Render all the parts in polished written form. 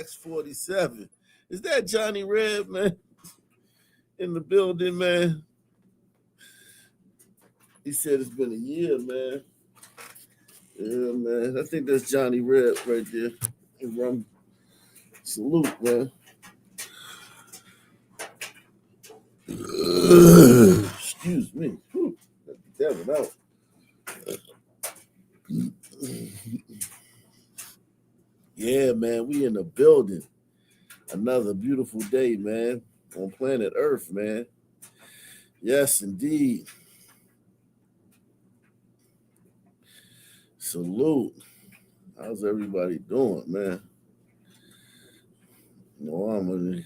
Max 47. Is that Johnny Red, man? In the building, man. He said it's been a year, man. Yeah, man. I think that's Johnny Red right there. Salute, man. Excuse me. Whew. Damn it out. Yeah, man. We in the building. Another beautiful day, man. On planet Earth, man. Yes, indeed. Salute. How's everybody doing, man? Normally.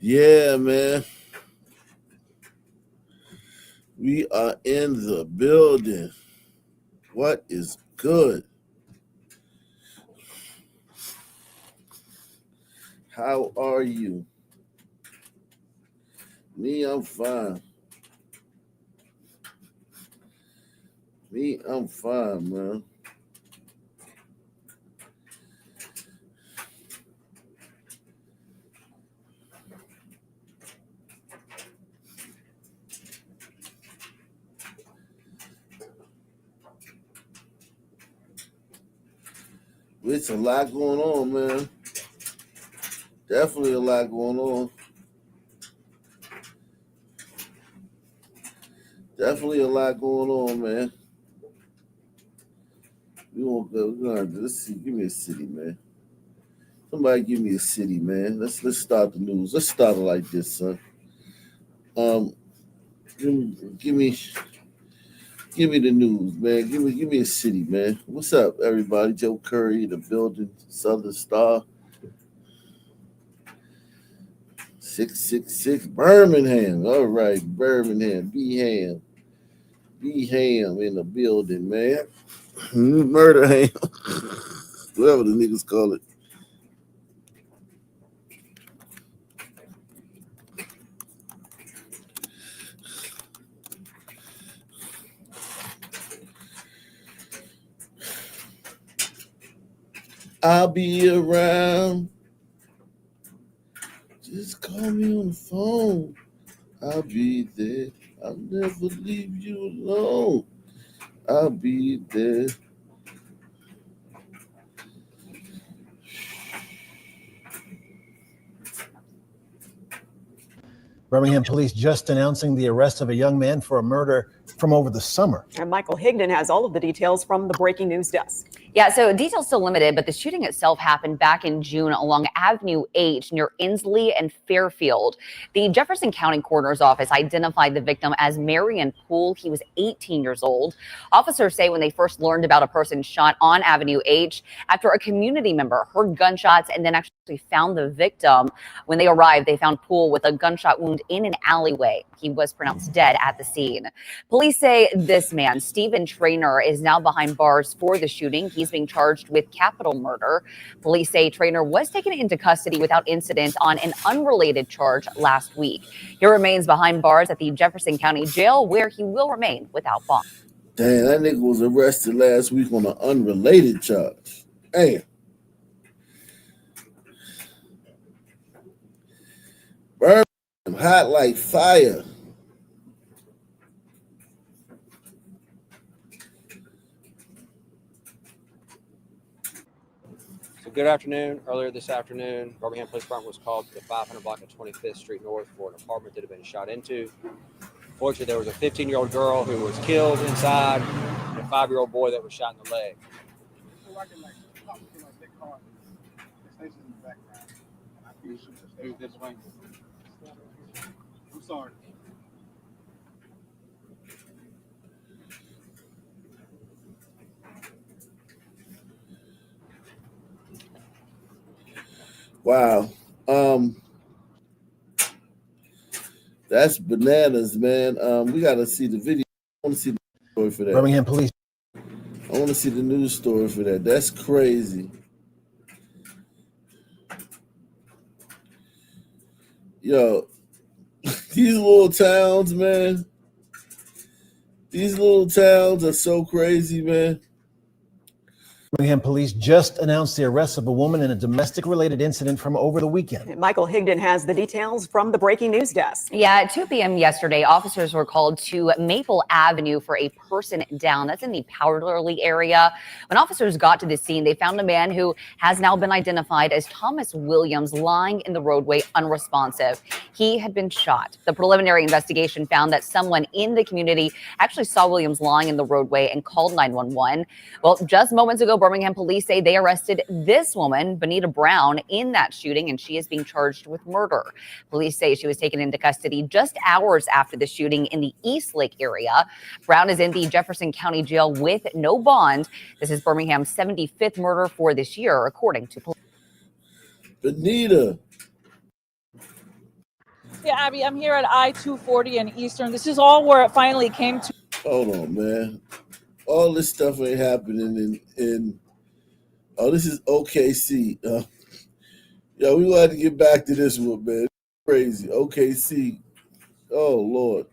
Yeah, man. We are in the building. What is good? How are you? Me, I'm fine. Me, I'm fine, man. It's a lot going on, man. Definitely a lot going on. Definitely a lot going on, man. We're gonna let's see. Give me a city, man. Somebody give me a city, man. Let's start the news. Let's start it like this, son. Give me the news, man. Give me a city, man. What's up, everybody? Joe Curry, the building, Southern Star. 666 Birmingham. All right, Birmingham. Be ham in the building, man. Murder ham. Whatever the niggas call it. I'll be around. Just call me on the phone. I'll be there. I'll never leave you alone. I'll be there. Birmingham police just announcing the arrest of a young man for a murder from over the summer. And Michael Higdon has all of the details from the breaking news desk. Yeah, so details still limited, but the shooting itself happened back in June along Avenue H near Inslee and Fairfield. The Jefferson County Coroner's Office identified the victim as Marion Poole. He was 18 years old. Officers say when they first learned about a person shot on Avenue H after a community member heard gunshots and then actually found the victim. When they arrived, they found Poole with a gunshot wound in an alleyway. He was pronounced dead at the scene. Police say this man, Stephen Traynor, is now behind bars for the shooting. He's being charged with capital murder. Police say Traynor was taken into custody without incident on an unrelated charge last week. He remains behind bars at the Jefferson County Jail, where he will remain without bond. Damn, that nigga was arrested last week on an unrelated charge. Damn. Birmingham, hot like fire. Good afternoon. Earlier this afternoon, Birmingham Police Department was called to the 500 block of 25th Street North for an apartment that had been shot into. Fortunately, there was a 15-year-old girl who was killed inside and a 5-year-old boy that was shot in the leg. I'm sorry. Wow. That's bananas, man. We gotta see the video. I want to see the story for that. Birmingham police. I want to see the news story for that. That's crazy. Yo, These little towns, man. These little towns are so crazy, man. Birmingham police just announced the arrest of a woman in a domestic-related incident from over the weekend. Michael Higdon has the details from the breaking news desk. Yeah, at 2 p.m. yesterday, officers were called to Maple Avenue for a person down. That's in the Powderly area. When officers got to the scene, they found a man who has now been identified as Thomas Williams lying in the roadway unresponsive. He had been shot. The preliminary investigation found that someone in the community actually saw Williams lying in the roadway and called 911. Well, just moments ago, Birmingham police say they arrested this woman, Bonita Brown, in that shooting, and she is being charged with murder. Police say she was taken into custody just hours after the shooting in the Eastlake area. Brown is in the Jefferson County Jail with no bond. This is Birmingham's 75th murder for this year, according to police. Bonita. Yeah, Abby, I'm here at I-240 in Eastern. This is all where it finally came to. Hold on, man. All this stuff ain't happening in oh, this is OKC. Yo, we got to get back to this one, man. Crazy. OKC. Oh, Lord.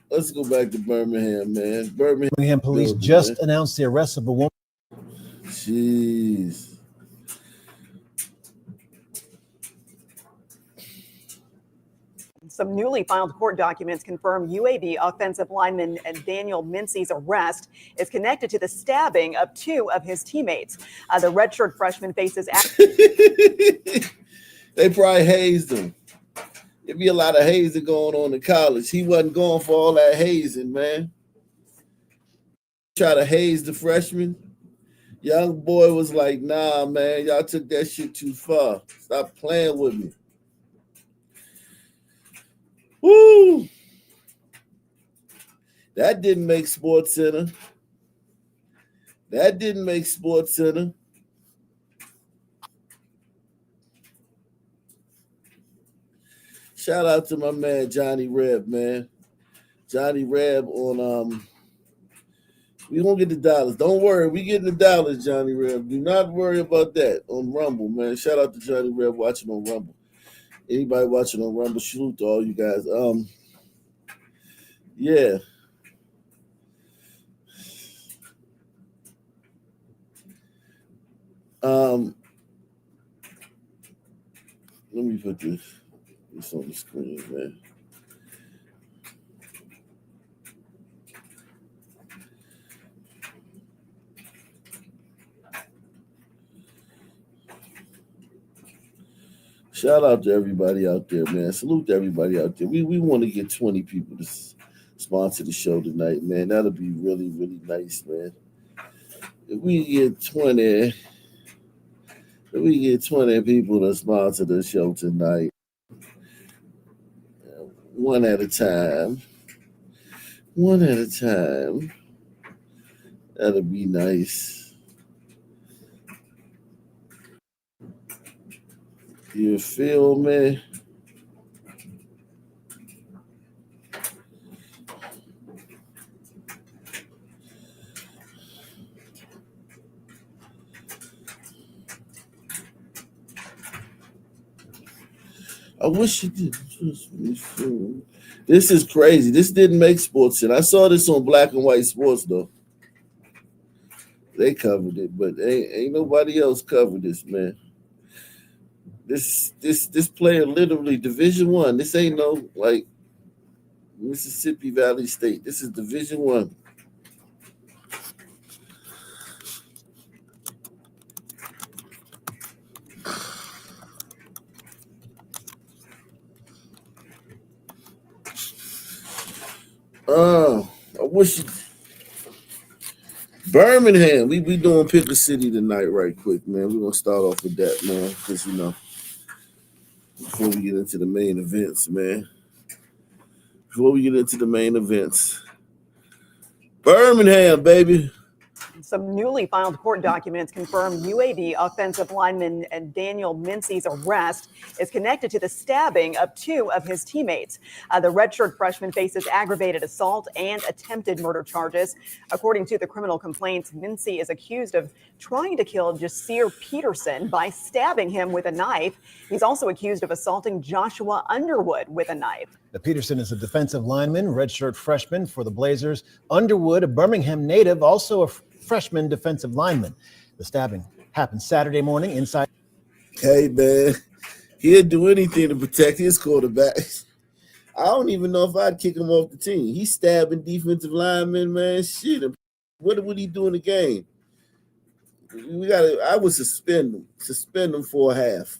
Let's go back to Birmingham, man. Birmingham police just announced the arrest of a woman. Jeez. Some newly filed court documents confirm UAB offensive lineman Daniel Mincy's arrest is connected to the stabbing of two of his teammates. The redshirt freshman faces. They probably hazed him. There'd be a lot of hazing going on in college. He wasn't going for all that hazing, man. Try to haze the freshman. Young boy was like, nah, man, y'all took that shit too far. Stop playing with me. Woo! That didn't make Sports Center. Shout out to my man Johnny Reb, man. Johnny Reb on we gonna get the dollars. Don't worry, we getting the dollars, Johnny Reb. Do not worry about that on Rumble, man. Shout out to Johnny Reb watching on Rumble. Anybody watching on Rumble, salute to all you guys. Yeah. Let me put this on the screen, man. Shout out to everybody out there, man. Salute to everybody out there. We want to get 20 people to sponsor the show tonight, man. That'll be really, really nice, man. If we get 20 people to sponsor the show tonight, one at a time. That'll be nice. You feel me? I wish you did. This is crazy. This didn't make sports shit. I saw this on Black and White Sports, though. They covered it, but ain't nobody else covered this, man. This player literally Division I. This ain't no like Mississippi Valley State. This is Division I. I wish Birmingham. We doing Pick a City tonight, right quick, man. We're gonna start off with that, man, because before we get into the main events, man. Birmingham, baby. Some newly filed court documents confirm UAB offensive lineman Daniel Mincy's arrest is connected to the stabbing of two of his teammates. The redshirt freshman faces aggravated assault and attempted murder charges. According to the criminal complaints, Mincy is accused of trying to kill Jasir Peterson by stabbing him with a knife. He's also accused of assaulting Joshua Underwood with a knife. The Peterson is a defensive lineman, redshirt freshman for the Blazers. Underwood, a Birmingham native, also a freshman defensive lineman. The stabbing happened Saturday morning inside. Hey, man, he'd do anything to protect his quarterback. I don't even know if I'd kick him off the team. He's stabbing defensive linemen, man. Shit, what would he do in the game? I would suspend him for a half.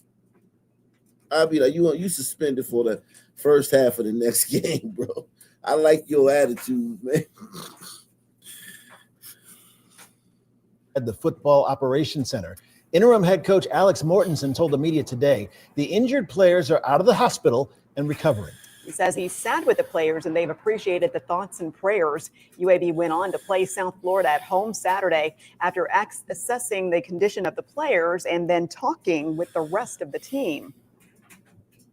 I'd be like, you suspended for the first half of the next game, bro. I like your attitude, man. At the Football Operations Center, interim head coach Alex Mortensen told the media today the injured players are out of the hospital and recovering. He says he sat with the players and they've appreciated the thoughts and prayers. UAB went on to play South Florida at home Saturday after assessing the condition of the players and then talking with the rest of the team.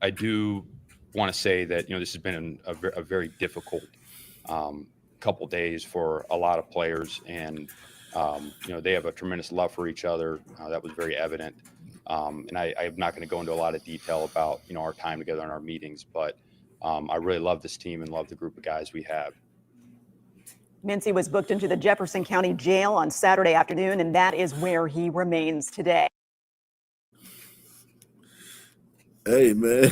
I do want to say that, this has been a very difficult couple days for a lot of players, and they have a tremendous love for each other. That was very evident. And I'm not going to go into a lot of detail about, our time together in our meetings, but I really love this team and love the group of guys we have. Mincy was booked into the Jefferson County Jail on Saturday afternoon, and that is where he remains today. Hey, man.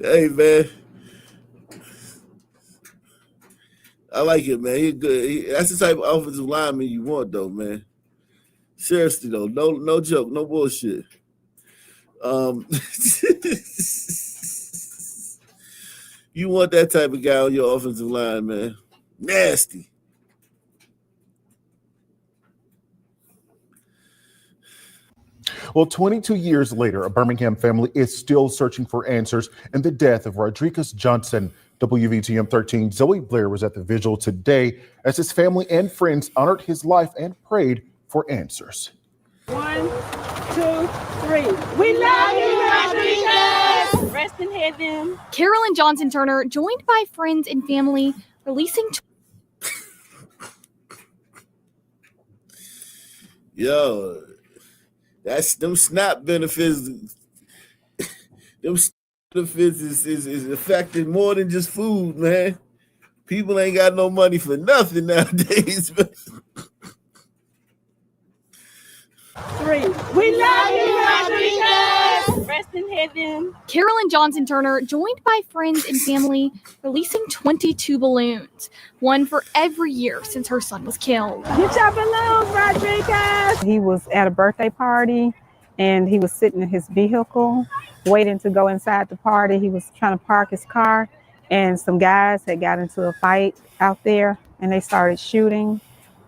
Hey, man. I like it, man. He's good. That's the type of offensive lineman you want, though, man. Seriously, though. No joke. No bullshit. You want that type of guy on your offensive line, man. Nasty. Well, 22 years later, a Birmingham family is still searching for answers in the death of Rodriguez Johnson. WVTM 13 Zoe Blair was at the vigil today as his family and friends honored his life and prayed for answers. 1, 2, 3. We love you, Rodriguez! Rest in heaven. Carolyn Johnson Turner, joined by friends and family, releasing. Yo, that's them SNAP benefits. Them benefits is affecting more than just food, man. People ain't got no money for nothing nowadays. 3. We love you, Rodriguez! Rest in heaven. Carolyn Johnson Turner, joined by friends and family, releasing 22 balloons, one for every year since her son was killed. Get your balloons, Rodriguez! He was at a birthday party and he was sitting in his vehicle waiting to go inside the party. He was trying to park his car and some guys had got into a fight out there and they started shooting.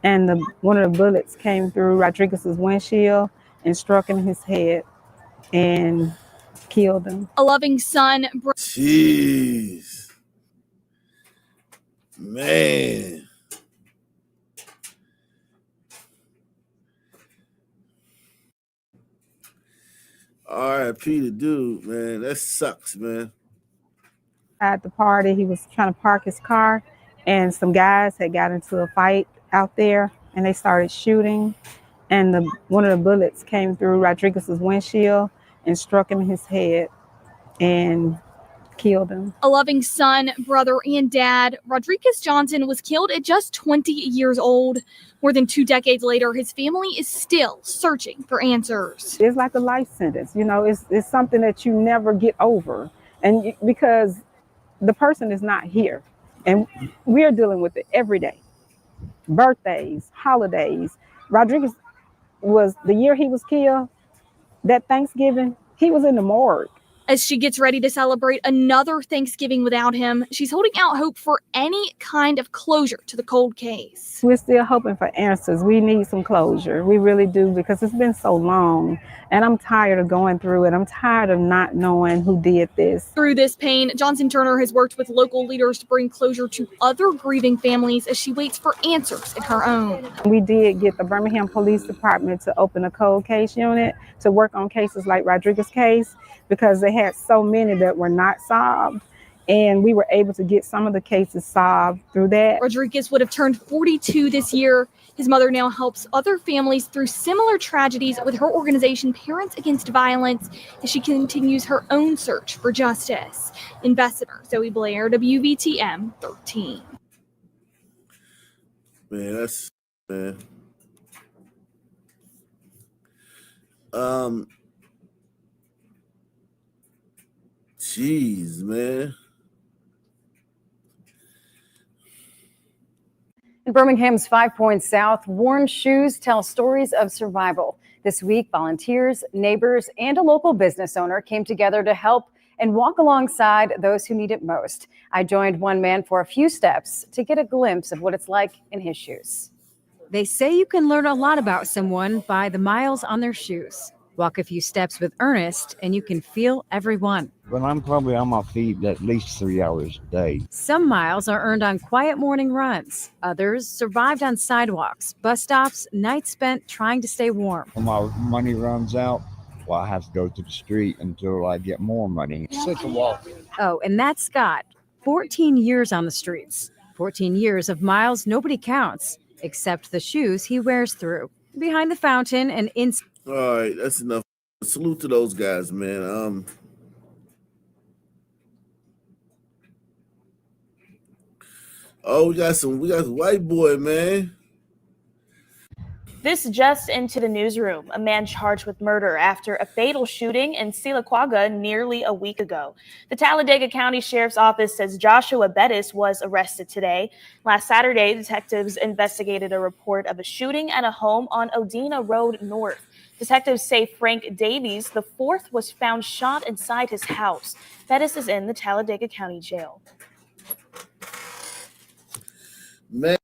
And one of the bullets came through Rodriguez's windshield and struck him in his head and killed him. A loving son. Jeez. Man. R.I.P. the dude, man. That sucks, man. At the party, he was trying to park his car and some guys had got into a fight out there and they started shooting. And one of the bullets came through Rodriguez's windshield and struck him in his head and killed him. A loving son, brother, and dad, Rodriguez Johnson was killed at just 20 years old. More than 2 decades later, his family is still searching for answers. It's like a life sentence. It's something that you never get over. And because the person is not here and we're dealing with it every day. Birthdays, holidays. Rodriguez was, the year he was killed, that Thanksgiving, he was in the morgue As she gets ready to celebrate another Thanksgiving without him, she's holding out hope for any kind of closure to the cold case. We're still hoping for answers. We need some closure. We really do, because it's been so long and I'm tired of going through it. I'm tired of not knowing who did this. Through this pain, Johnson Turner has worked with local leaders to bring closure to other grieving families as she waits for answers in her own. We did get the Birmingham Police Department to open a cold case unit to work on cases like Rodriguez's case, because they had so many that were not solved. And we were able to get some of the cases solved through that. Rodriguez would have turned 42 this year. His mother now helps other families through similar tragedies with her organization, Parents Against Violence, as she continues her own search for justice. Ambassador Zoe Blair, WVTM 13. Man, that's man. Jeez, man. In Birmingham's 5 Points South, worn shoes tell stories of survival. This week, volunteers, neighbors, and a local business owner came together to help and walk alongside those who need it most. I joined one man for a few steps to get a glimpse of what it's like in his shoes. They say you can learn a lot about someone by the miles on their shoes. Walk a few steps with Ernest, and you can feel every one. Well, I'm probably on my feet at least 3 hours a day. Some miles are earned on quiet morning runs. Others survived on sidewalks, bus stops, nights spent trying to stay warm. When my money runs out, well, I have to go to the street until I get more money. Such a walk. Oh, and that's Scott. 14 years on the streets. 14 years of miles nobody counts, except the shoes he wears through. Behind the fountain and in... All right, that's enough. Salute to those guys, man. Oh, we got some white boy, man. This just into the newsroom. A man charged with murder after a fatal shooting in Silacquagga nearly a week ago. The Talladega County Sheriff's Office says Joshua Bettis was arrested today. Last Saturday, detectives investigated a report of a shooting at a home on Odina Road North. Detectives say Frank Davies, the fourth, was found shot inside his house. Bettis is in the Talladega County Jail. Man,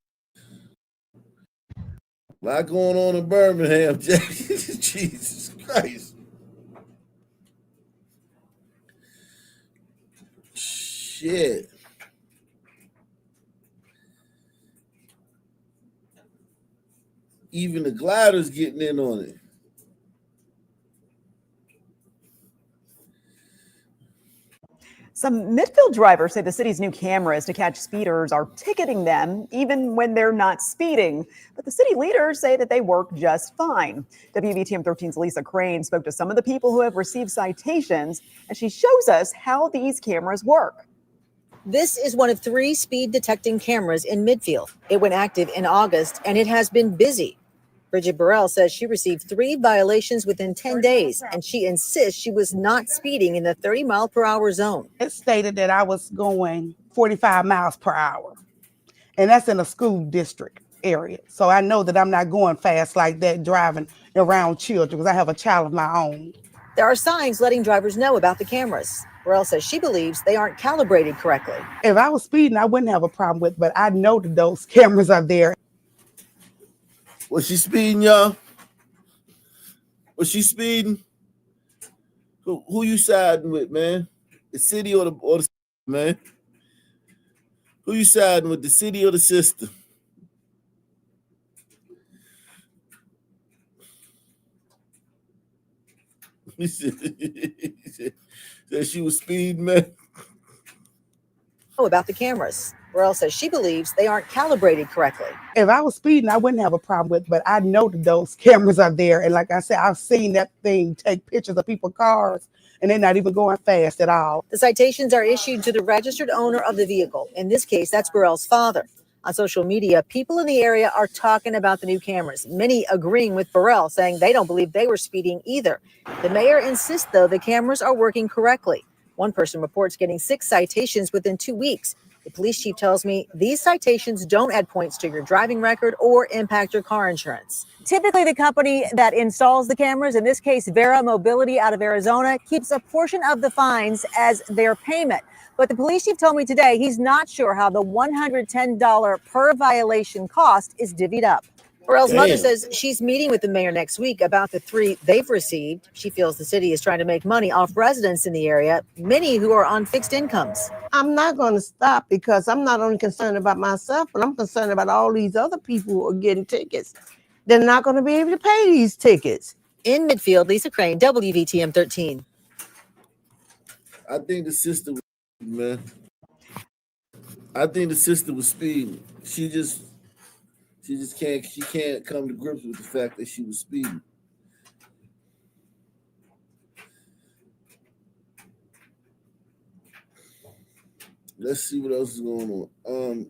a lot going on in Birmingham, Jesus Christ. Shit. Even the gliders getting in on it. Some midfield drivers say the city's new cameras to catch speeders are ticketing them even when they're not speeding. But the city leaders say that they work just fine. WVTM 13's Lisa Crane spoke to some of the people who have received citations, and she shows us how these cameras work. This is one of 3 speed detecting cameras in Midfield. It went active in August, and it has been busy. Bridget Burrell says she received 3 violations within 10 days, and she insists she was not speeding in the 30-mile-per-hour zone. It stated that I was going 45 miles per hour, and that's in a school district area. So I know that I'm not going fast like that driving around children, because I have a child of my own. There are signs letting drivers know about the cameras. Burrell says she believes they aren't calibrated correctly. If I was speeding, I wouldn't have a problem with it, but I know that those cameras are there. Was she speeding, y'all? Was she speeding? Who you siding with, man? The city or the man? Who you siding with, the city or the system? He said she was speeding, man. About the cameras. Burrell says she believes they aren't calibrated correctly. If I was speeding, I wouldn't have a problem with it, but I know that those cameras are there. And like I said, I've seen that thing take pictures of people's cars, and they're not even going fast at all. The citations are issued to the registered owner of the vehicle. In this case, that's Burrell's father. On social media, people in the area are talking about the new cameras, many agreeing with Burrell, saying they don't believe they were speeding either. The mayor insists, though, the cameras are working correctly. One person reports getting 6 citations within 2 weeks. The police chief tells me these citations don't add points to your driving record or impact your car insurance. Typically, the company that installs the cameras, in this case, Vera Mobility out of Arizona, keeps a portion of the fines as their payment. But the police chief told me today he's not sure how the $110 per violation cost is divvied up. Burrell's mother says she's meeting with the mayor next week about the 3 they've received. She feels the city is trying to make money off residents in the area, many who are on fixed incomes. I'm not going to stop because I'm not only concerned about myself, but I'm concerned about all these other people who are getting tickets. They're not going to be able to pay these tickets. In Midfield, Lisa Crane, WVTM 13. I think the sister was man. I think the sister was speeding. She can't come to grips with the fact that she was speeding. Let's see what else is going on.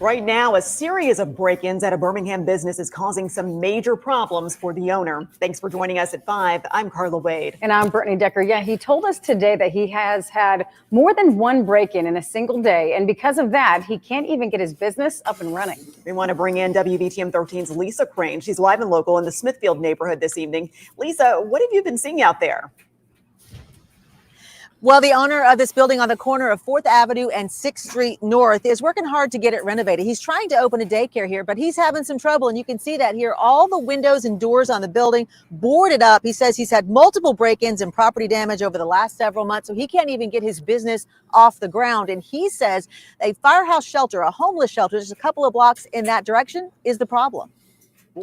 Right now, a series of break-ins at a Birmingham business is causing some major problems for the owner. Thanks for joining us at 5. I'm Carla Wade. And I'm Brittany Decker. Yeah, he told us today that he has had more than one break-in in a single day. And because of that, he can't even get his business up and running. We want to bring in WVTM 13's Lisa Crane. She's live and local in the Smithfield neighborhood this evening. Lisa, what have you been seeing out there? Well, the owner of this building on the corner of 4th Avenue and 6th Street North is working hard to get it renovated. He's trying to open a daycare here, but he's having some trouble. And you can see that here. All the windows and doors on the building boarded up. He says he's had multiple break-ins and property damage over the last several months, so he can't even get his business off the ground. And he says a firehouse shelter, a homeless shelter, just a couple of blocks in that direction, is the problem.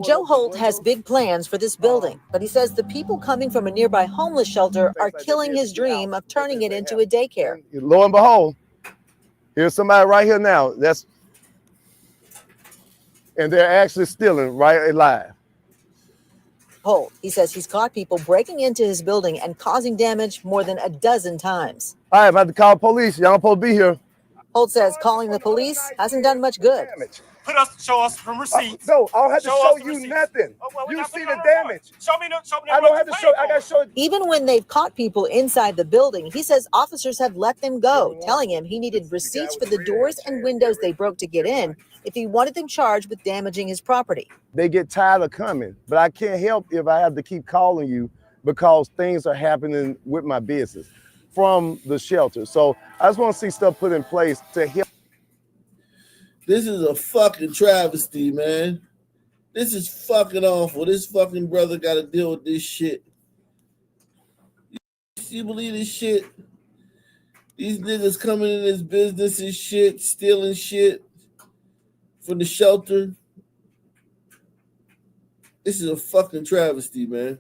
Joe Holt has big plans for this building, but he says the people coming from a nearby homeless shelter are killing his dream of turning it into a daycare. Lo and behold, here's somebody right here now. And they're actually stealing right alive. Holt, he says he's caught people breaking into his building and causing damage more than a dozen times. All right, I'm about to call police. Y'all supposed to be here. Holt says calling the police hasn't done much good. Show us some receipts. No, I don't have to show you nothing. You see the damage. Show me I don't have to show. I got to show it. Even when they've caught people inside the building, he says officers have let them go, telling him he needed receipts for the doors and windows they broke to get in if he wanted them charged with damaging his property. They get tired of coming, but I can't help if I have to keep calling you because things are happening with my business from the shelter. So I just want to see stuff put in place to help. This is a fucking travesty, man. This is fucking awful. This fucking brother got to deal with this shit. You believe this shit? These niggas coming in this business and shit, stealing shit from the shelter. This is a fucking travesty, man.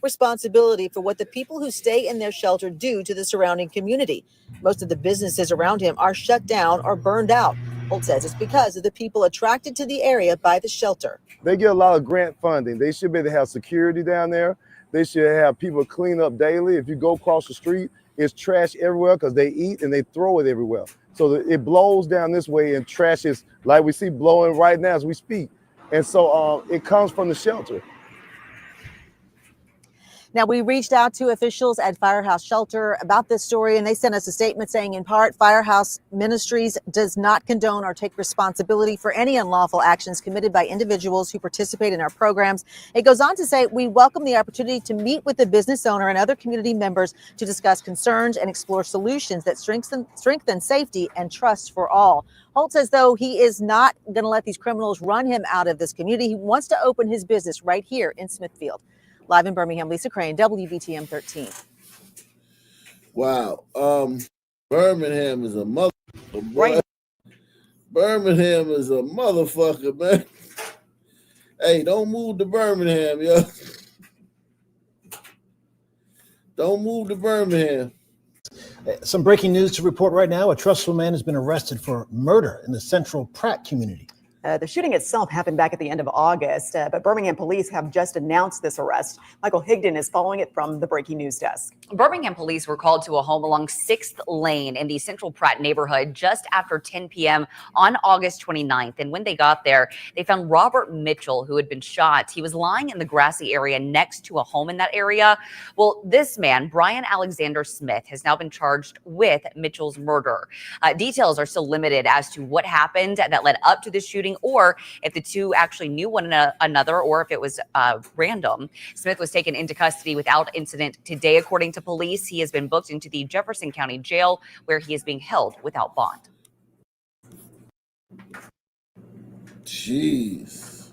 Responsibility for what the people who stay in their shelter do to the surrounding community. Most of the businesses around him are shut down or burned out. Holt says it's because of the people attracted to the area by the shelter. They get a lot of grant funding. They should be able to have security down there. They should have people clean up daily. If you go across the street, it's trash everywhere because they eat and they throw it everywhere. So it blows down this way and trash is like we see blowing right now as we speak. And so it comes from the shelter. Now, we reached out to officials at Firehouse Shelter about this story, and they sent us a statement saying, in part, Firehouse Ministries does not condone or take responsibility for any unlawful actions committed by individuals who participate in our programs. It goes on to say, we welcome the opportunity to meet with the business owner and other community members to discuss concerns and explore solutions that strengthen safety and trust for all. Holt says, though, he is not going to let these criminals run him out of this community. He wants to open his business right here in Smithfield. Live in Birmingham, Lisa Crane, WVTM 13. Wow. Birmingham is a mother. Right. Birmingham is a motherfucker, man. Hey, don't move to Birmingham, yo. Don't move to Birmingham. Some breaking news to report right now. A trustful man has been arrested for murder in the Central Pratt community. The shooting itself happened back at the end of August, but Birmingham police have just announced this arrest. Michael Higdon is following it from the breaking news desk. Birmingham police were called to a home along 6th Lane in the Central Pratt neighborhood just after 10 p.m. on August 29th. And when they got there, they found Robert Mitchell, who had been shot. He was lying in the grassy area next to a home in that area. Well, this man, Brian Alexander Smith, has now been charged with Mitchell's murder. Details are still limited as to what happened that led up to the shooting, or if the two actually knew one another, or if it was random. Smith was taken into custody without incident today, according to police. He has been booked into the Jefferson County Jail, where he is being held without bond. Jeez.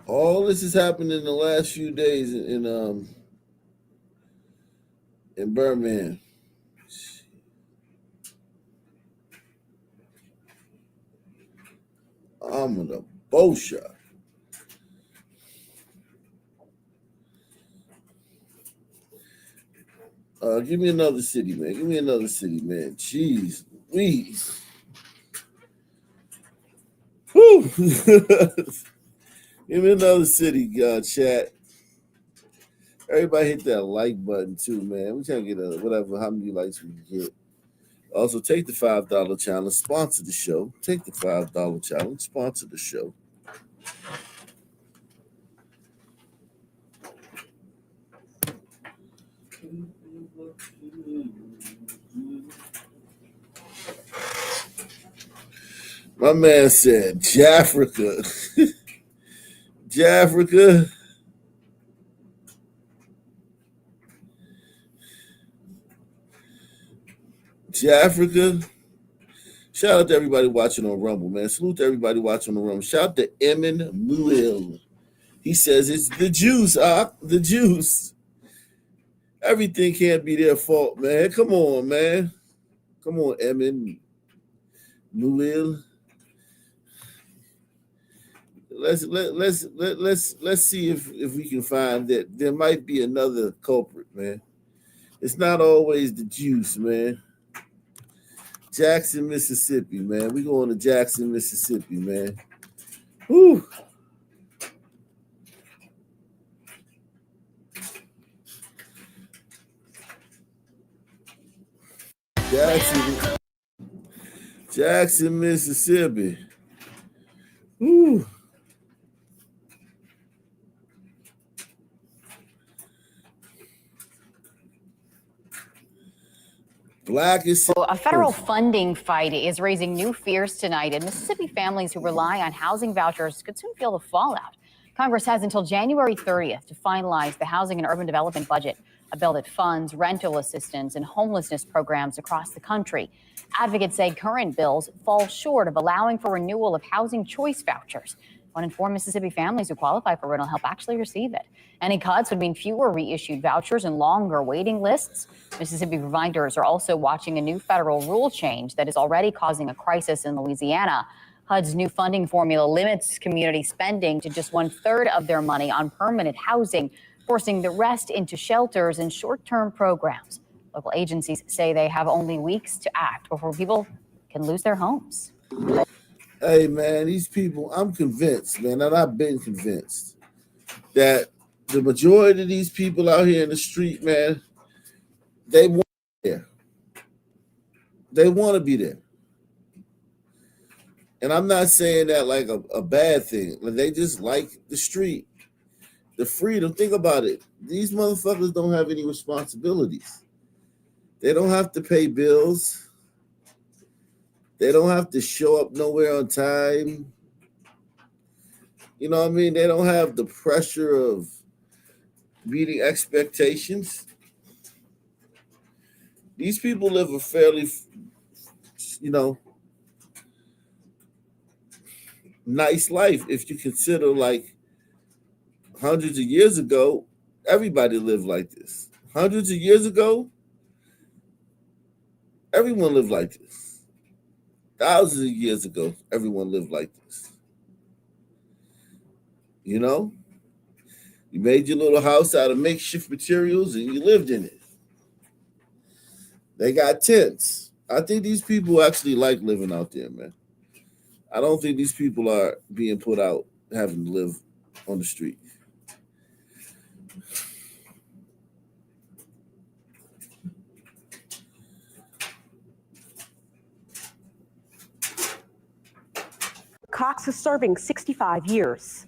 All this has happened in the last few days in Birmingham. I'm in a bow shot. Give me another city, man. Give me another city, man. Jeez, please. Whew. Give me another city, chat. Everybody hit that like button too, man. We're trying to get how many likes we can get. Also, take the $5 challenge, sponsor the show. Take the $5 challenge, sponsor the show. My man said, Jafrica. Jafrica. Jafrica. Shout out to everybody watching on Rumble, man. Salute to everybody watching on Rumble. Shout out to Emin Muil. He says it's the juice, the juice. Everything can't be their fault, man. Come on, man. Come on, Emin Muil. Let's see if we can find that there might be another culprit, man. It's not always the juice, man. Jackson, Mississippi, man. We going to Jackson, Mississippi, man. Whew. Jackson, Mississippi. Whew. A federal funding fight is raising new fears tonight, and Mississippi families who rely on housing vouchers could soon feel the fallout. Congress has until January 30th to finalize the Housing and Urban Development budget, a bill that funds rental assistance and homelessness programs across the country. Advocates say current bills fall short of allowing for renewal of housing choice vouchers. 1 in 4 Mississippi families who qualify for rental help actually receive it. Any cuts would mean fewer reissued vouchers and longer waiting lists. Mississippi providers are also watching a new federal rule change that is already causing a crisis in Louisiana. HUD's new funding formula limits community spending to just 1/3 of their money on permanent housing, forcing the rest into shelters and short-term programs. Local agencies say they have only weeks to act before people can lose their homes. Hey, man, these people, I'm convinced, man, and I've been convinced that the majority of these people out here in the street, man, they want to be there. They want to be there. And I'm not saying that like a bad thing. They just like the street, the freedom. Think about it. These motherfuckers don't have any responsibilities. They don't have to pay bills. They don't have to show up nowhere on time. You know what I mean? They don't have the pressure of meeting expectations. These people live a fairly, nice life. If you consider like hundreds of years ago, everybody lived like this. Hundreds of years ago, everyone lived like this. Thousands of years ago, everyone lived like this. You know? You made your little house out of makeshift materials and you lived in it. They got tents. I think these people actually like living out there, man. I don't think these people are being put out having to live on the street. Cox is serving 65 years.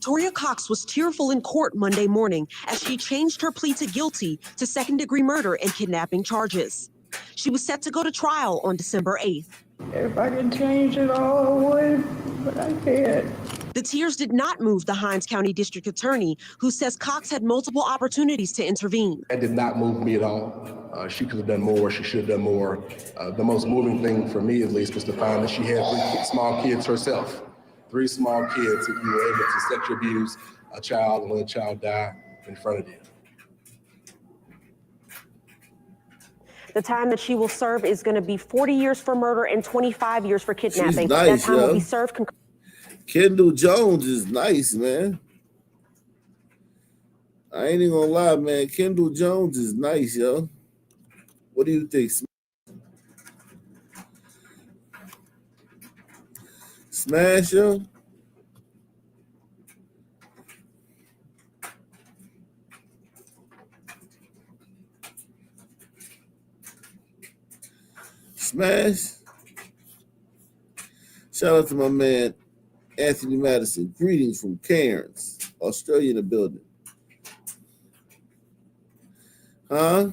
Toria Cox was tearful in court Monday morning as she changed her plea to guilty to second-degree murder and kidnapping charges. She was set to go to trial on December 8th. If I could change it all, I would, but I can't. The tears did not move the Hinds County District Attorney, who says Cox had multiple opportunities to intervene. That did not move me at all. She could have done more. She should have done more. The most moving thing for me, at least, was to find that she had 3 small kids herself. 3 small kids that you were able to sexually abuse a child and let a child die in front of you. The time that she will serve is going to be 40 years for murder and 25 years for kidnapping. She's nice, that time will yo. be served. Kendall Jones is nice, man. I ain't even gonna lie, man. Kendall Jones is nice, yo. What do you think? Smash, yo? Smash? Shout out to my man, Anthony Madison. Greetings from Cairns, Australia in the building. Huh?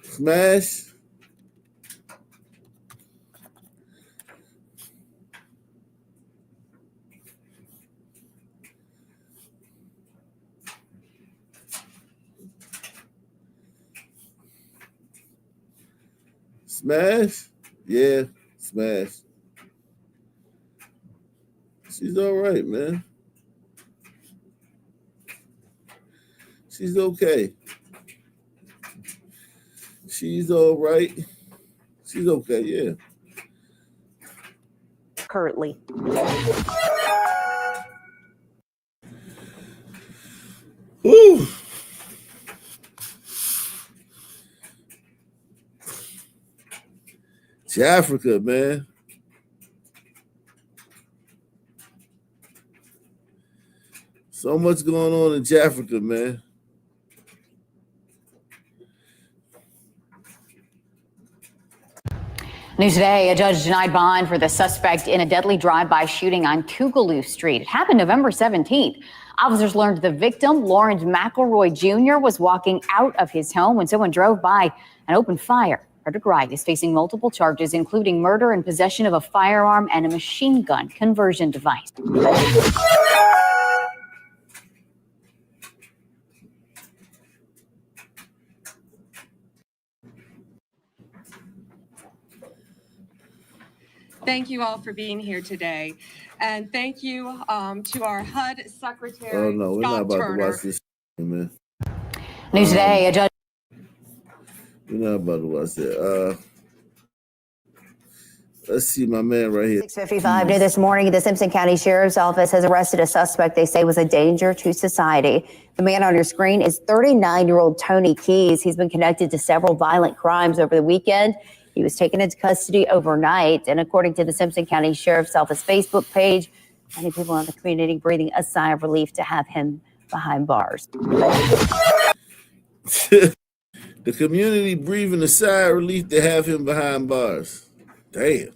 Smash? Smash? Yeah, Smash. She's all right, man. She's okay. She's all right. She's okay, yeah. Currently. Woo! Africa, man. So much going on in Africa, man. News today, a judge denied bond for the suspect in a deadly drive-by shooting on Tougaloo Street. It happened November 17th. Officers learned the victim, Lawrence McElroy Jr., was walking out of his home when someone drove by and opened fire. Frederick Wright is facing multiple charges, including murder and possession of a firearm and a machine gun conversion device. Thank you all for being here today. And thank you to our HUD Secretary, Oh, no, we're not Scott about Turner. to watch this, man. News today, a judge. We're not about to watch that. Let's see my man right here. 6:55 new this morning, the Simpson County Sheriff's Office has arrested a suspect they say was a danger to society. The man on your screen is 39-year-old Tony Keys. He's been connected to several violent crimes over the weekend. He was taken into custody overnight, and according to the Simpson County Sheriff's Office Facebook page, many people in the community breathing a sigh of relief to have him behind bars. The community breathing a sigh of relief to have him behind bars. Damn.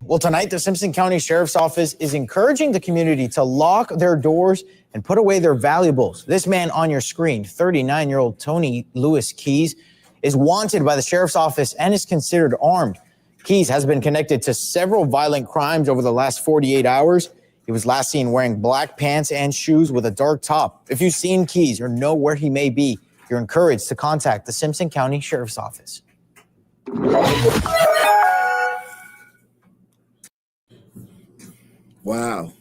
Well, tonight, the Simpson County Sheriff's Office is encouraging the community to lock their doors and put away their valuables. This man on your screen, 39-year-old Tony Lewis Keys, is wanted by the Sheriff's Office and is considered armed. Keys has been connected to several violent crimes over the last 48 hours. He was last seen wearing black pants and shoes with a dark top. If you've seen Keys or know where he may be, you're encouraged to contact the Simpson County Sheriff's Office. Wow.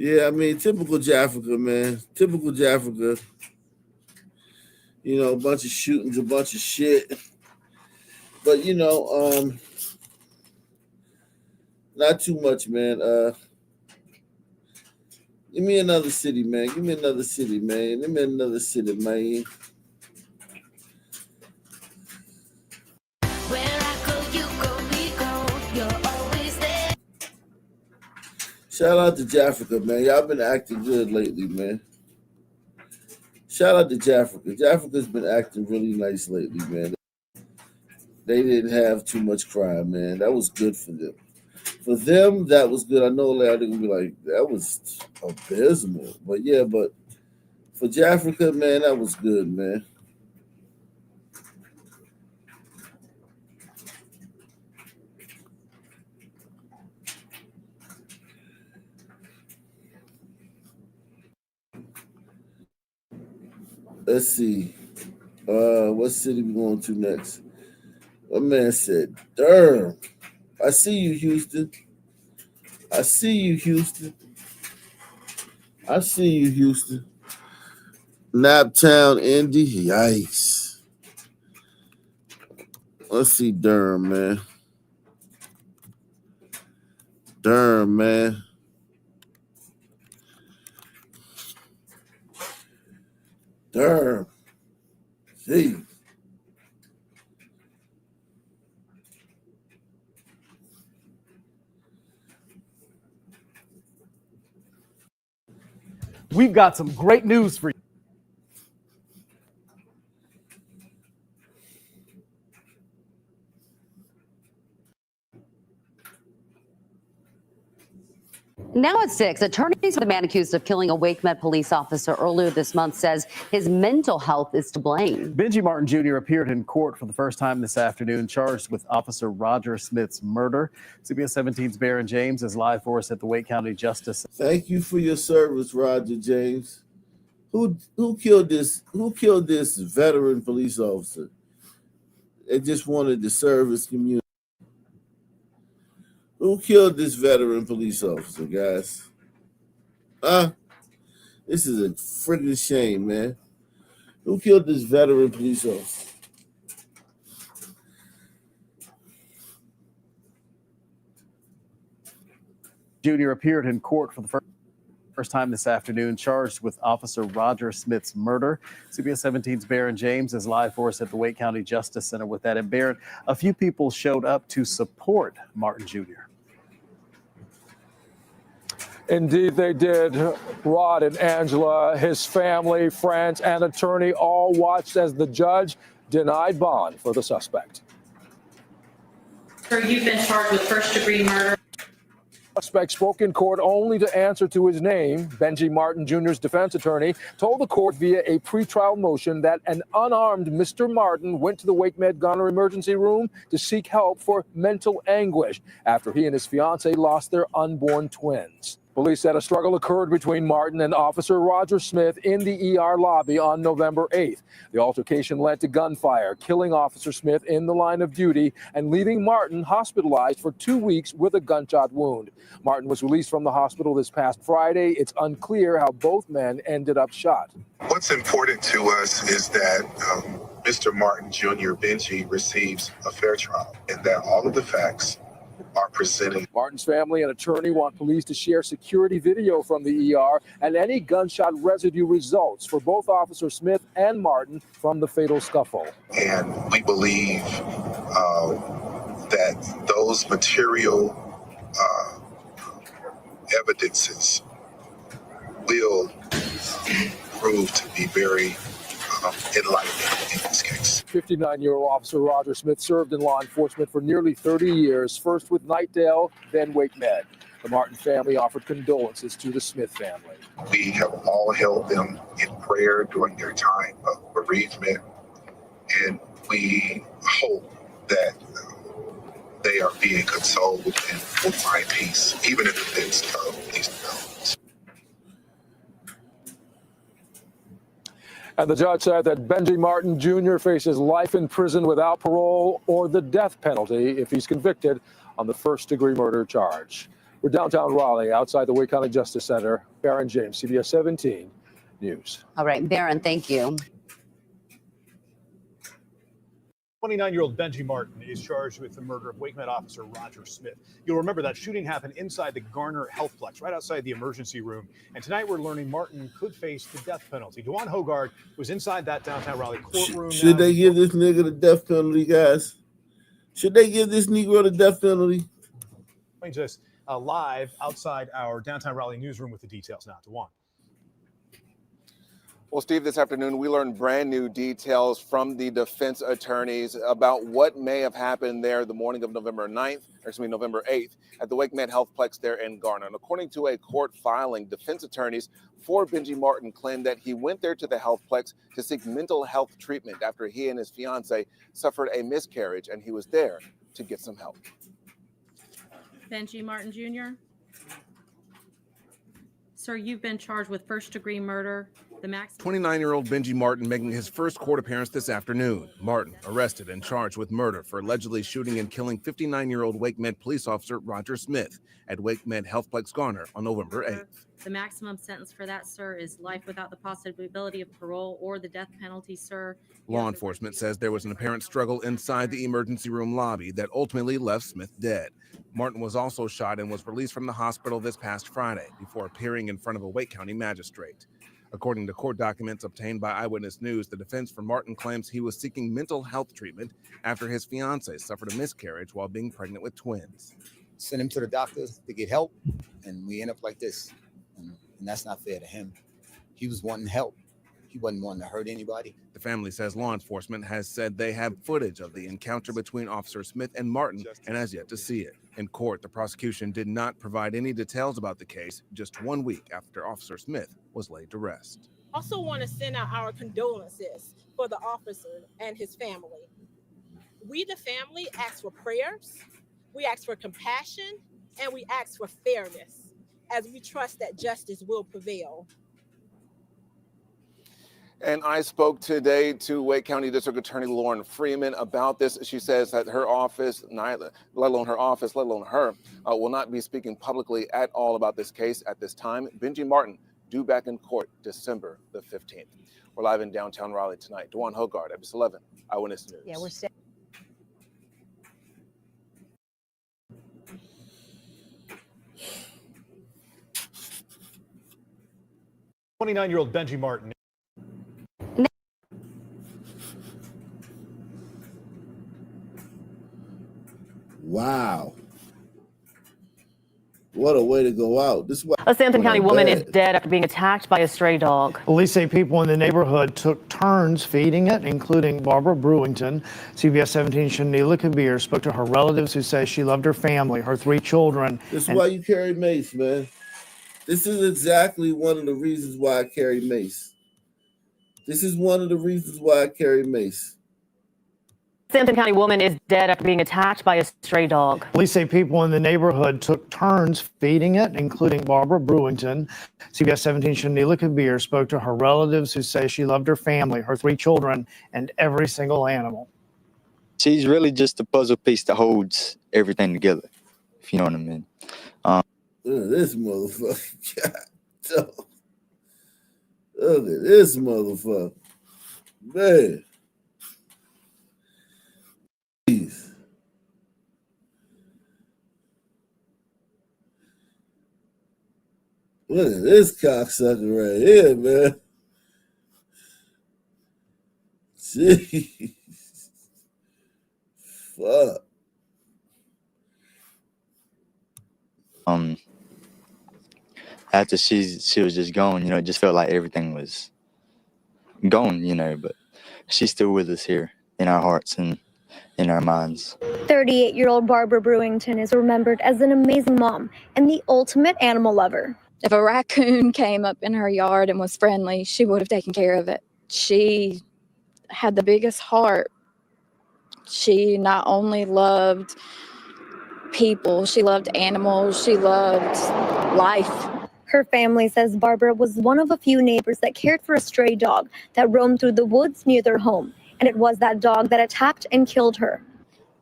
Yeah, I mean, typical Jafrica, man. Typical Jafrica. You know, a bunch of shootings, a bunch of shit. But not too much, man. Give me another city, man. Give me another city, man. Give me another city, man. Shout out to Jafrica, man. Y'all been acting good lately, man. Shout out to Jafrica. Jafrica's been acting really nice lately, man. They didn't have too much crime, man. That was good for them. For them, that was good. I know a lot of them be like, that was abysmal. But yeah, but for Jafrica, man, that was good, man. Let's see. What city we going to next? My man said, Durham. I see you, Houston. I see you, Houston. I see you, Houston. Naptown, Indy. Yikes. Let's see Durham, man. Durham, man. Durham. Jeez. We've got some great news for you. Now at 6, attorneys for the man accused of killing a Wake Med police officer earlier this month says his mental health is to blame. Benji Martin Jr. appeared in court for the first time this afternoon, charged with Officer Roger Smith's murder. CBS 17's Baron James is live for us at the Wake County Justice. Thank you for your service, Roger James. Who killed this? Who killed this veteran police officer? They just wanted to serve his community. Who killed this veteran police officer, guys? This is a freaking shame, man. Who killed this veteran police officer? Jr. appeared in court for the first time this afternoon, charged with Officer Roger Smith's murder. CBS 17's Baron James is live for us at the Wake County Justice Center with that. And Baron, a few people showed up to support Martin Jr. Indeed, they did. Rod and Angela, his family, friends, and attorney all watched as the judge denied bond for the suspect. Sir, you've been charged with first-degree murder. Suspect spoke in court only to answer to his name. Benji Martin Jr.'s defense attorney told the court via a pretrial motion that an unarmed Mr. Martin went to the Wake Med Gunner emergency room to seek help for mental anguish after he and his fiancee lost their unborn twins. Police said a struggle occurred between Martin and Officer Roger Smith in the ER lobby on November 8th. The altercation led to gunfire, killing Officer Smith in the line of duty and leaving Martin hospitalized for 2 weeks with a gunshot wound. Martin was released from the hospital this past Friday. It's unclear how both men ended up shot. What's important to us is that Mr. Martin Jr. Benji receives a fair trial and that all of the facts are presented. Martin's family and attorney want police to share security video from the ER and any gunshot residue results for both Officer Smith and Martin from the fatal scuffle. And we believe that those material evidences will prove to be very enlightening in this case. 59-year-old Officer Roger Smith served in law enforcement for nearly 30 years, first with Nightdale, then Wake Med. The Martin family offered condolences to the Smith family. We have all held them in prayer during their time of bereavement, and we hope that they are being consoled and will find peace, even in the midst of these developments. And the judge said that Benji Martin Jr. faces life in prison without parole or the death penalty if he's convicted on the first-degree murder charge. We're downtown Raleigh, outside the Wake County Justice Center. Baron James, CBS 17 News. All right, Baron, thank you. 29-year-old Benji Martin is charged with the murder of WakeMed officer Roger Smith. You'll remember that shooting happened inside the Garner Healthplex, right outside the emergency room. And tonight we're learning Martin could face the death penalty. Dewan Hogard was inside that downtown Raleigh courtroom. Should they give this nigga the death penalty, guys? Should they give this Negro the death penalty? Joins us live outside our downtown Raleigh newsroom with the details now. Dewan. Well, Steve, this afternoon we learned brand new details from the defense attorneys about what may have happened there the morning of November 8th at the WakeMed Healthplex there in Garner. And according to a court filing, defense attorneys for Benji Martin claimed that he went there to the Healthplex to seek mental health treatment after he and his fiance suffered a miscarriage, and he was there to get some help. Benji Martin Jr. Sir, you've been charged with first-degree murder. The max 29-year-old Benji Martin making his first court appearance this afternoon. Martin arrested and charged with murder for allegedly shooting and killing 59-year-old WakeMed police officer Roger Smith at WakeMed Healthplex Garner on November 8th. The maximum sentence for that, sir, is life without the possibility of parole or the death penalty, sir. Law enforcement says there was an apparent struggle inside the emergency room lobby that ultimately left Smith dead. Martin was also shot and was released from the hospital this past Friday before appearing in front of a Wake County magistrate. According to court documents obtained by Eyewitness News, the defense for Martin claims he was seeking mental health treatment after his fiancee suffered a miscarriage while being pregnant with twins. Sent him to the doctors to get help, and we end up like this. And that's not fair to him. He was wanting help. He wasn't wanting to hurt anybody. The family says law enforcement has said they have footage of the encounter between Officer Smith and Martin and has yet to see it. In court, the prosecution did not provide any details about the case just 1 week after Officer Smith was laid to rest. Also want to send out our condolences for the officer and his family. We, the family, ask for prayers, we ask for compassion, and we ask for fairness, as we trust that justice will prevail. And I spoke today to Wake County District Attorney Lauren Freeman about this. She says that her office, let alone her, will not be speaking publicly at all about this case at this time. Benji Martin due back in court December the 15th. We're live in downtown Raleigh tonight. Dewan Hogard, Episode 11, Eyewitness News. Yeah, we're staying. "29-year-old Benji Martin." Wow. What a way to go out. This is what A Sampson County woman is dead after being attacked by a stray dog. Police say people in the neighborhood took turns feeding it, including Barbara Brewington. CBS 17's Shanila Kabir spoke to her relatives who say she loved her family, her 3 children. This is why you carry mace, man. This is exactly one of the reasons why I carry mace. This is one of the reasons why I carry mace. Sampson County woman is dead after being attacked by a stray dog. Police say people in the neighborhood took turns feeding it, including Barbara Brewington. CBS 17's Shanila Kabir spoke to her relatives who say she loved her family, her 3 children, and every single animal. She's really just a puzzle piece that holds everything together, if you know what I mean. Look at this motherfucker. God, look at this motherfucker. Man. Jeez. Look at this cocksucker right here, man. Jeez. Fuck. After she was just gone, it just felt like everything was gone, but she's still with us here in our hearts and in our minds. 38-year-old Barbara Brewington is remembered as an amazing mom and the ultimate animal lover. If a raccoon came up in her yard and was friendly, she would have taken care of it. She had the biggest heart. She not only loved people, she loved animals, she loved life. Her family says Barbara was one of a few neighbors that cared for a stray dog that roamed through the woods near their home. And it was that dog that attacked and killed her.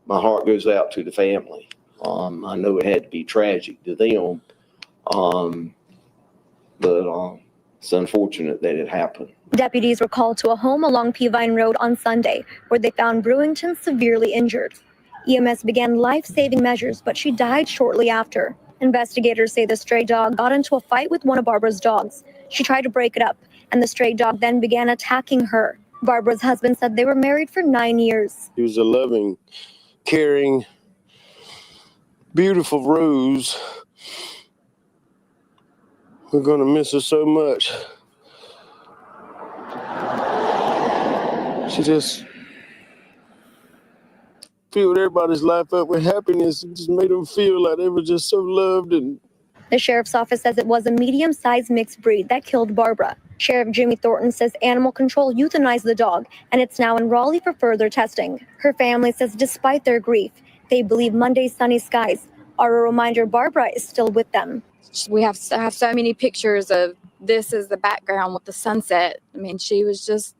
My heart goes out to the family. I know it had to be tragic to them, but it's unfortunate that it happened. Deputies were called to a home along Peavine Road on Sunday, where they found Brewington severely injured. EMS began life-saving measures, but she died shortly after. Investigators say the stray dog got into a fight with one of Barbara's dogs. She tried to break it up, and the stray dog then began attacking her. Barbara's husband said they were married for 9 years. He was a loving, caring, beautiful Rose. We're going to miss her so much. She just filled everybody's life up with happiness and just made them feel like they were just so loved. And The sheriff's office says it was a medium-sized mixed breed that killed Barbara. Sheriff Jimmy Thornton says animal control euthanized the dog, and it's now in Raleigh for further testing. Her family says despite their grief, they believe Monday's sunny skies are a reminder Barbara is still with them. We have so many pictures of this as the background with the sunset. I mean, she was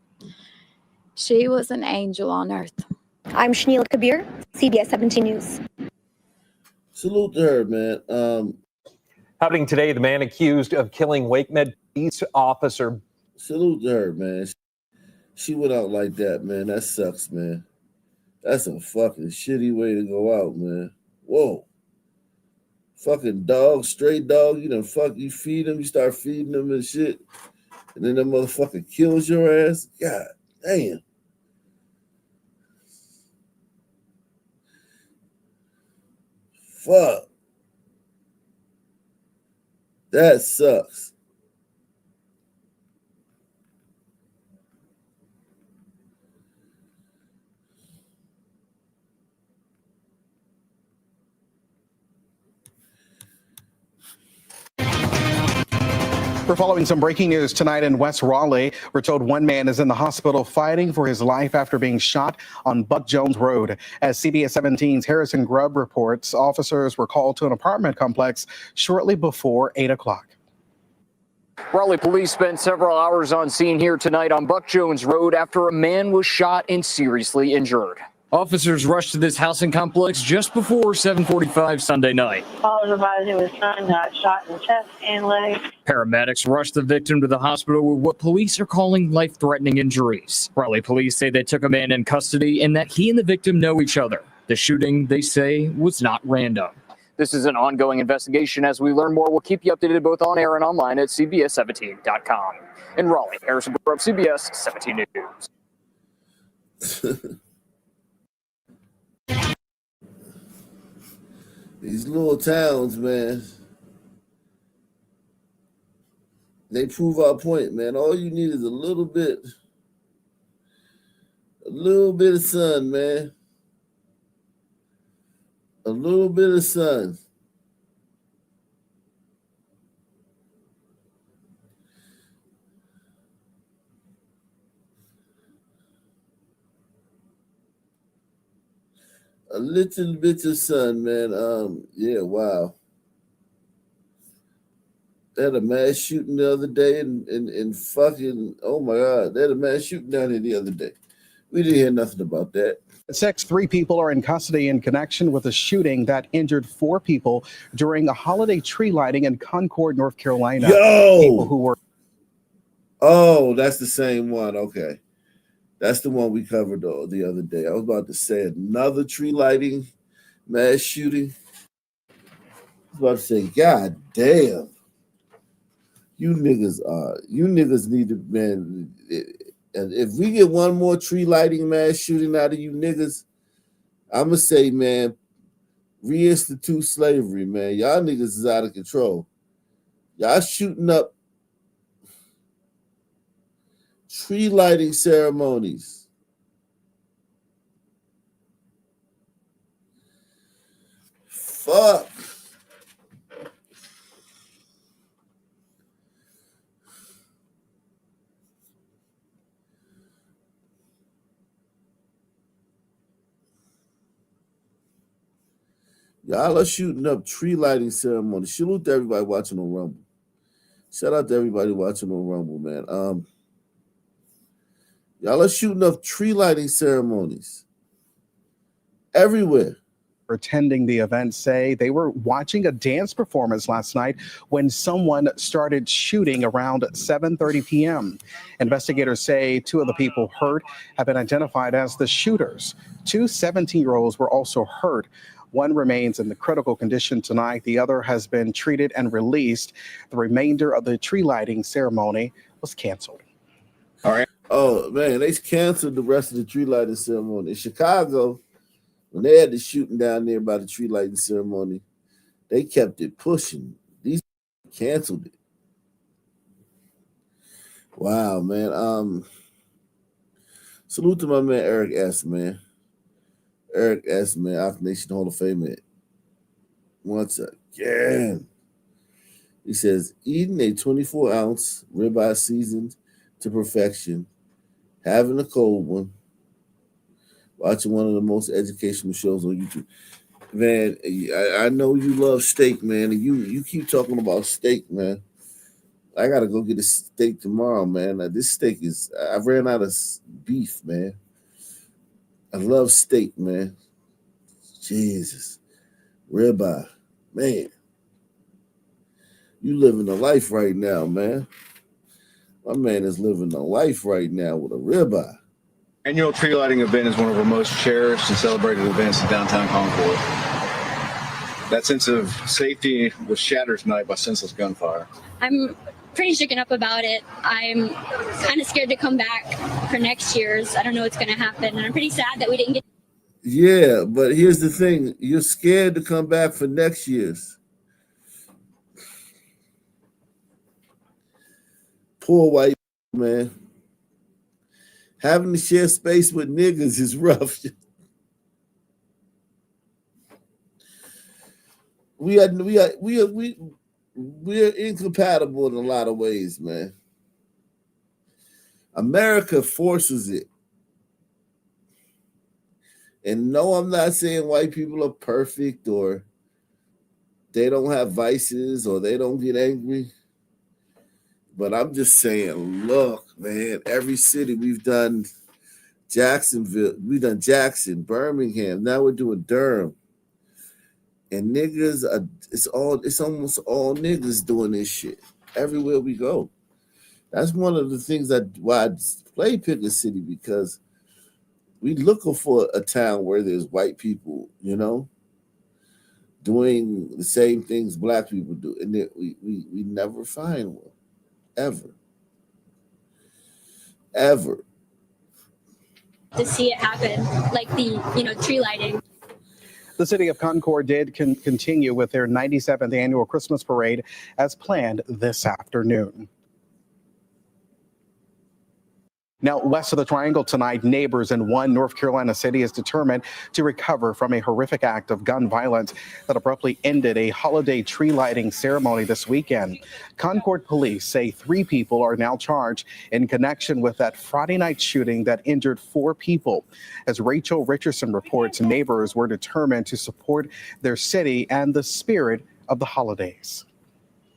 an angel on earth. I'm Shanila Kabir, CBS 17 News. Salute to her, man. Happening today, the man accused of killing WakeMed police officer. Salute to her, man. She went out like that, man. That sucks, man. That's a fucking shitty way to go out, man. Whoa. Fucking dog, stray dog, you feed them, you start feeding them and shit. And then that motherfucker kills your ass. God damn. Fuck. That sucks. We're following some breaking news tonight in West Raleigh. We're told one man is in the hospital fighting for his life after being shot on Buck Jones Road. As CBS 17's Harrison Grubb reports, officers were called to an apartment complex shortly before 8 o'clock. Raleigh police spent several hours on scene here tonight on Buck Jones Road after a man was shot and seriously injured. Officers rushed to this housing complex just before 7:45 Sunday night. Callers advising his son got shot in the chest and leg. Paramedics rushed the victim to the hospital with what police are calling life-threatening injuries. Raleigh police say they took a man in custody and that he and the victim know each other. The shooting, they say, was not random. This is an ongoing investigation. As we learn more, we'll keep you updated both on air and online at CBS17.com. In Raleigh, Harrison Grubb, CBS 17 News. These little towns, man, they prove our point, man. All you need is a little bit of sun, man. A little bit of sun. A little bit of sun, man. Yeah, wow. They had a mass shooting the other day in fucking, oh my God. They had a mass shooting down here the other day. We didn't hear nothing about that. 3 people are in custody in connection with a shooting that injured 4 people during a holiday tree lighting in Concord, North Carolina. Yo! People who were. Oh, that's the same one. Okay. That's the one we covered the other day. I was about to say another tree lighting mass shooting. I was about to say, God damn. You niggas need to, man. And if we get one more tree lighting mass shooting out of you niggas, I'm going to say, man, reinstitute slavery, man. Y'all niggas is out of control. Y'all shooting up tree lighting ceremonies. Fuck. Y'all are shooting up tree lighting ceremonies. Salute to everybody watching on Rumble. Shout out to everybody watching on Rumble, man. Y'all are shooting up tree lighting ceremonies everywhere. attending the event say they were watching a dance performance last night when someone started shooting around 7:30 p.m. Investigators say two of the people hurt have been identified as the shooters. Two 17-year-olds were also hurt. One remains in the critical condition tonight. The other has been treated and released. The remainder of the tree lighting ceremony was canceled. All right. Oh, man, they canceled the rest of the tree lighting ceremony. In Chicago, when they had the shooting down there by the tree lighting ceremony, they kept it pushing. These canceled it. Wow, man. Salute to my man Eric S., man. Eric S., man, Alpha Nation Hall of Fame, man. Once again. He says, eating a 24-ounce ribeye seasoned to perfection, having a cold one, watching one of the most educational shows on YouTube. Man, I know you love steak, man, and you keep talking about steak, man. I got to go get a steak tomorrow, man. This steak is, I ran out of beef, man. I love steak, man. Jesus. Ribeye. Man. You living a life right now, man. My man is living a life right now with a ribeye. Annual tree lighting event is one of our most cherished and celebrated events in downtown Concord. That sense of safety was shattered tonight by senseless gunfire. I'm pretty shaken up about it. I'm kind of scared to come back for next year's. I don't know what's going to happen, and I'm pretty sad that we didn't get. Yeah, but here's the thing. You're scared to come back for next year's. Poor white man. Having to share space with niggas is rough. We're incompatible in a lot of ways, man. America forces it. And no, I'm not saying white people are perfect or they don't have vices or they don't get angry. But I'm just saying, look, man, every city we've done Jacksonville, we've done Jackson, Birmingham, now we're doing Durham. And niggas, it's almost all niggas doing this shit everywhere we go. That's one of the things why I play Pick a City, because we looking for a town where there's white people, doing the same things black people do. And we never find one. Ever. To see it happen, like the tree lighting. The city of Concord did continue with their 97th annual Christmas parade as planned this afternoon. Now, west of the Triangle tonight, neighbors in one North Carolina city is determined to recover from a horrific act of gun violence that abruptly ended a holiday tree lighting ceremony this weekend. Concord police say 3 people are now charged in connection with that Friday night shooting that injured 4 people. As Rachel Richardson reports, neighbors were determined to support their city and the spirit of the holidays.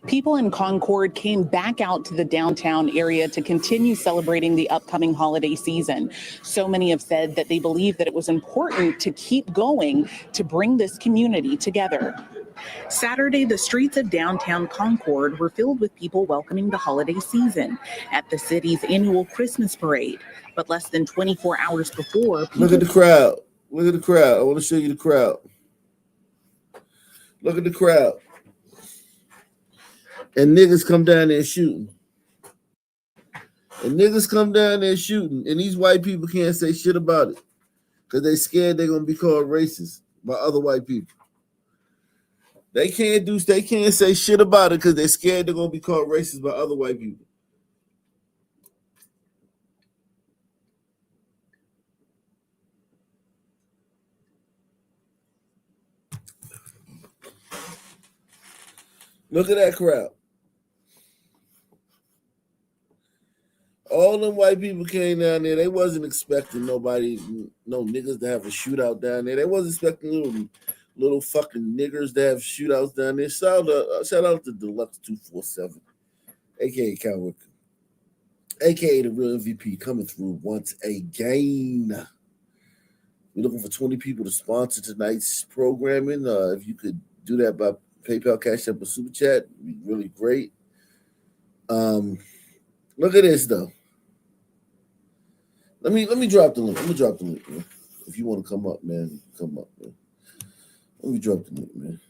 People in Concord came back out to the downtown area to continue celebrating the upcoming holiday season. So many have said that they believe that it was important to keep going to bring this community together. Saturday, the streets of downtown Concord were filled with people welcoming the holiday season at the city's annual Christmas parade. But less than 24 hours before, Look at the crowd. Look at the crowd. I want to show you the crowd. Look at the crowd. And niggas come down there shooting. And these white people can't say shit about it because they scared they're going to be called racist by other white people. They can't say shit about it because they're scared they're going to be called racist by other white people. Look at that crowd. All them white people came down there. They wasn't expecting no niggas to have a shootout down there. They wasn't expecting little fucking niggers to have shootouts down there. Shout out to Deluxe 247, aka Coward, aka the real MVP, coming through once again. We're looking for 20 people to sponsor tonight's programming. If you could do that by PayPal, Cash App, or Super Chat, it'd be really great. Look at this though. Let me drop the link. Let me drop the link, man. If you want to come up, man, come up, man. Let me drop the link, man.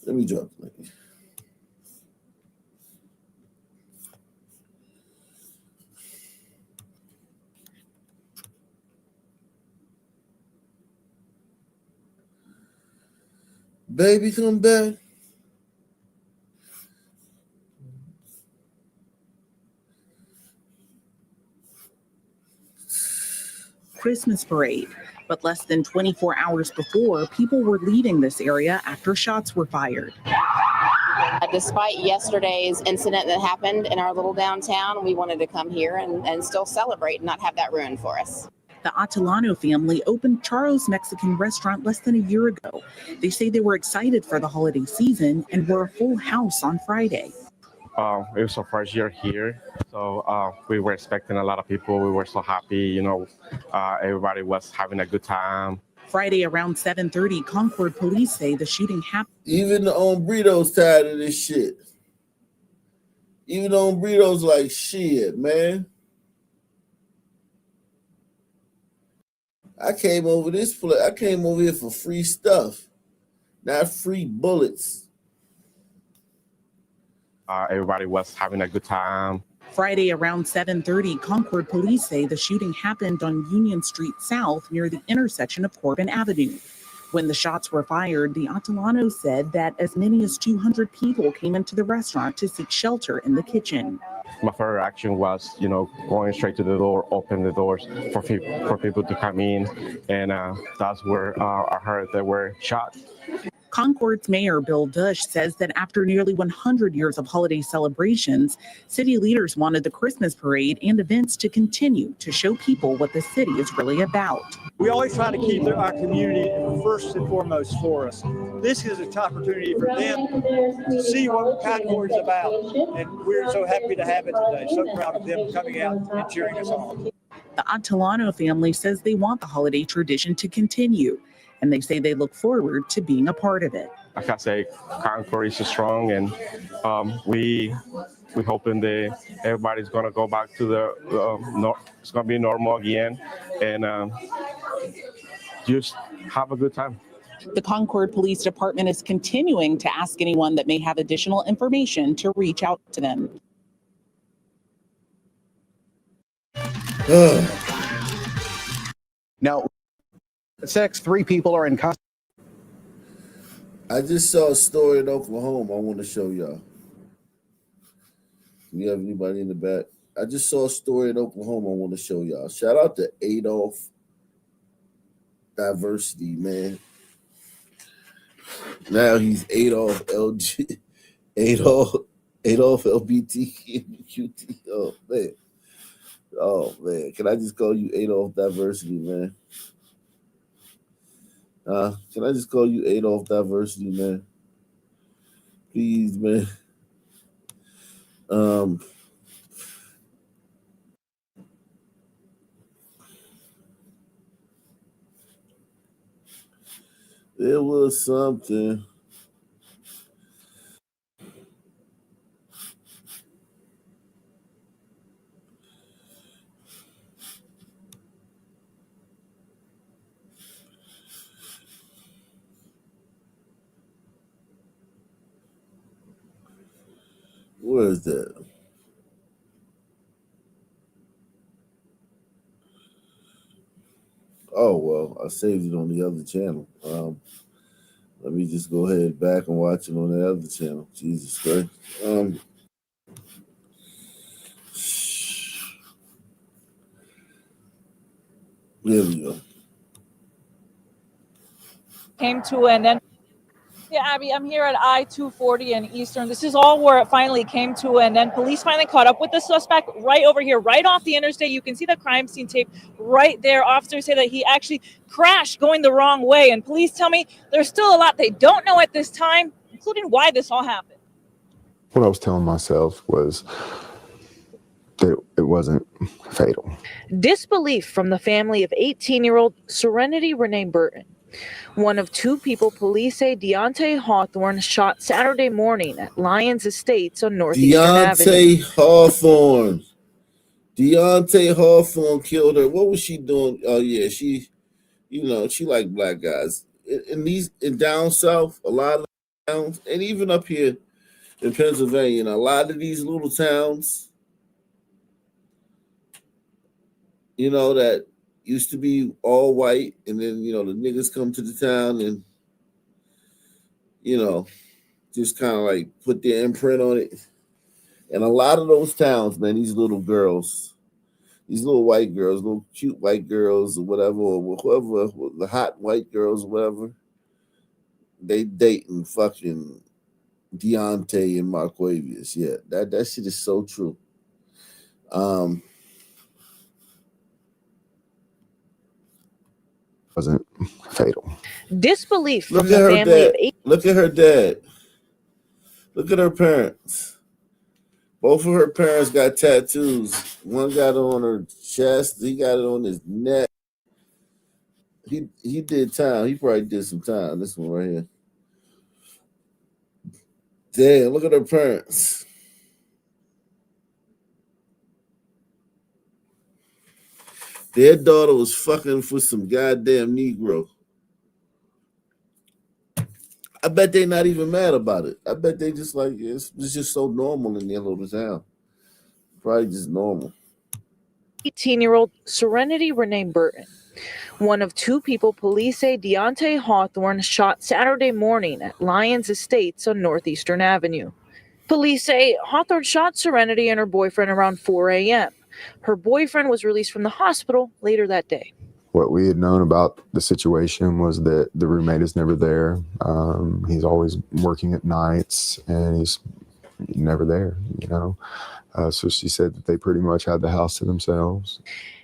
Let me drop the link. Baby, come back. Christmas parade. But less than 24 hours before, people were leaving this area after shots were fired. Despite yesterday's incident that happened in our little downtown, we wanted to come here and still celebrate and not have that ruined for us. The Atalano family opened Charo's Mexican restaurant less than a year ago. They say they were excited for the holiday season and were a full house on Friday. It was our first year here, so we were expecting a lot of people. We were so happy, everybody was having a good time. Friday around 7:30, Concord police say the shooting happened. Even the hombredos tired of this shit. Even the hombredos like, shit, man. I came over here for free stuff, not free bullets. Everybody was having a good time. Friday around 7:30, Concord police say the shooting happened on Union Street South near the intersection of Corbin Avenue. When the shots were fired, the Atalanos said that as many as 200 people came into the restaurant to seek shelter in the kitchen. My first reaction was, going straight to the door, open the doors for people to come in, and that's where I heard they were shot. Concord's Mayor Bill Dush says that after nearly 100 years of holiday celebrations, city leaders wanted the Christmas parade and events to continue to show people what the city is really about. We always try to keep our community first and foremost for us. This is an opportunity for them to see what Concord is about, and we're so happy to have it today. So proud of them coming out and cheering us on. The Atalano family says they want the holiday tradition to continue, and they say they look forward to being a part of it. Like I say, Concord is strong, and we hoping that everybody's going to go back to it's going to be normal again, and just have a good time. The Concord Police Department is continuing to ask anyone that may have additional information to reach out to them. Now, 3 people are in custody. I just saw a story in Oklahoma I want to show y'all. You have anybody in the back? I just saw a story in Oklahoma I want to show y'all. Shout out to Adolf Diversity, man. Now he's Adolf LG, Adolf LBTQT. Oh man. Can I just call you Adolf Diversity, man? Can I just call you Adolf Diversity, man? Please, man. There was something. Where is that? Oh, well, I saved it on the other channel. Let me just go ahead back and watch it on the other channel. Jesus Christ. There we go. Came to an end. Yeah, Abby, I'm here at I-240 and Eastern. This is all where it finally came to an end. Police finally caught up with the suspect right over here, right off the interstate. You can see the crime scene tape right there. Officers say that he actually crashed going the wrong way. And police tell me there's still a lot they don't know at this time, including why this all happened. What I was telling myself was it wasn't fatal. Disbelief from the family of 18-year-old Serenity Renee Burton, one of two people police say Deontay Hawthorne shot Saturday morning at Lyons Estates on Northeastern Avenue. Deontay Hawthorne killed her. What was she doing? Oh yeah, she like black guys. In down south, a lot of towns, and even up here in Pennsylvania, a lot of these little towns, that used to be all white, and then the niggas come to the town and just kind of like put their imprint on it. And a lot of those towns, man, these little girls, these little white girls, little cute white girls or whatever, or whoever, the hot white girls or whatever, they dating fucking Deontay and Marquavius. Yeah, that shit is so true. Wasn't fatal. Disbelief from Look the at her family dad. of 8. Look at her dad. Look at her parents. Both of her parents got tattoos. One got it on her chest. He got it on his neck. He did time. He probably did some time. This one right here. Damn, look at her parents. Their daughter was fucking for some goddamn Negro. I bet they not even mad about it. I bet they just like, it's just so normal in their little town. Probably just normal. 18-year-old Serenity Renee Burton, one of two people police say Deontay Hawthorne shot Saturday morning at Lyons Estates on Northeastern Avenue. Police say Hawthorne shot Serenity and her boyfriend around 4 a.m. Her boyfriend was released from the hospital later that day. What we had known about the situation was that the roommate is never there. He's always working at nights and he's never there, So she said that they pretty much had the house to themselves.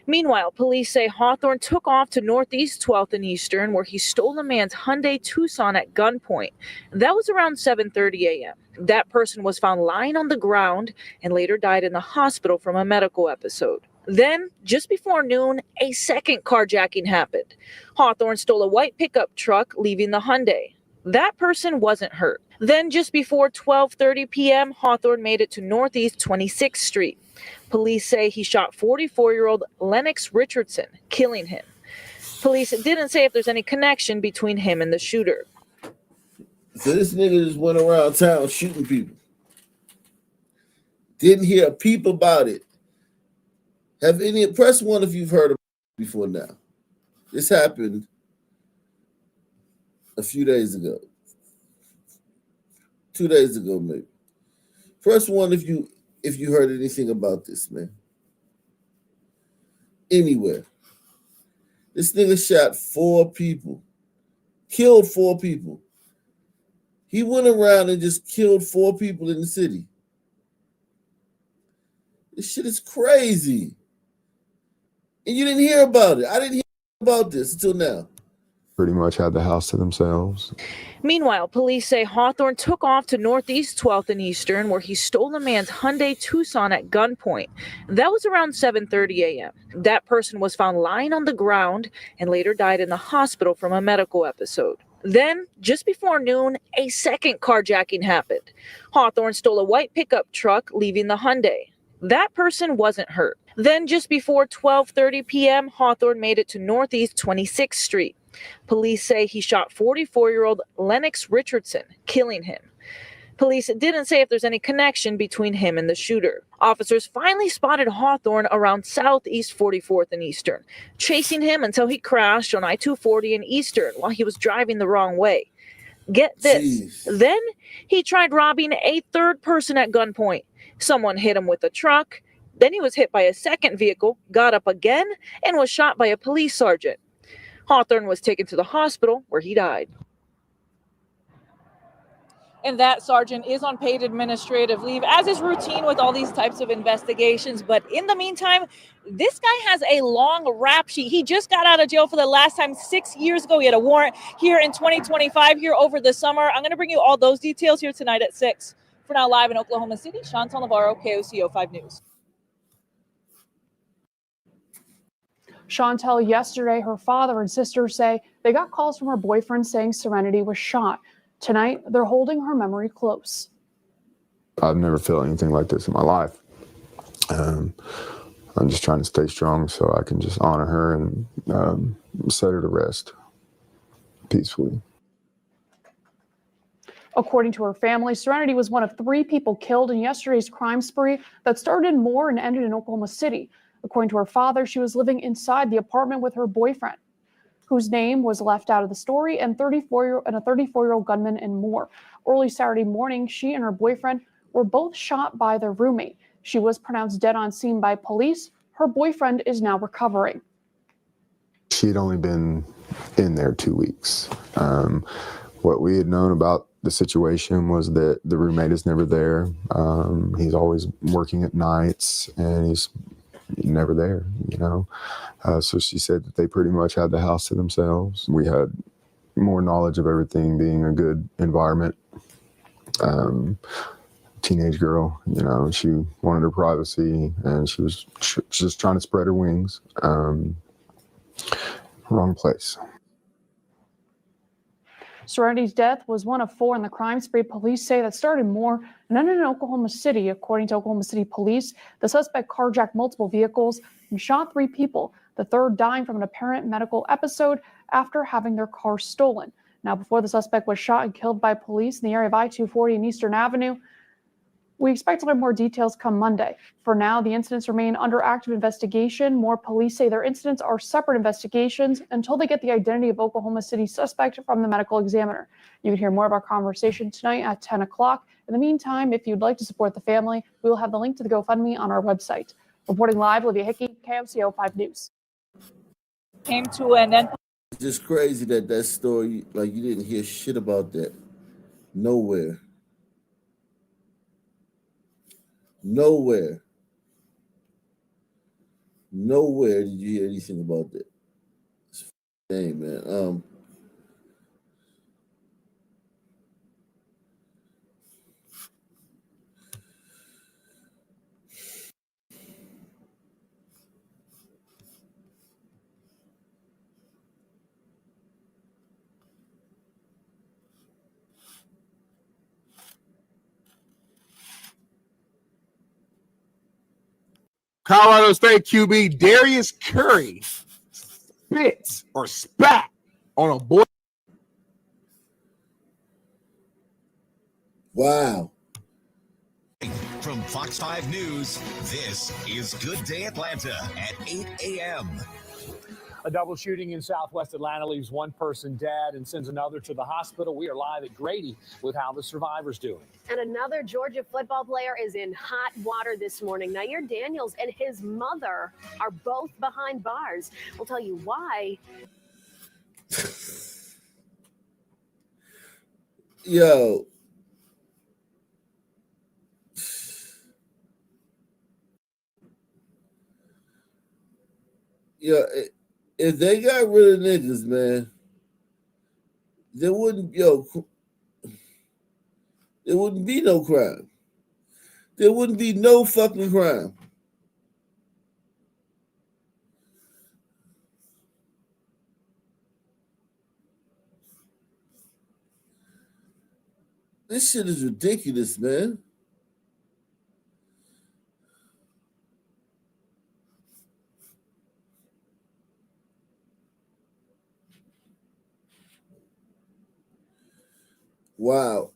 Meanwhile, police say Hawthorne took off to Northeast 12th and Eastern, where he stole a man's Hyundai Tucson at gunpoint. That was around 7:30 a.m. That person was found lying on the ground and later died in the hospital from a medical episode. Then, just before noon, a second carjacking happened. Hawthorne stole a white pickup truck, leaving the Hyundai. That person wasn't hurt. Then, just before 12:30 p.m., Hawthorne made it to Northeast 26th Street. Police say he shot 44-year-old Lennox Richardson, killing him. Police didn't say if there's any connection between him and the shooter. So this nigga just went around town shooting people. Didn't hear a peep about it. Press one if you've heard of it before now. This happened a few days ago. 2 days ago, maybe. Press one if you heard anything about this, man. Anywhere. This nigga shot 4 people. Killed 4 people. He went around and just killed 4 people in the city. This shit is crazy. And you didn't hear about it. I didn't hear about this until now. Pretty much had the house to themselves. Meanwhile, police say Hawthorne took off to Northeast 12th and Eastern, where he stole a man's Hyundai Tucson at gunpoint. That was around 7:30 a.m. That person was found lying on the ground and later died in the hospital from a medical episode. Then, just before noon, a second carjacking happened. Hawthorne stole a white pickup truck, leaving the Hyundai. That person wasn't hurt. Then, just before 12:30 p.m., Hawthorne made it to Northeast 26th Street. Police say he shot 44-year-old Lennox Richardson, killing him. Police didn't say if there's any connection between him and the shooter. Officers finally spotted Hawthorne around Southeast 44th and Eastern, chasing him until he crashed on I-240 and Eastern while he was driving the wrong way. Get this. Jeez. Then he tried robbing a third person at gunpoint. Someone hit him with a truck. Then he was hit by a second vehicle, got up again, and was shot by a police sergeant. Hawthorne was taken to the hospital where he died. And that sergeant is on paid administrative leave, as is routine with all these types of investigations. But in the meantime, this guy has a long rap sheet. He just got out of jail for the last time 6 years ago. He had a warrant here in 2025, here over the summer. I'm going to bring you all those details here tonight at 6. For now, live in Oklahoma City, Chantal Navarro, KOCO 5 News. Chantel, yesterday, her father and sister say they got calls from her boyfriend saying Serenity was shot. Tonight, they're holding her memory close. I've never felt anything like this in my life. I'm just trying to stay strong so I can just honor her and set her to rest peacefully. According to her family, Serenity was one of 3 people killed in yesterday's crime spree that started in Moore and ended in Oklahoma City. According to her father, she was living inside the apartment with her boyfriend, whose name was left out of the story, and a 34-year-old gunman in Moore. Early Saturday morning, she and her boyfriend were both shot by their roommate. She was pronounced dead on scene by police. Her boyfriend is now recovering. She'd only been in there 2 weeks. What we had known about the situation was that the roommate is never there. He's always working at nights and he's never there, you know. So she said that they pretty much had the house to themselves. We had more knowledge of everything being a good environment. Teenage girl, you know, she wanted her privacy and she was just trying to spread her wings. Wrong place. Serenity's death was one of 4 in the crime spree police say that started in Moore and ended in Oklahoma City. According to Oklahoma City police, the suspect carjacked multiple vehicles and shot 3 people, the third dying from an apparent medical episode after having their car stolen. Now, before the suspect was shot and killed by police in the area of I-240 and Eastern Avenue, we expect to learn more details come Monday. For now, the incidents remain under active investigation. More police say their incidents are separate investigations until they get the identity of Oklahoma City suspect from the medical examiner. You can hear more of our conversation tonight at 10 o'clock. In the meantime, if you'd like to support the family, we will have the link to the GoFundMe on our website. Reporting live, Olivia Hickey, KMCO 5 News. Came to an end. It's just crazy that story, like you didn't hear shit about that. Nowhere. Nowhere did you hear anything about that. It's shame, man. Colorado State QB Darius Curry spits or spat on a boy. Wow. From Fox 5 News, this is Good Day Atlanta at 8 a.m. A double shooting in southwest Atlanta leaves one person dead and sends another to the hospital. We are live at Grady with how the survivor's doing. And another Georgia football player is in hot water this morning. Nair Daniels and his mother are both behind bars. We'll tell you why. Yo. Yeah, if they got rid of niggas, man, there wouldn't be no crime. There wouldn't be no fucking crime. This shit is ridiculous, man. Wow.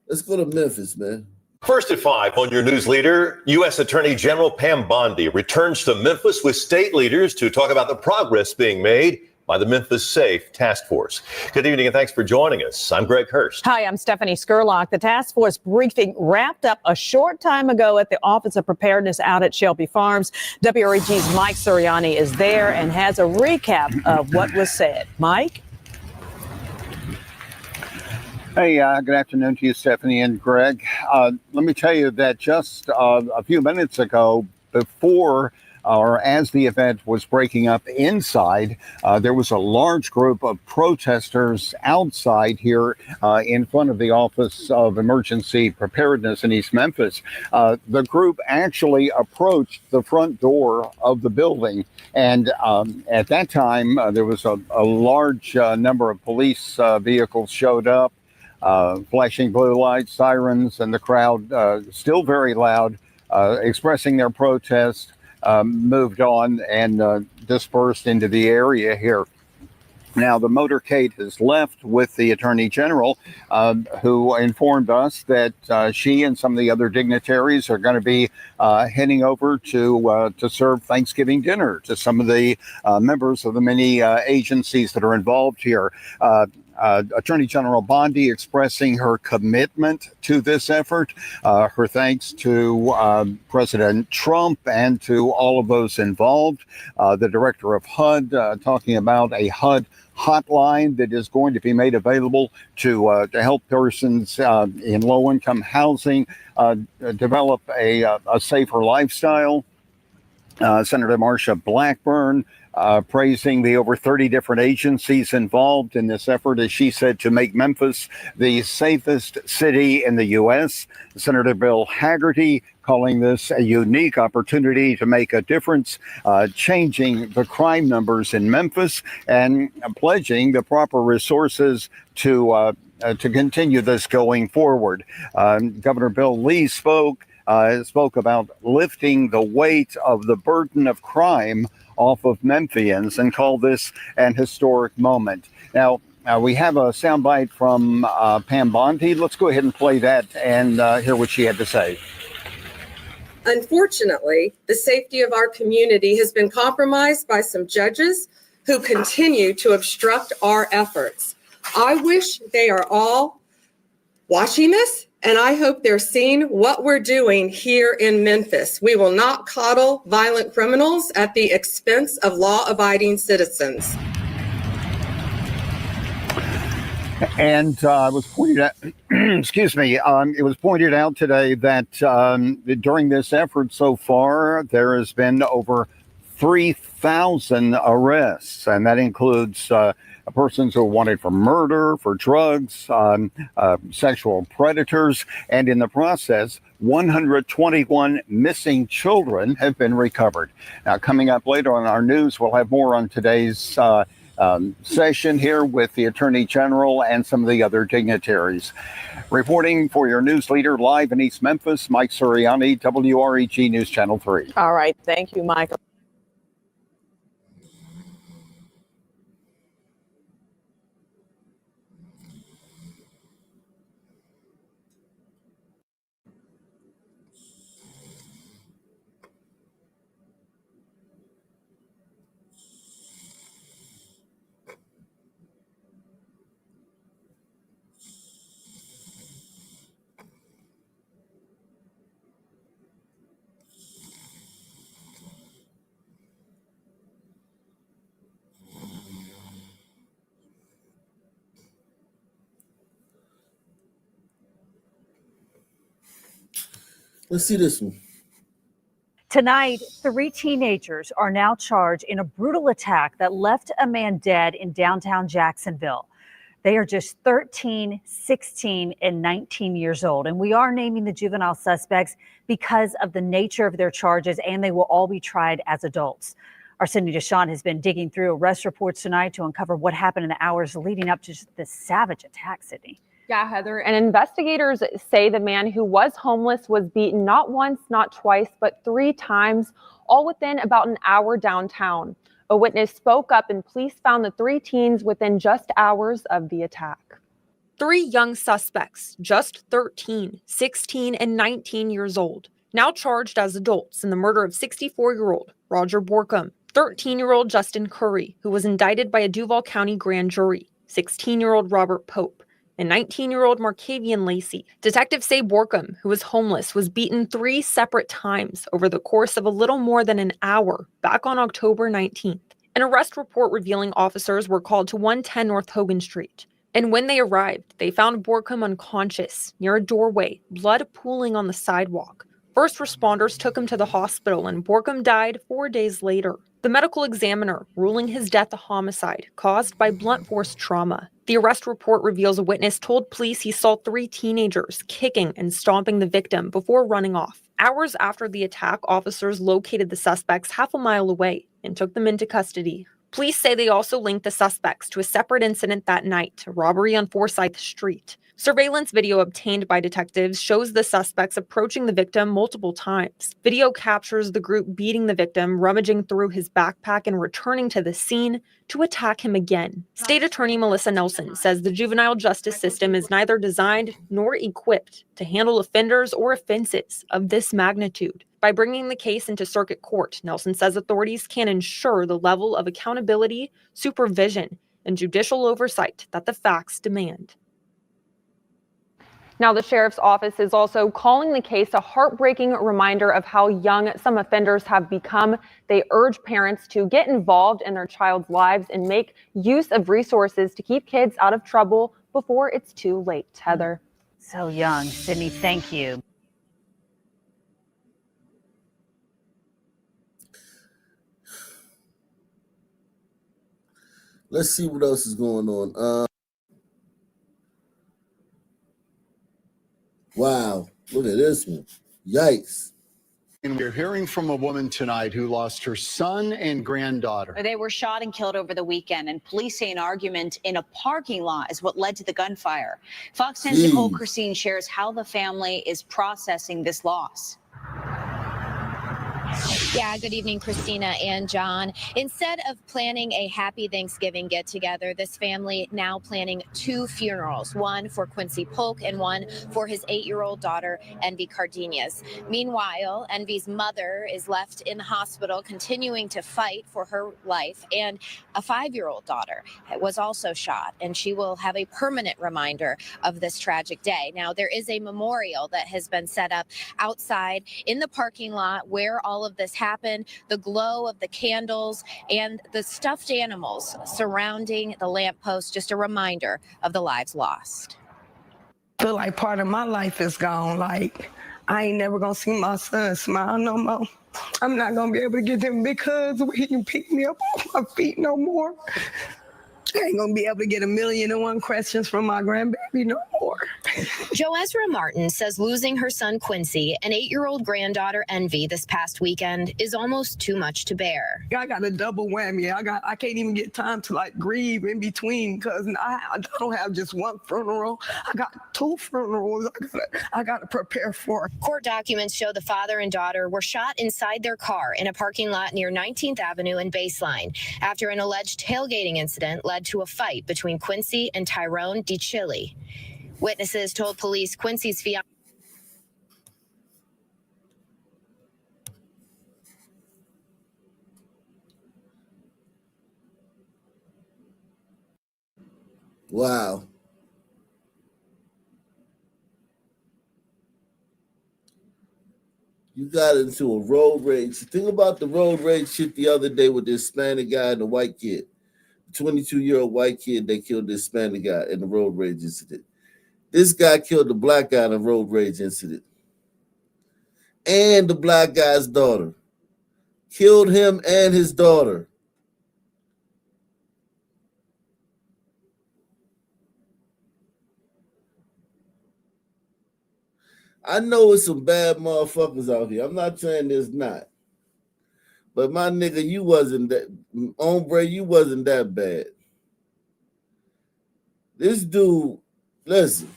Let's go to Memphis, man. First at 5 on your news leader, U.S. Attorney General Pam Bondi returns to Memphis with state leaders to talk about the progress being made by the Memphis Safe Task Force. Good evening and thanks for joining us. I'm Greg Hurst. Hi, I'm Stephanie Skurlock. The task force briefing wrapped up a short time ago at the Office of Preparedness out at Shelby Farms. WREG's Mike Suriani is there and has a recap of what was said. Mike? Hey, good afternoon to you, Stephanie and Greg. Let me tell you that just a few minutes ago, before or as the event was breaking up inside, there was a large group of protesters outside here in front of the Office of Emergency Preparedness in East Memphis. The group actually approached the front door of the building, and at that time there was a large number of police vehicles showed up, flashing blue lights, sirens, and the crowd, still very loud, expressing their protest, moved on and dispersed into the area here. Now, the motorcade has left with the Attorney General, who informed us that she and some of the other dignitaries are going to be heading over to serve Thanksgiving dinner to some of the members of the many agencies that are involved here. Attorney General Bondi expressing her commitment to this effort, her thanks to President Trump and to all of those involved. The director of HUD talking about a HUD hotline that is going to be made available to help persons in low-income housing develop a safer lifestyle. Senator Marsha Blackburn praising the over 30 different agencies involved in this effort, as she said, to make Memphis the safest city in the U.S. Senator Bill Haggerty calling this a unique opportunity to make a difference, changing the crime numbers in Memphis and pledging the proper resources to continue this going forward. Governor Bill Lee spoke about lifting the weight of the burden of crime off of Memphians and called this an historic moment. Now, we have a soundbite from Pam Bondi. Let's go ahead and play that and hear what she had to say. Unfortunately, the safety of our community has been compromised by some judges who continue to obstruct our efforts. I wish they are all watching this, and I hope they're seeing what we're doing here in Memphis. We will not coddle violent criminals at the expense of law-abiding citizens. And it was pointed out, excuse me, it was pointed out today that during this effort so far, there has been over 3,000 arrests, and that includes persons who are wanted for murder, for drugs, sexual predators, and in the process, 121 missing children have been recovered. Now, coming up later on our news, we'll have more on today's session here with the Attorney General and some of the other dignitaries. Reporting for your news leader live in East Memphis, Mike Suriani, WREG News Channel 3. All right. Thank you, Michael. Let's see this one. Tonight, 3 teenagers are now charged in a brutal attack that left a man dead in downtown Jacksonville. They are just 13, 16, and 19 years old. And we are naming the juvenile suspects because of the nature of their charges, and they will all be tried as adults. Our Cindy DeShawn has been digging through arrest reports tonight to uncover what happened in the hours leading up to this savage attack, Sydney. Yeah, Heather, and investigators say the man who was homeless was beaten not once, not twice, but 3 times, all within about an hour downtown. A witness spoke up and police found the 3 teens within just hours of the attack. 3 young suspects, just 13, 16, and 19 years old, now charged as adults in the murder of 64-year-old Roger Borkham, 13-year-old Justin Curry, who was indicted by a Duval County grand jury, 16-year-old Robert Pope, and 19-year-old Markavian Lacey. Detectives say Borkham, who was homeless, was beaten 3 separate times over the course of a little more than an hour back on October 19th. An arrest report revealing officers were called to 110 North Hogan Street. And when they arrived, they found Borkham unconscious near a doorway, blood pooling on the sidewalk. First responders took him to the hospital and Borkham died 4 days later. The medical examiner ruling his death a homicide caused by blunt force trauma. The arrest report reveals a witness told police he saw 3 teenagers kicking and stomping the victim before running off. Hours after the attack, officers located the suspects half a mile away and took them into custody. Police say they also linked the suspects to a separate incident that night, a robbery on Forsyth Street. Surveillance video obtained by detectives shows the suspects approaching the victim multiple times. Video captures the group beating the victim, rummaging through his backpack and returning to the scene to attack him again. State Attorney Melissa Nelson says the juvenile justice system is neither designed nor equipped to handle offenders or offenses of this magnitude. By bringing the case into circuit court, Nelson says authorities can ensure the level of accountability, supervision, and judicial oversight that the facts demand. Now, the sheriff's office is also calling the case a heartbreaking reminder of how young some offenders have become. They urge parents to get involved in their child's lives and make use of resources to keep kids out of trouble before it's too late. Heather. So young. Sydney, thank you. Let's see what else is going on. Wow, look at this one. Yikes. And we're hearing from a woman tonight who lost her son and granddaughter. They were shot and killed over the weekend, and police say an argument in a parking lot is what led to the gunfire. Fox 10's Hypocrisy shares how the family is processing this loss. Yeah, good evening, Christina and John. Instead of planning a happy Thanksgiving get-together, this family now planning 2 funerals, one for Quincy Polk and one for his 8-year-old daughter, Envy Cardenas. Meanwhile, Envy's mother is left in the hospital continuing to fight for her life, and a 5-year-old daughter was also shot, and she will have a permanent reminder of this tragic day. Now, there is a memorial that has been set up outside in the parking lot where all of this happened. The glow of the candles and the stuffed animals surrounding the lamppost, just a reminder of the lives lost. Feel like part of my life is gone. Like, I ain't never gonna see my son smile no more. I'm not gonna be able to give him big hugs where he can pick me up off my feet no more. I ain't gonna be able to get 1,000,001 questions from my grandbaby no more. Jo Ezra Martin says losing her son Quincy and 8-year-old granddaughter Envy this past weekend is almost too much to bear. I got a double whammy. I can't even get time to like grieve in between because I don't have just one funeral. I got 2 funerals I gotta prepare for. Court documents show the father and daughter were shot inside their car in a parking lot near 19th Avenue and Baseline after an alleged tailgating incident led to a fight between Quincy and Tyrone DiCilli. Witnesses told police Quincy's fiancé. Wow. You got into a road rage. Think about the road rage shit the other day with this Hispanic guy and the white kid. 22-year-old white kid that killed this Hispanic guy in the road rage incident. This guy killed the black guy in a road rage incident. And the black guy's daughter. Killed him and his daughter. I know it's some bad motherfuckers out here. I'm not saying there's not. But my nigga, you wasn't that, hombre, you wasn't that bad. This dude, listen,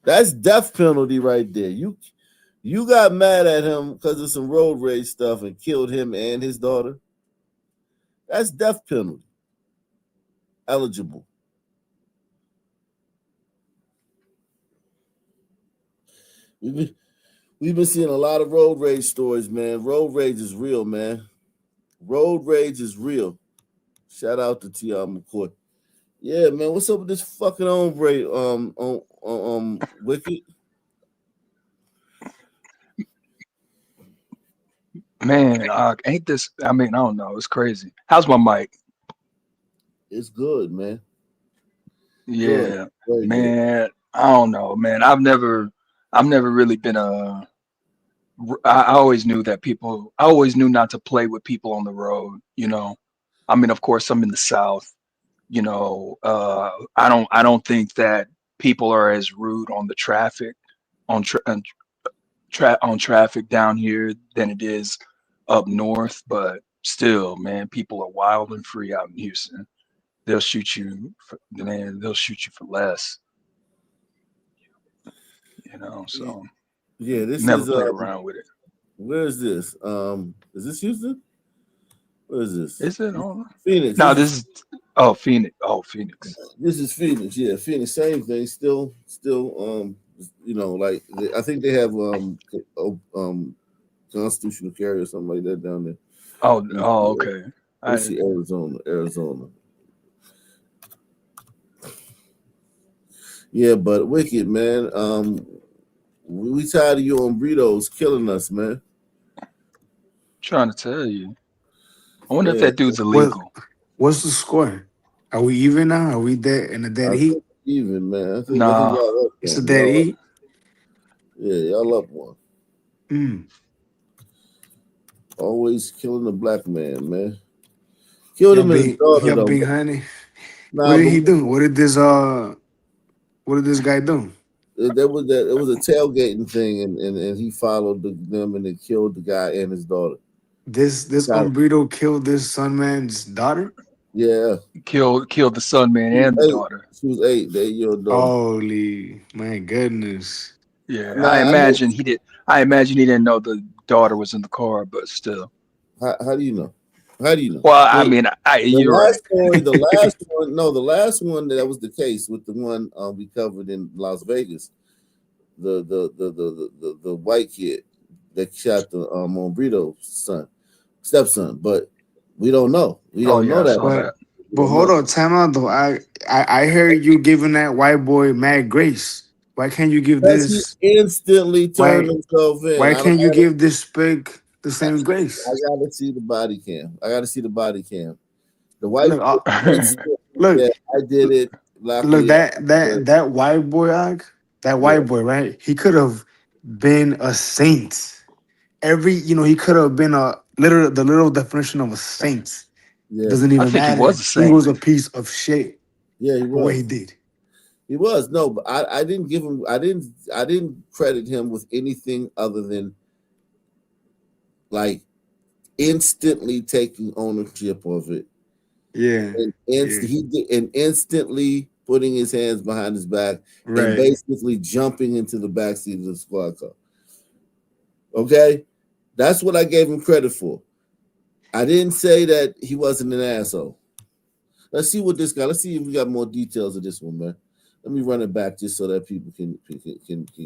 that's death penalty right there. You got mad at him because of some road rage stuff and killed him and his daughter. That's death penalty. Eligible. We've been seeing a lot of road rage stories, man. Road rage is real, man. Road rage is real. Shout out to T.R. McCoy. Yeah, man. What's up with this fucking hombre, Wicked? Man, ain't this? I mean, I don't know. It's crazy. How's my mic? It's good, man. Yeah, Good. man. I don't know, man. I've never I've never really been a. I always knew that people. I always knew not to play with people on the road. You know, I mean, of course, I'm in the South. You know, I don't think that people are as rude on the traffic on traffic down here than it is up north. But still, man, people are wild and free out in Houston. They'll shoot you, man. They'll shoot you for less. You know, so Yeah, this never is play around with it. where is this? Is this Houston? Where is this? Is it on? Phoenix. No, this is Phoenix. Oh, Phoenix. This is Phoenix. Yeah, Phoenix. Same thing. Still, you know, like I think they have constitutional carry or something like that down there. Oh, okay. I see Arizona. Yeah, but wicked, man. We tired of you on burritos killing us, man. Trying to tell you. I wonder if that dude's illegal. What's the score? Are we even now? Are we dead in a dead heat? Even, man. I think Nah. y'all up It's a one. dead Y'all up- heat. Yeah, y'all up one. Always killing the black man, man. Killed him and his daughter, though. Big honey. Nah, What did but he do? What did this guy do? It was a tailgating thing, and he followed them and they killed the guy and his daughter. This Umbrito killed this son man's daughter? Yeah. Killed the son man and the daughter. She was 8. The 8-year-old daughter. Holy, my goodness. Yeah, Nah, I imagine he did. I imagine he didn't know the daughter was in the car, but still. How do you know? How do you know? Well, I mean, you're right. The last one that was the case with the one we covered in Las Vegas, the white kid that shot the Umbrito's stepson, but we don't know. We don't know that. But hold on, time out though. I heard you giving that white boy mad grace. Why can't you give this? He instantly turned himself in. Why can't you give this spig the same grace? I gotta see the body cam. The white look, yeah, I did it. Look, that white boy, white boy, right? He could have been a saint. He could have been the literal definition of a saint. Yeah. Doesn't even I think he matter. was a saint. He was a piece of shit. Yeah, he for was. what he did. He was. No, but I didn't give him. I didn't credit him with anything other than like instantly taking ownership of it. Yeah. He did, and instantly putting his hands behind his back and basically jumping into the backseat of the squad car. Okay, that's what I gave him credit for. I didn't say that he wasn't an asshole. Let's see if we got more details of this one, man. Let me run it back just so that people can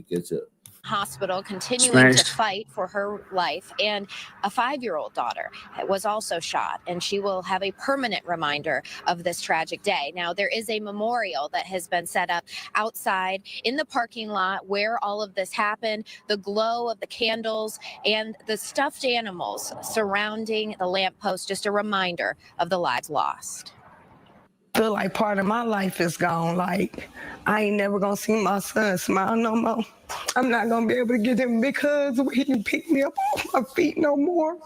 catch up. Hospital continuing to fight for her life, and a 5-year-old daughter was also shot, and she will have a permanent reminder of this tragic day. Now, there is a memorial that has been set up outside in the parking lot where all of this happened. The glow of the candles and the stuffed animals surrounding the lamppost, just a reminder of the lives lost. Feel like part of my life is gone. Like, I ain't never gonna see my son smile no more. I'm not gonna be able to get him big hugs where he can pick me up off my feet no more.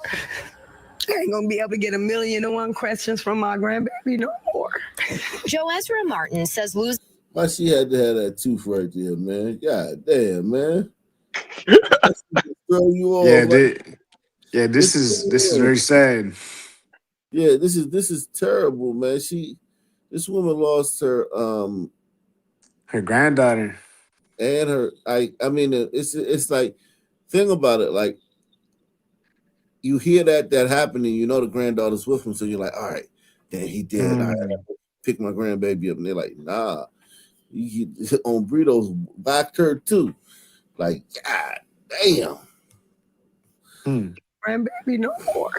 I ain't gonna be able to get 1,000,001 questions from my grandbaby no more. Joe Ezra Martin says losing. Why she had to have that tooth right there, man? God damn, man. Throw you off. This is very sad. Yeah, this is terrible, man. This woman lost her granddaughter and her. I mean, it's like, thing about it, like you hear that happening, you know the granddaughter's with him, so you're like, all right, then he did. I had to pick my grandbaby up, and they're like, nah, he on Burritos backed her too. Like, God damn. Grandbaby no more.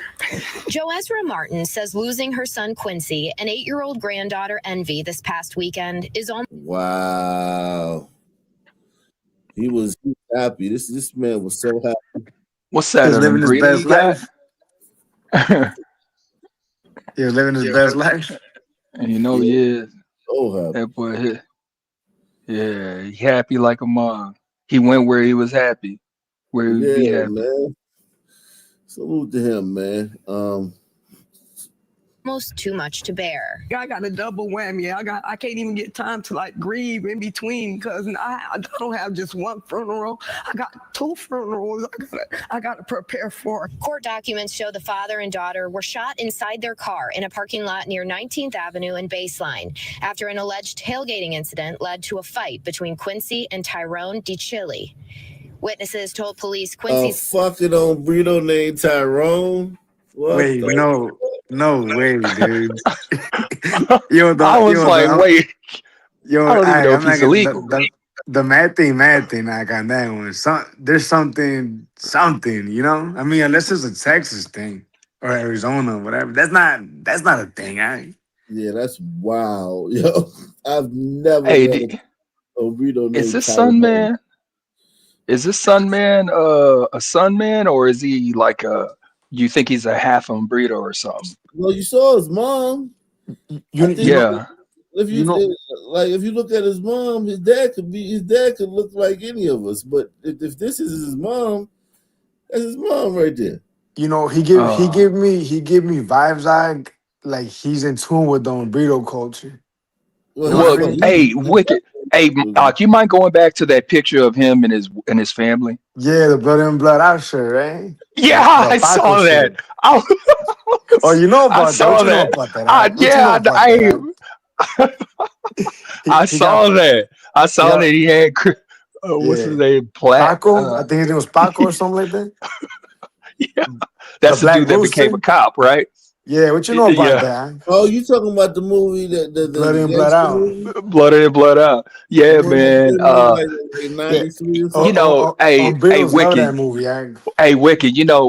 Joe Ezra Martin says losing her son Quincy and 8-year-old granddaughter Envy this past weekend is on. Wow. He was happy. This man was so happy. What's that? He was living his best life. He was living his best life. And you know he is. So happy. That boy, he happy like a mom. He went where he was happy, where he would Yeah, be happy. man. Salute to him, man. Almost too much to bear. I got a double whammy. I can't even get time to like grieve in between because I don't have just one funeral. I got 2 funerals. I got to prepare for. Court documents show the father and daughter were shot inside their car in a parking lot near 19th Avenue and Baseline after an alleged tailgating incident led to a fight between Quincy and Tyrone DiCilli. Witnesses told police Quincy's fucking hombrito named Tyrone. What Wait, the no way, dude. I was like, wait. Yo, I don't even know if I'm not he's gonna, illegal. the mad thing, like on that one. There's something, you know? I mean, unless it's a Texas thing or Arizona, whatever. That's not a thing, Yeah, that's wild. Yo, I've never Hey, met a hombrito named is this Tyrone. son man? Is this son man a son man, or is he like you think he's a half hombrito or something? Well, you saw his mom. Yeah. If you look at his mom, his dad could look like any of us. But if this is his mom, that's his mom right there. You know, he give me vibes like he's in tune with the hombrito culture. You know what I mean? Hey, wicked. Hey, you mind going back to that picture of him and his family? Yeah, the blood in, blood out shirt, right? Yeah, The I saw Paco that. shirt. Oh, you know about that? What you know about that? I saw that. I saw that he had what's his name? Paco? I think his name was Paco or something like that. Yeah, that's the dude that became a cop, right? Yeah, what you know about that? Oh, you talking about the movie that the Blood in, blood out. movie? Blood in, blood out. Yeah, man. Like 93 or something. You know, hey, love that Wicked. movie. Hey, Wicked. You know,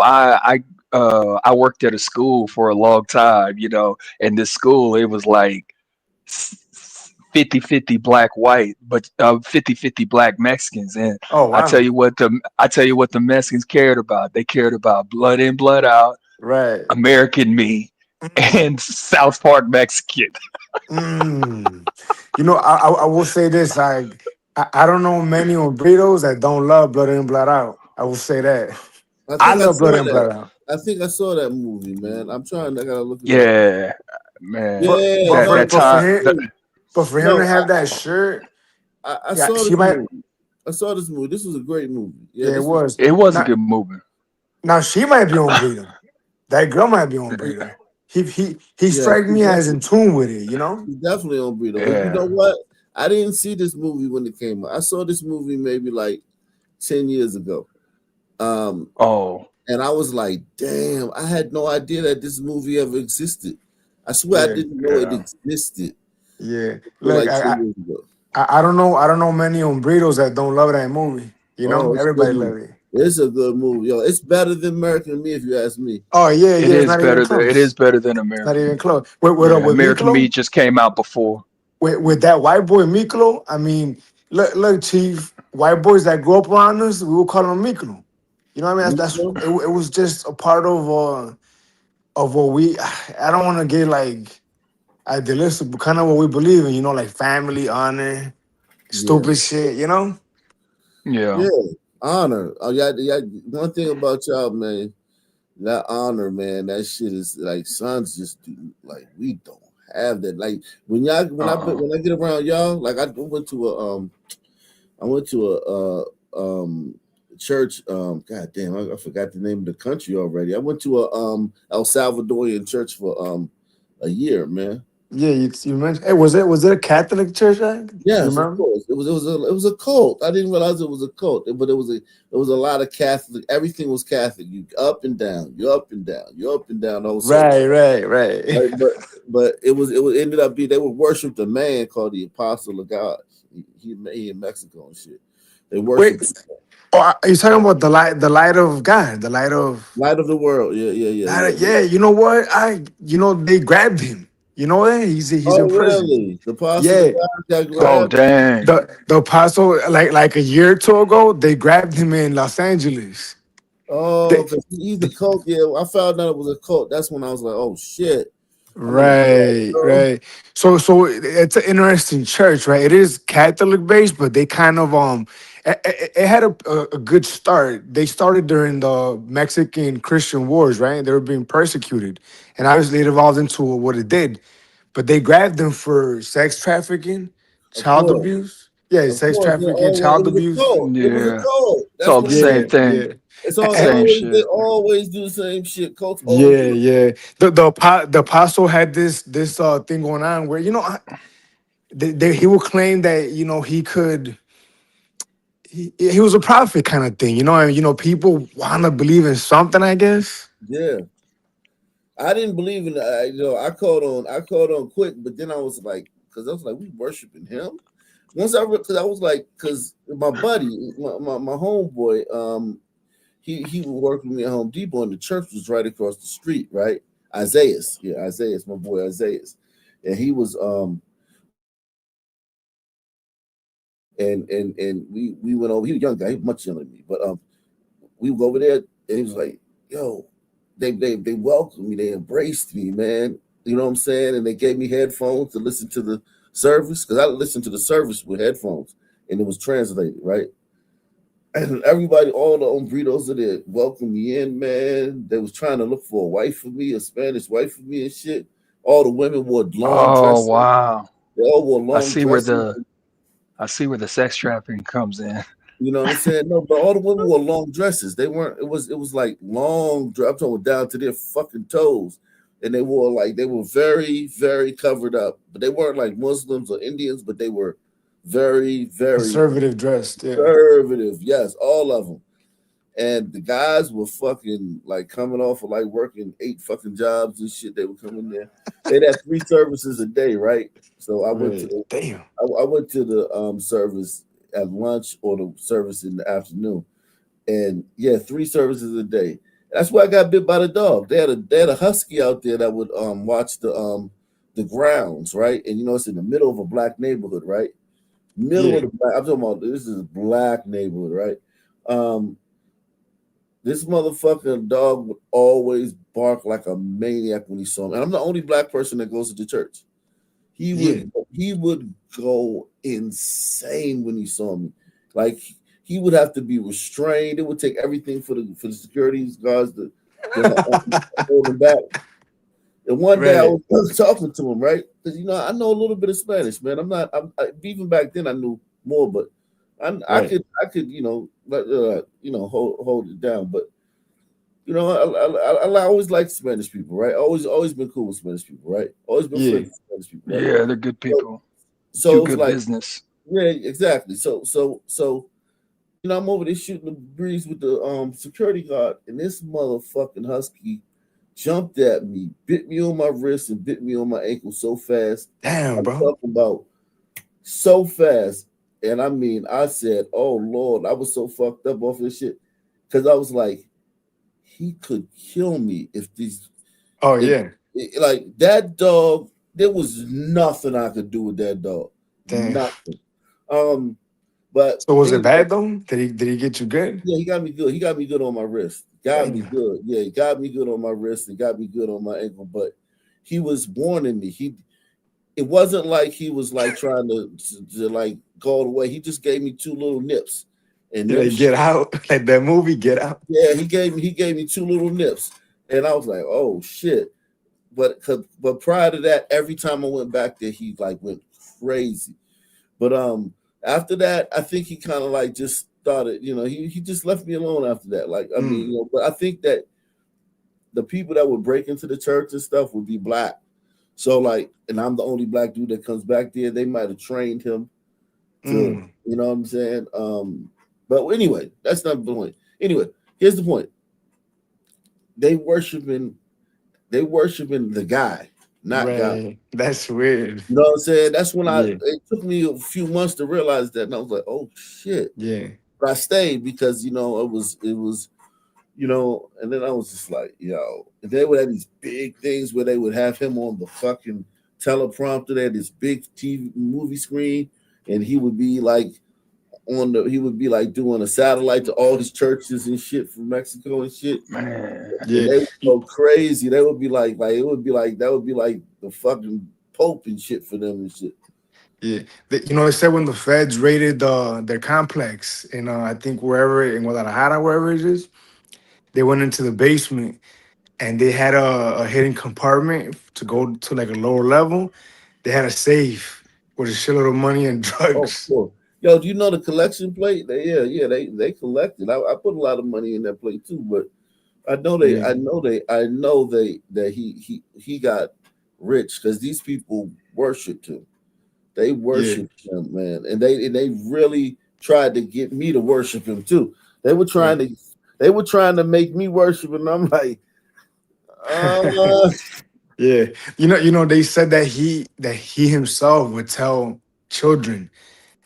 I worked at a school for a long time. You know, and this school it was like 50-50 black white, but 50-50 black Mexicans. And Oh, wow. I tell you what the Mexicans cared about. They cared about blood in, blood out. Right. American Me and South Park Mexican. You know, I will say this. I don't know many hombritos that don't love blood in, blood out. I will say that. I love blood in, blood out. I think I saw that movie, man. I gotta look at Yeah, man. But for him to have that shirt, I saw this movie. I saw this movie. This was a great movie. Yeah, it was. It was a good movie. Now she might be hombrito. That girl might be hombrito. He strike me as in tune with it, you know? He's definitely hombrito. Yeah. But you know what? I didn't see this movie when it came out. I saw this movie maybe like 10 years ago. And I was like, damn, I had no idea that this movie ever existed. I swear I didn't know it existed. Yeah. Like Look, 10 years ago. I don't know many hombritos that don't love that movie. You know, it's everybody good loves movie. it. It's a good movie, yo. It's better than American Me, if you ask me. Oh yeah, It is better than American. Not even close. With American Miklo, Me just came out before. with that white boy Miklo, I mean, look, Chief, white boys that grew up around us, we would call them Miklo. You know what I mean? That's it was just a part of what we. I don't want to get like idealistic, but kind of what we believe in. You know, like family, honor, stupid shit. You know? Yeah. Honor. Oh yeah. One thing about y'all, man, that honor, man, that shit is like sons just do. Like we don't have that. Like when I get around y'all, like I went to a church. God damn, I forgot the name of the country already. I went to a El Salvadorian church for a year, man. Yeah, you mentioned. Hey, was it a Catholic church? Yes, of course. It was a cult. I didn't realize it was a cult, but it was a lot of Catholic. Everything was Catholic. You up and down. You're up and down. You're up and down. Right. But it ended up being they would worship the man called the Apostle of God. He in Mexico and shit. They worship. Are you talking about the light of God, the light of the world? Yeah. Yeah, you know what? They grabbed him. You know what? He's in prison. Really? The apostle got grabbed? Oh dang. The apostle, like a year or two ago, they grabbed him in Los Angeles. Oh, because he's a cult. Yeah, I found out it was a cult. That's when I was like, oh shit. Right. So it's an interesting church, right? It is Catholic based, but they kind of it had a good start. They started during the Mexican Christian wars, right? They were being persecuted, and obviously it evolved into what it did. But they grabbed them for sex trafficking, Of child course. abuse. Yeah, Of sex course, trafficking, it child was a abuse. cult. It was a Yeah. cult. It's That's all what the it same is. thing. It's all Same they shit. always do the same shit. Cults always do. Yeah. The apostle had this thing going on where he would claim that he could. He was a prophet kind of thing, and people want to believe in something, I guess. Yeah. I didn't believe in I called on quick, but then I was like, because I was like, we worshiping him. Once because I was like, because my buddy, my homeboy, he would work with me at Home Depot, and the church was right across the street, right? Isaiah, my boy Isaiah, and he was and we went over. He was a young guy, he was much younger than me, but we were over there, and he was like, yo, they welcomed me, they embraced me, man. You know what I'm saying? And they gave me headphones to listen to the service, because I listened to the service with headphones, and it was translated, right? And everybody, all the hombres are there, welcomed me in, man. They was trying to look for a wife for me, a Spanish wife for me and shit. All the women wore long Oh dresses. wow. They all wore I long see where dresses. the sex trafficking comes in. You know what I'm saying? No, but all the women wore long dresses. They weren't. It was like long. I'm talking down to their fucking toes, and they were very, very covered up. But they weren't like Muslims or Indians, but they were very, very Conservative dressed, yeah. conservative. Yes, all of them. And the guys were fucking like coming off of like working 8 fucking jobs and shit. They were coming there. They'd have 3 services a day, right? So I went to Right. Damn. I went to the service at lunch or the service in the afternoon, and yeah, 3 services a day. That's why I got bit by the dog. They had a husky out there that would watch the grounds, right? And it's in the middle of a black neighborhood, right? Middle of the black. I'm talking about this is a black neighborhood, right? This motherfucking dog would always bark like a maniac when he saw me. And I'm the only black person that goes to the church. He would go insane when he saw me. Like he would have to be restrained. It would take everything for the security guards to hold him back. And one day I was talking to him, right? Because I know a little bit of Spanish, man. Even back then I knew more, but I could hold it down. But I always liked Spanish people, right? Always been cool with Spanish people, right? Always been friends with Spanish people, right? Yeah, they're good people. So Do it's good like business. yeah, exactly. So I'm over there shooting the breeze with the security guard, and this motherfucking husky jumped at me, bit me on my wrist, and bit me on my ankle so fast. Damn, I'm bro. talking about so fast. And I mean, I said, oh Lord, I was so fucked up off this shit. Because I was like, he could kill me if these like that dog, there was nothing I could do with that dog. Damn. Nothing. But So was it anyway, bad though? Did he get you good? yeah, he got me good. He got me good on my wrist. Got me good. Yeah, he got me good on my wrist and got me good on my ankle. But he was warning me. It wasn't like he was like trying to like go away. He just gave me 2 little nips. And Like Get Out, like that movie Get Out. yeah, he gave me 2 little nips. And I was like, oh shit. But prior to that, every time I went back there, he like went crazy. But after that, I think he kind of like just started, he just left me alone after that. Like, I mean, but I think that the people that would break into the church and stuff would be black. So like, and I'm the only black dude that comes back there. They might have trained him to, you know what I'm saying? But anyway, that's not the point. Anyway, here's the point. They worshiping the guy, not God. That's weird. You know what I'm saying? That's when it took me a few months to realize that, and I was like, oh shit. Yeah. But I stayed because it was and then I was just like, yo, and they would have these big things where they would have him on the fucking teleprompter. They had this big TV movie screen, and he would be like he would be like doing a satellite to all these churches and shit from Mexico and shit. Man. And they would go crazy. They would be like it would be like that would be like the fucking Pope and shit for them and shit. Yeah, you know, they said when the feds raided their complex in I think wherever in Guadalajara, wherever it is, they went into the basement and they had a hidden compartment to go to like a lower level. They had a safe with a shitload of money and Oh, drugs. cool. Yo, do you know the collection plate? They collected. I put a lot of money in that plate too, but I know that he got rich because these people worshipped him. They worshiped him, man, and they really tried to get me to worship him too. They were trying to make me worship, and I'm like, Yeah, you know, they said that he himself would tell children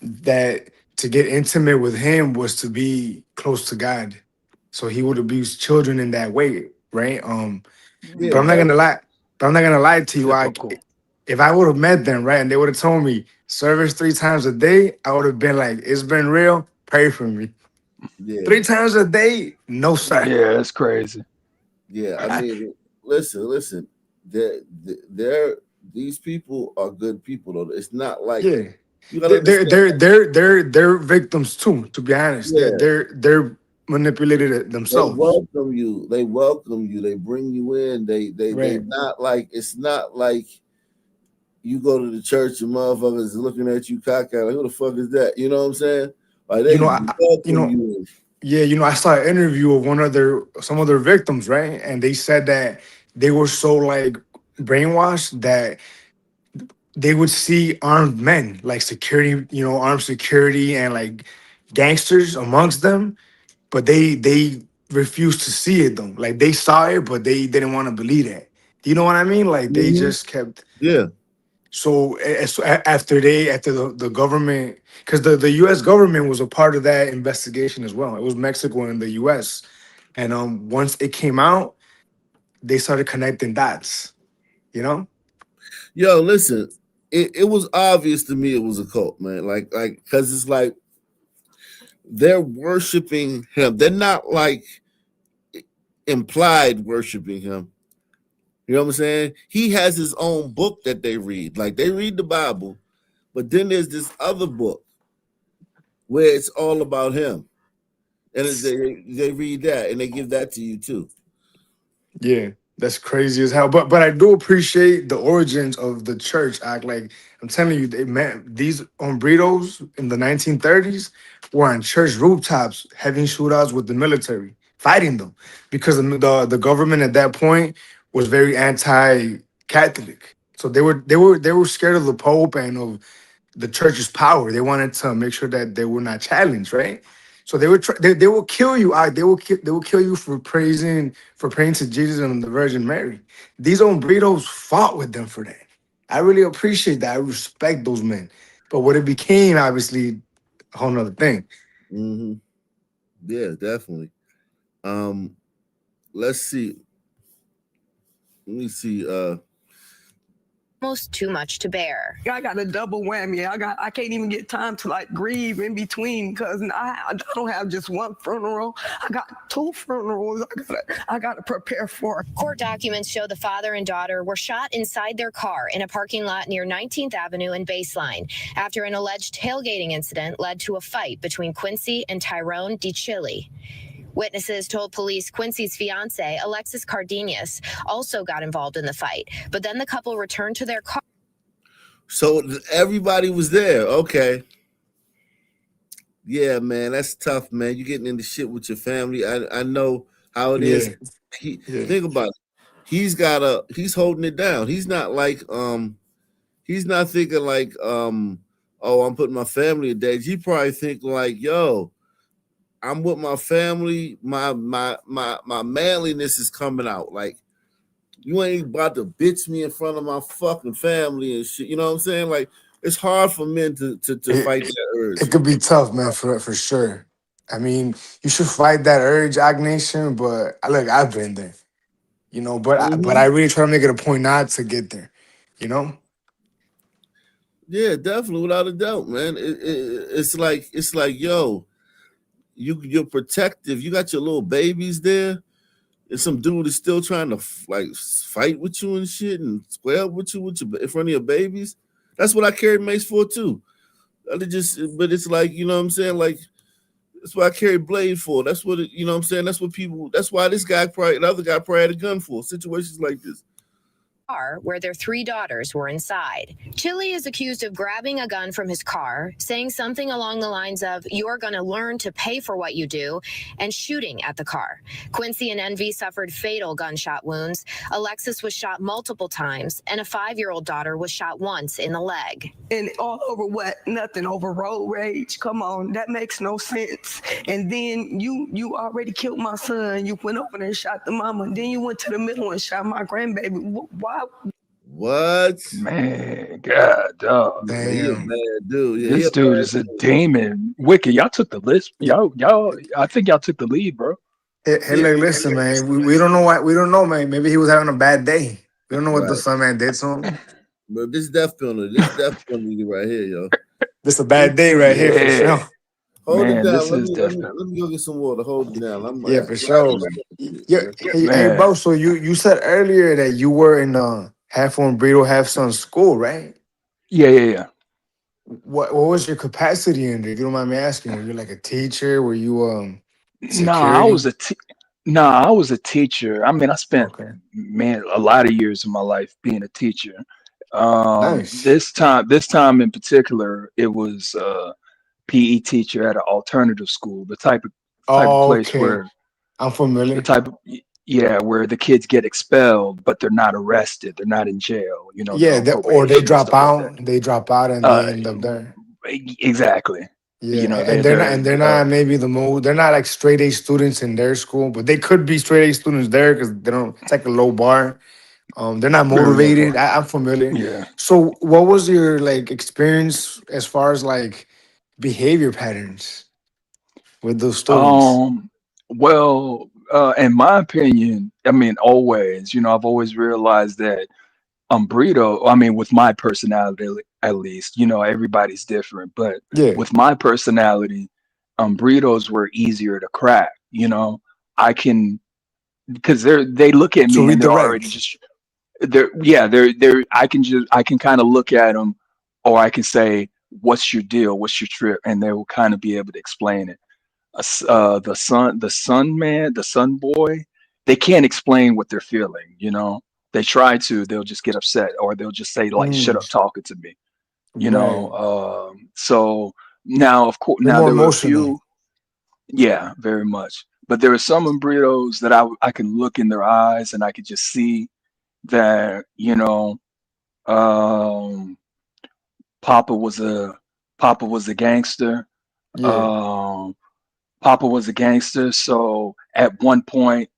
that to get intimate with him was to be close to God. So he would abuse children in that way, right? yeah, But I'm not gonna lie. But I'm not gonna lie to you. Typical. If I would have met them, right, and they would have told me service 3 times a day, I would have been like, "It's been real. Pray for me." yeah, 3 times a day, no sir. Yeah, it's crazy. yeah. I mean, listen. These people are good people though. It's not like Yeah, you gotta understand. they're victims too. To be honest, Yeah. they're manipulated They themselves. welcome you. They welcome you. They bring you in. They Right. not like it's not like you go to the church and motherfuckers looking at you cockeyed like who the fuck is that? You know what I'm saying? Like they You know, welcome you. yeah, you know, I saw an interview of some of their victims, right? And they said that they were so like brainwashed that they would see armed men, like security, you know, armed security and like gangsters amongst them, but they refused to see it though. Like they saw it, but they didn't want to believe it. Do you know what I mean? Like they Mhm. just kept. Yeah. So after the government, because the U.S. government was a part of that investigation as well. It was Mexico and the U.S. And once it came out, they started connecting dots. You know? Yo, listen, it was obvious to me it was a cult, man. Like because it's like they're worshiping him. They're not like implied worshiping him. You know what I'm saying? He has his own book that they read. Like they read the Bible, but then there's this other book where it's all about him. And they read that and they give that to you too. Yeah, that's crazy as hell. But I do appreciate the origins of the church act. Like I'm telling you, they met these hombreros in the 1930s were on church rooftops having shootouts with the military, fighting them because the government at that point was very anti-Catholic. So they were scared of the Pope and of the church's power. They wanted to make sure that they were not challenged, right? So they will kill you. They will kill you for praying to Jesus and the Virgin Mary. These hombreros fought with them for that. I really appreciate that. I respect those men. But what it became, obviously, a whole nother thing. Mm-hmm. Yeah, definitely. Let's see. Let me see. Almost too much to bear. I got a double whammy. I can't even get time to like grieve in between because I don't have just one funeral. I got 2 funerals. I gotta prepare for. Court documents show the father and daughter were shot inside their car in a parking lot near 19th Avenue and Baseline after an alleged tailgating incident led to a fight between Quincy and Tyrone DiCilli. Witnesses told police Quincy's fiance, Alexis Cardenas, also got involved in the fight, but then the couple returned to their car. So everybody was there. Okay. Yeah, man, that's tough, man. You're getting into shit with your family. I know how it is. Think about it. He's holding it down. He's not like he's not thinking like oh, I'm putting my family in danger. He probably think like, yo, I'm with my family. My manliness is coming out. Like, you ain't about to bitch me in front of my fucking family and shit. You know what I'm saying? Like, it's hard for men to fight that urge. It could be tough, man, for sure. I mean, you should fight that urge, Agnation, but look, I've been there. You know, but I really try to make it a point not to get there, you know? Yeah, definitely, without a doubt, man. It's like yo, you're protective. You got your little babies there, and some dude is still trying to like fight with you and shit and square up with you in front of your babies. That's what I carried mace for too. But it's like, you know what I'm saying, like. That's what I carry blade for. That's what you know what I'm saying. That's what people. That's why this guy probably, the other guy probably had a gun for situations like this. Where their 3 daughters were inside. Chili is accused of grabbing a gun from his car, saying something along the lines of, "You're going to learn to pay for what you do," and shooting at the car. Quincy and Envy suffered fatal gunshot wounds. Alexis was shot multiple times, and a 5-year-old daughter was shot once in the leg. And all over what? Nothing over road rage. Come on, that makes no sense. And then you already killed my son. You went over there and shot the mama. And then you went to the middle and shot my grandbaby. Why? What? Man, God, dog. Yeah, he a Damn. bad dude. Yeah, This dude is a demon. Wicked, y'all took the list. Y'all, I think y'all took the lead, bro. Hey, look, listen, man. We don't know why. We don't know, man. Maybe he was having a bad day. We don't know what the Right. son man did to him. But this death penalty right here, yo. This a bad day right here for Yeah. sure. Hold Man, it down. this Let is me definitely. go get some water. Hold it down. Yeah, for sure. Yeah, hey, Man. bro. So you said earlier that you were in half on Burrito, half son school, right? Yeah. What was your capacity in there? If you don't mind me asking, were you like a teacher? Were you Nah, I security? was a teacher. I mean, I spent a lot of years of my life being a teacher. Nice. This time in particular, it was PE teacher at an alternative school, the type of place Okay, where I'm familiar. where the kids get expelled, but they're not arrested, they're not in jail. You know, they're Yeah, on or they probation and drop stuff like that. out. They drop out and they end up there. Exactly. Yeah, You know, and they're not maybe the most. They're not like straight A students in their school, but they could be straight A students there because they don't. It's like a low bar. They're not very low motivated. bar. I'm familiar. Yeah. So, what was your like experience as far as like behavior patterns with those students? Well, in my opinion, I mean, always, I've always realized that Brito, I mean, with my personality at least, everybody's different, but Yeah. with my personality, Britos were easier to crack, I can, because they look at So me and they're already redirect. just, I can kind of look at them, or I can say, "What's your deal? What's your trip?" And they will kind of be able to explain it. The sun boy, they can't explain what they're feeling. They try to, they'll just get upset, or they'll just say like, "Shut up talking to me." Right. So now, of course, They're now more there were a emotional. few, yeah, very much, but there are some Umbritos that I can look in their eyes and I could just see that, um papa was a papa was a gangster. Yeah. um Papa was a gangster, so at one point,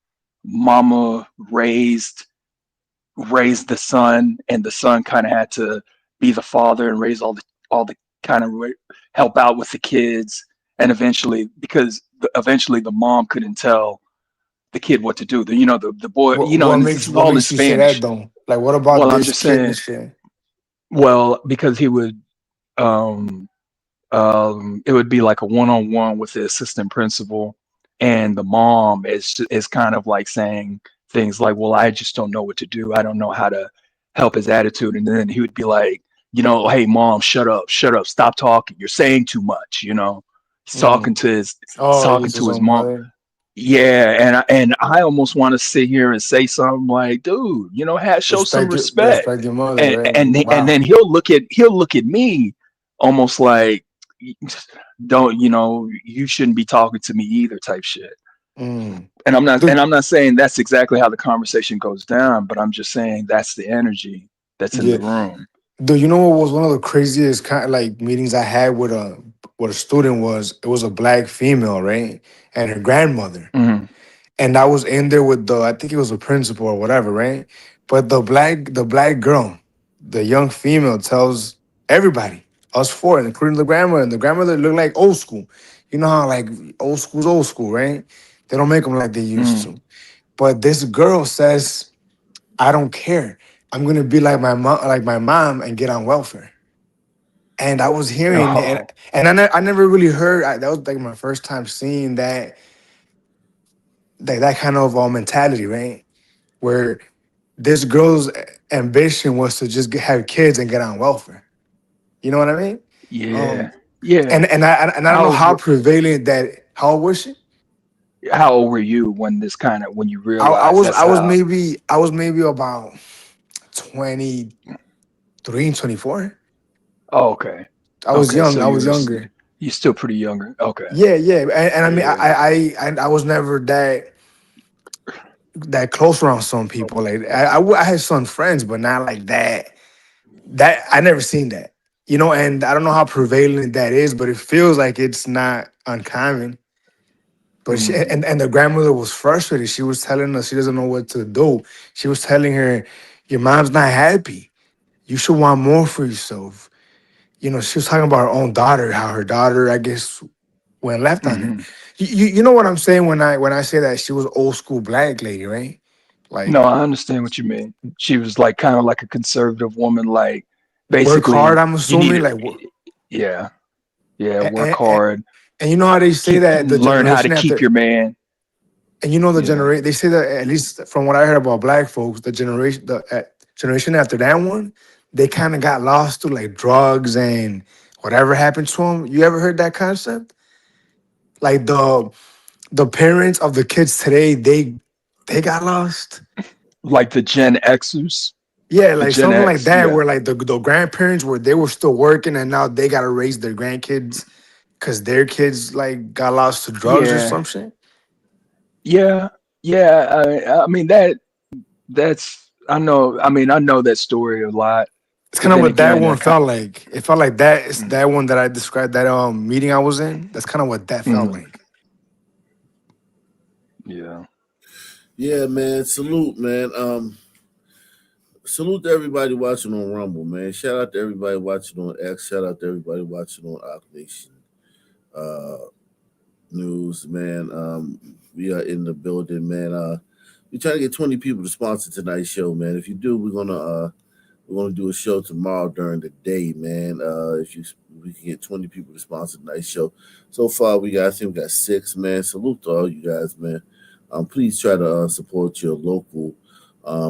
Mama raised the son, and the son kind of had to be the father and raise all the kind of help out with the kids, and eventually the mom couldn't tell the kid what to do. The boy, and this is What all in makes you say that Spanish. though? Like, what about Well, I'm this just kid and saying, shit? well, because he would um it would be like a one-on-one with the assistant principal, and the mom is kind of like saying things like, "Well, I just don't know what to do. I don't know how to help his attitude." And then he would be like, "Hey, mom, shut up, stop talking. You're saying too much." He's talking Mm. to his he's Oh, he talking uses his to his own mom. mother. Yeah, and I almost want to sit here and say something like, "Dude, show some respect." Respect your mother, And right? and Wow. then he'll look at me almost like, don't, you shouldn't be talking to me either, type shit. Mm. And I'm not and Dude, I'm not saying that's exactly how the conversation goes down, but I'm just saying that's the energy that's in yeah. the room. Dude, you know what was one of the craziest kind of like meetings I had with a student was it was a black female, right? And her grandmother. Mhm. And I was in there with I think it was a principal or whatever, right? But the black girl, the young female tells everybody, us four, including the grandmother, and the grandmother looked like old school. You know how like old school, right? They don't make them like they used Mhm. to. But this girl says, I don't care. I'm gonna be like my mom and get on welfare. And I was hearing, Oh, and I never really heard. That was like my first time seeing that kind of mentality, right? Where this girl's ambition was to just have kids and get on welfare. You know what I mean? yeah, Um, yeah. and I don't How know old how were prevalent that. How old was she? how old were you when when you I realized was that's I was how? maybe about 23 and 24. Oh, okay. I was Okay, young. so I was younger. you're still pretty younger. Okay. Yeah, yeah. And I mean, Yeah. I was never that close around some people. Like I had some friends, but not like that. That I never seen that. You know, and I don't know how prevalent that is, but it feels like it's not uncommon. But Mm. and the grandmother was frustrated. She was telling us she doesn't know what to do. She was telling her, "Your mom's not happy. You should want more for yourself." You know, she was talking about her own daughter, how her daughter, I guess, went left on her. Hmm. You know what I'm saying when I say that she was old school black lady, right? No, Like I understand what you mean. She was like kind of like a conservative woman, like work hard. basically I'm you need assuming it. like Yeah, yeah, work and, hard, and you know how they say that the learn how to generation keep after, your man. and you know the Yeah. generation, they say that at least from what I heard about black folks, the generation after that one, they kind of got lost to like drugs and whatever happened to them. You ever heard that concept? Like the parents of the kids today, they got lost. Like the Gen Xers, Yeah, the like Gen something like X. that, Yeah. where like the grandparents were they were still working and now they gotta raise their grandkids because their kids like got lost to drugs or Yeah. some shit. Yeah. Yeah. I mean that's I know. I mean I know that story a lot, It's but kind of then what that again, one that kind. felt like. It felt like that. It's Mm, that one that I described that meeting I was in. That's kind of what that felt mm, like. yeah. Yeah, man. Salute, man. Salute to everybody watching on Rumble, man. Shout out to everybody watching on X. Shout out to everybody watching on Ock Nation uh, News, man. We are in the building, man. We're trying to get 20 people to sponsor tonight's show, man. If you do, we're gonna do a show tomorrow during the day, man. If we can get 20 people to sponsor tonight's show. So far, I think we got 6, man. Salute to all you guys, man. Please try to support your local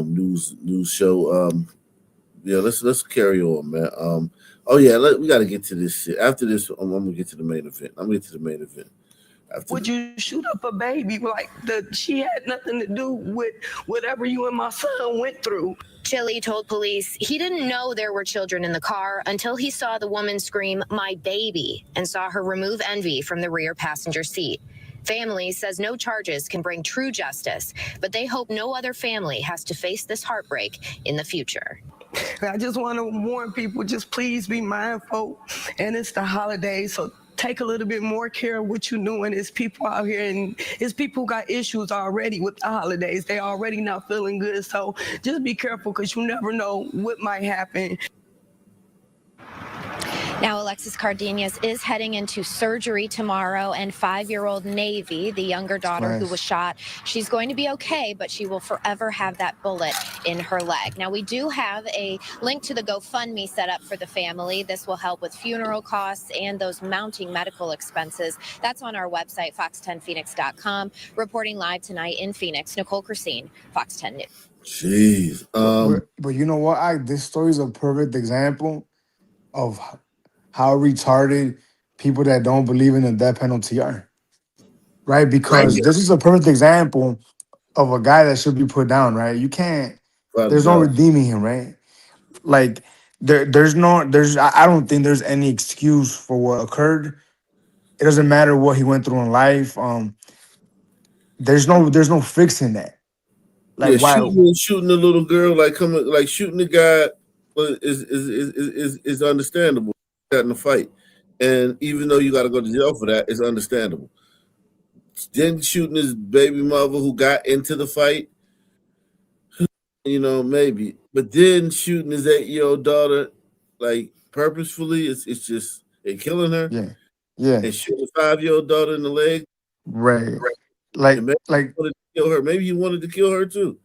news show. Yeah, let's carry on, man. Oh yeah, we got to get to this shit. After this, I'm gonna get to the main event. I'm gonna get to the main event after Would this. you shoot up a baby? Like she had nothing to do with whatever you and my son went through. Chili told police he didn't know there were children in the car until he saw the woman scream, "My baby," and saw her remove Envy from the rear passenger seat. Family says no charges can bring true justice, but they hope no other family has to face this heartbreak in the future. I just want to warn people, just please be mindful. And it's the holidays, so take a little bit more care of what you're doing. It's people out here, and it's people who got issues already with the holidays. They already not feeling good. So just be careful, because you never know what might happen. Now, Alexis Cardenas is heading into surgery tomorrow, and 5-year-old Navy, the younger daughter who Nice. was shot, she's going to be okay, but she will forever have that bullet in her leg. Now, we do have a link to the GoFundMe set up for the family. This will help with funeral costs and those mounting medical expenses. That's on our website, fox10phoenix.com. Reporting live tonight in Phoenix, Nicole Christine, Fox 10 News. Jeez. But you know what? This story is a perfect example of how retarded people that don't believe in the death penalty are. Right? Right. Because this is a perfect example of a guy that should be put down, right? You can't, there's no redeeming him, right? Like I don't think there's any excuse for what occurred. It doesn't matter what he went through in life. There's no fixing that. Like Yeah, why shooting the little girl, like shooting the guy is understandable. Got in a fight, and even though you got to go to jail for that, it's understandable. Then shooting his baby mother who got into the fight, maybe. But then shooting his 8-year-old daughter, like purposefully, it's just killing her. yeah. Yeah. And shooting a 5-year-old daughter in the leg. Right. And maybe Like he wanted to kill her. Maybe he wanted to kill her too.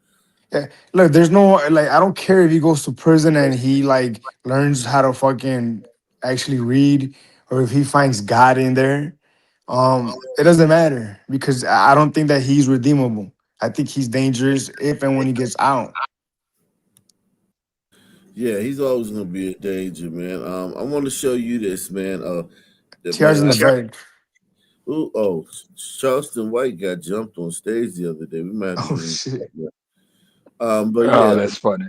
yeah. Look, there's no I don't care if he goes to prison and he like learns how to fucking actually read, or if he finds God in there, it doesn't matter because I don't think that he's redeemable. I think he's dangerous if and when he gets out. Yeah, he's always gonna be a danger, man. I want to show you this, man. TR's in the Man. back. Ooh, oh, Charleston White got jumped on stage the other day. We might have to Oh get him. shit. But Oh, yeah, that's funny.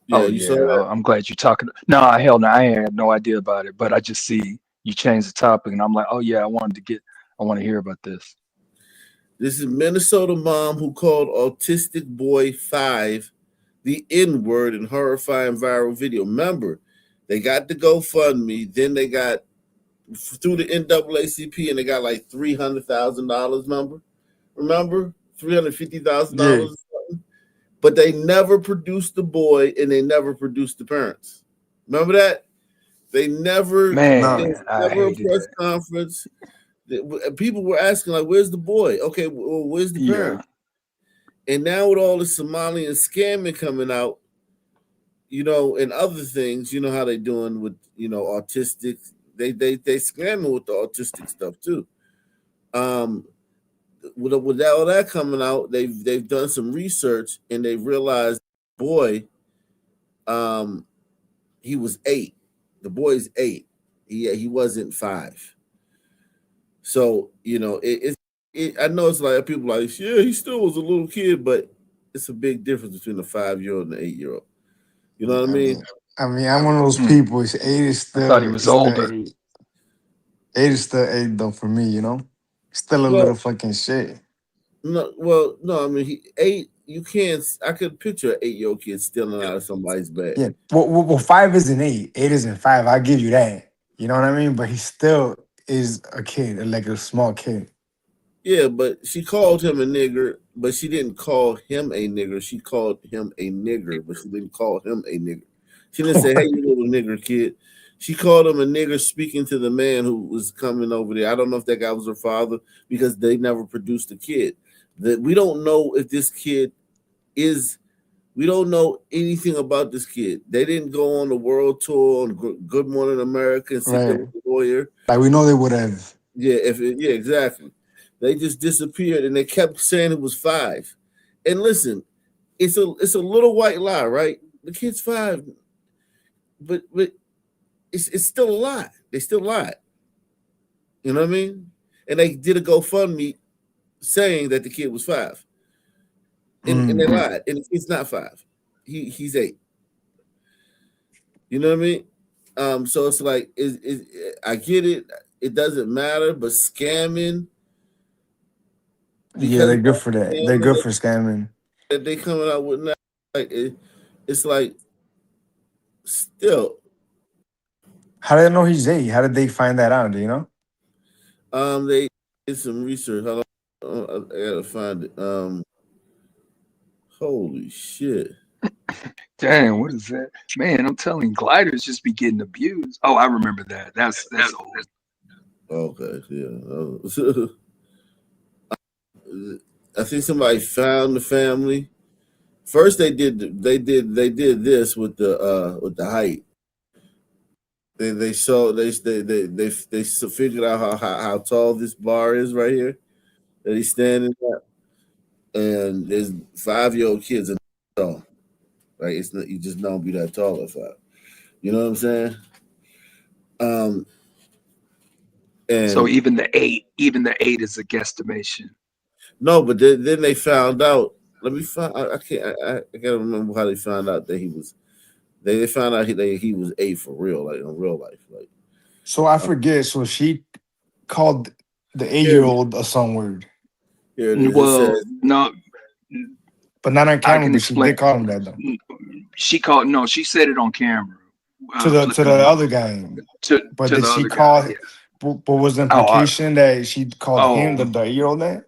yeah, Oh you saw yeah, that. I'm glad you're talking. No, hell no, I had no idea about it, but I just see you changed the topic, and I'm like, oh yeah, I want to hear about this. This is Minnesota mom who called autistic boy 5 the N word in horrifying viral video. Remember, they got the GoFundMe, then they got through the NAACP, and they got like $300,000. Remember, Yeah, $350,000. But they never produced the boy, and they never produced the parents. Remember that? They never. There no. was Man, I never a hated press that. conference. People were asking like, "Where's the boy?" Okay, well, where's the Yeah, parent? And now with all the Somalian scamming coming out, and other things, you know how they doing with autistic. They scamming with the autistic stuff too. Um, with all that coming out, they've done some research and they've realized, boy, um, he was 8. The boy's 8. He wasn't 5. So I know it's like people are like, yeah, he still was a little kid, but it's a big difference between a 5-year-old and an 8-year-old. You know what I I mean? mean, I'm one of those mm, people. It's eight is I thought he still was it's still older. eight. Eight is still eight though for me. Still a little Well, fucking shit. no. I mean, he 8. You can't. I could picture an 8-year-old kid stealing out of somebody's bag. Yeah. Well, five isn't eight. Eight isn't five. I give you that. You know what I mean? But he still is a kid, like a small kid. Yeah, but she called him a nigger, but she didn't call him a nigger. She called him a nigger, but she didn't call him a nigger. She didn't say, "Hey, you little nigger kid." She called him a nigger, speaking to the man who was coming over there. I don't know if that guy was her father because they never produced a kid. That we don't know if this kid is. We don't know anything about this kid. They didn't go on the world tour on Good Morning America and sit there Right. with the lawyer. Like we know they would have. Yeah, exactly. They just disappeared, and they kept saying it was 5. And listen, it's a little white lie, right? The kid's 5, but it's still a lie. They still lied. You know what I mean? And they did a GoFundMe saying that the kid was 5, and they Mm. lied. And the kid's not 5. He's 8. You know what I mean? So it's like I get it. It doesn't matter, but scamming Yeah, because they're good for that. They're scamming good for scamming. that they coming out with now, like it's like still. How did they know he's eight? How did they find that out? Do you know? They did some research. Hold on, I gotta find it. Holy shit. Damn, what is that? Man, I'm telling you, gliders just be getting abused. Oh, I remember that. That's old. Okay, yeah. I think somebody found the family. First, they did this with the height. They saw they figured out how tall this bar is right here that he's standing at, and there's 5-year-old kids are tall. Like it's not, you just don't be that tall at 5. You know what I'm saying? Um, So and even the eight is a guesstimation. no, but then they found out. Let me find. I can't. I can't remember how they found out that he was. They found out he was 8 for real, like in real life. Like So I forget. So she called the here, 8-year-old a some word, here it is. It Well, says no, but not on I camera. can But she explain. did call him that though. She called. No, she said it on camera. To Flipping the the other guy. But to did the she other guy. call? Yeah. But was the Oh, implication that she called him oh, the 8-year-old that?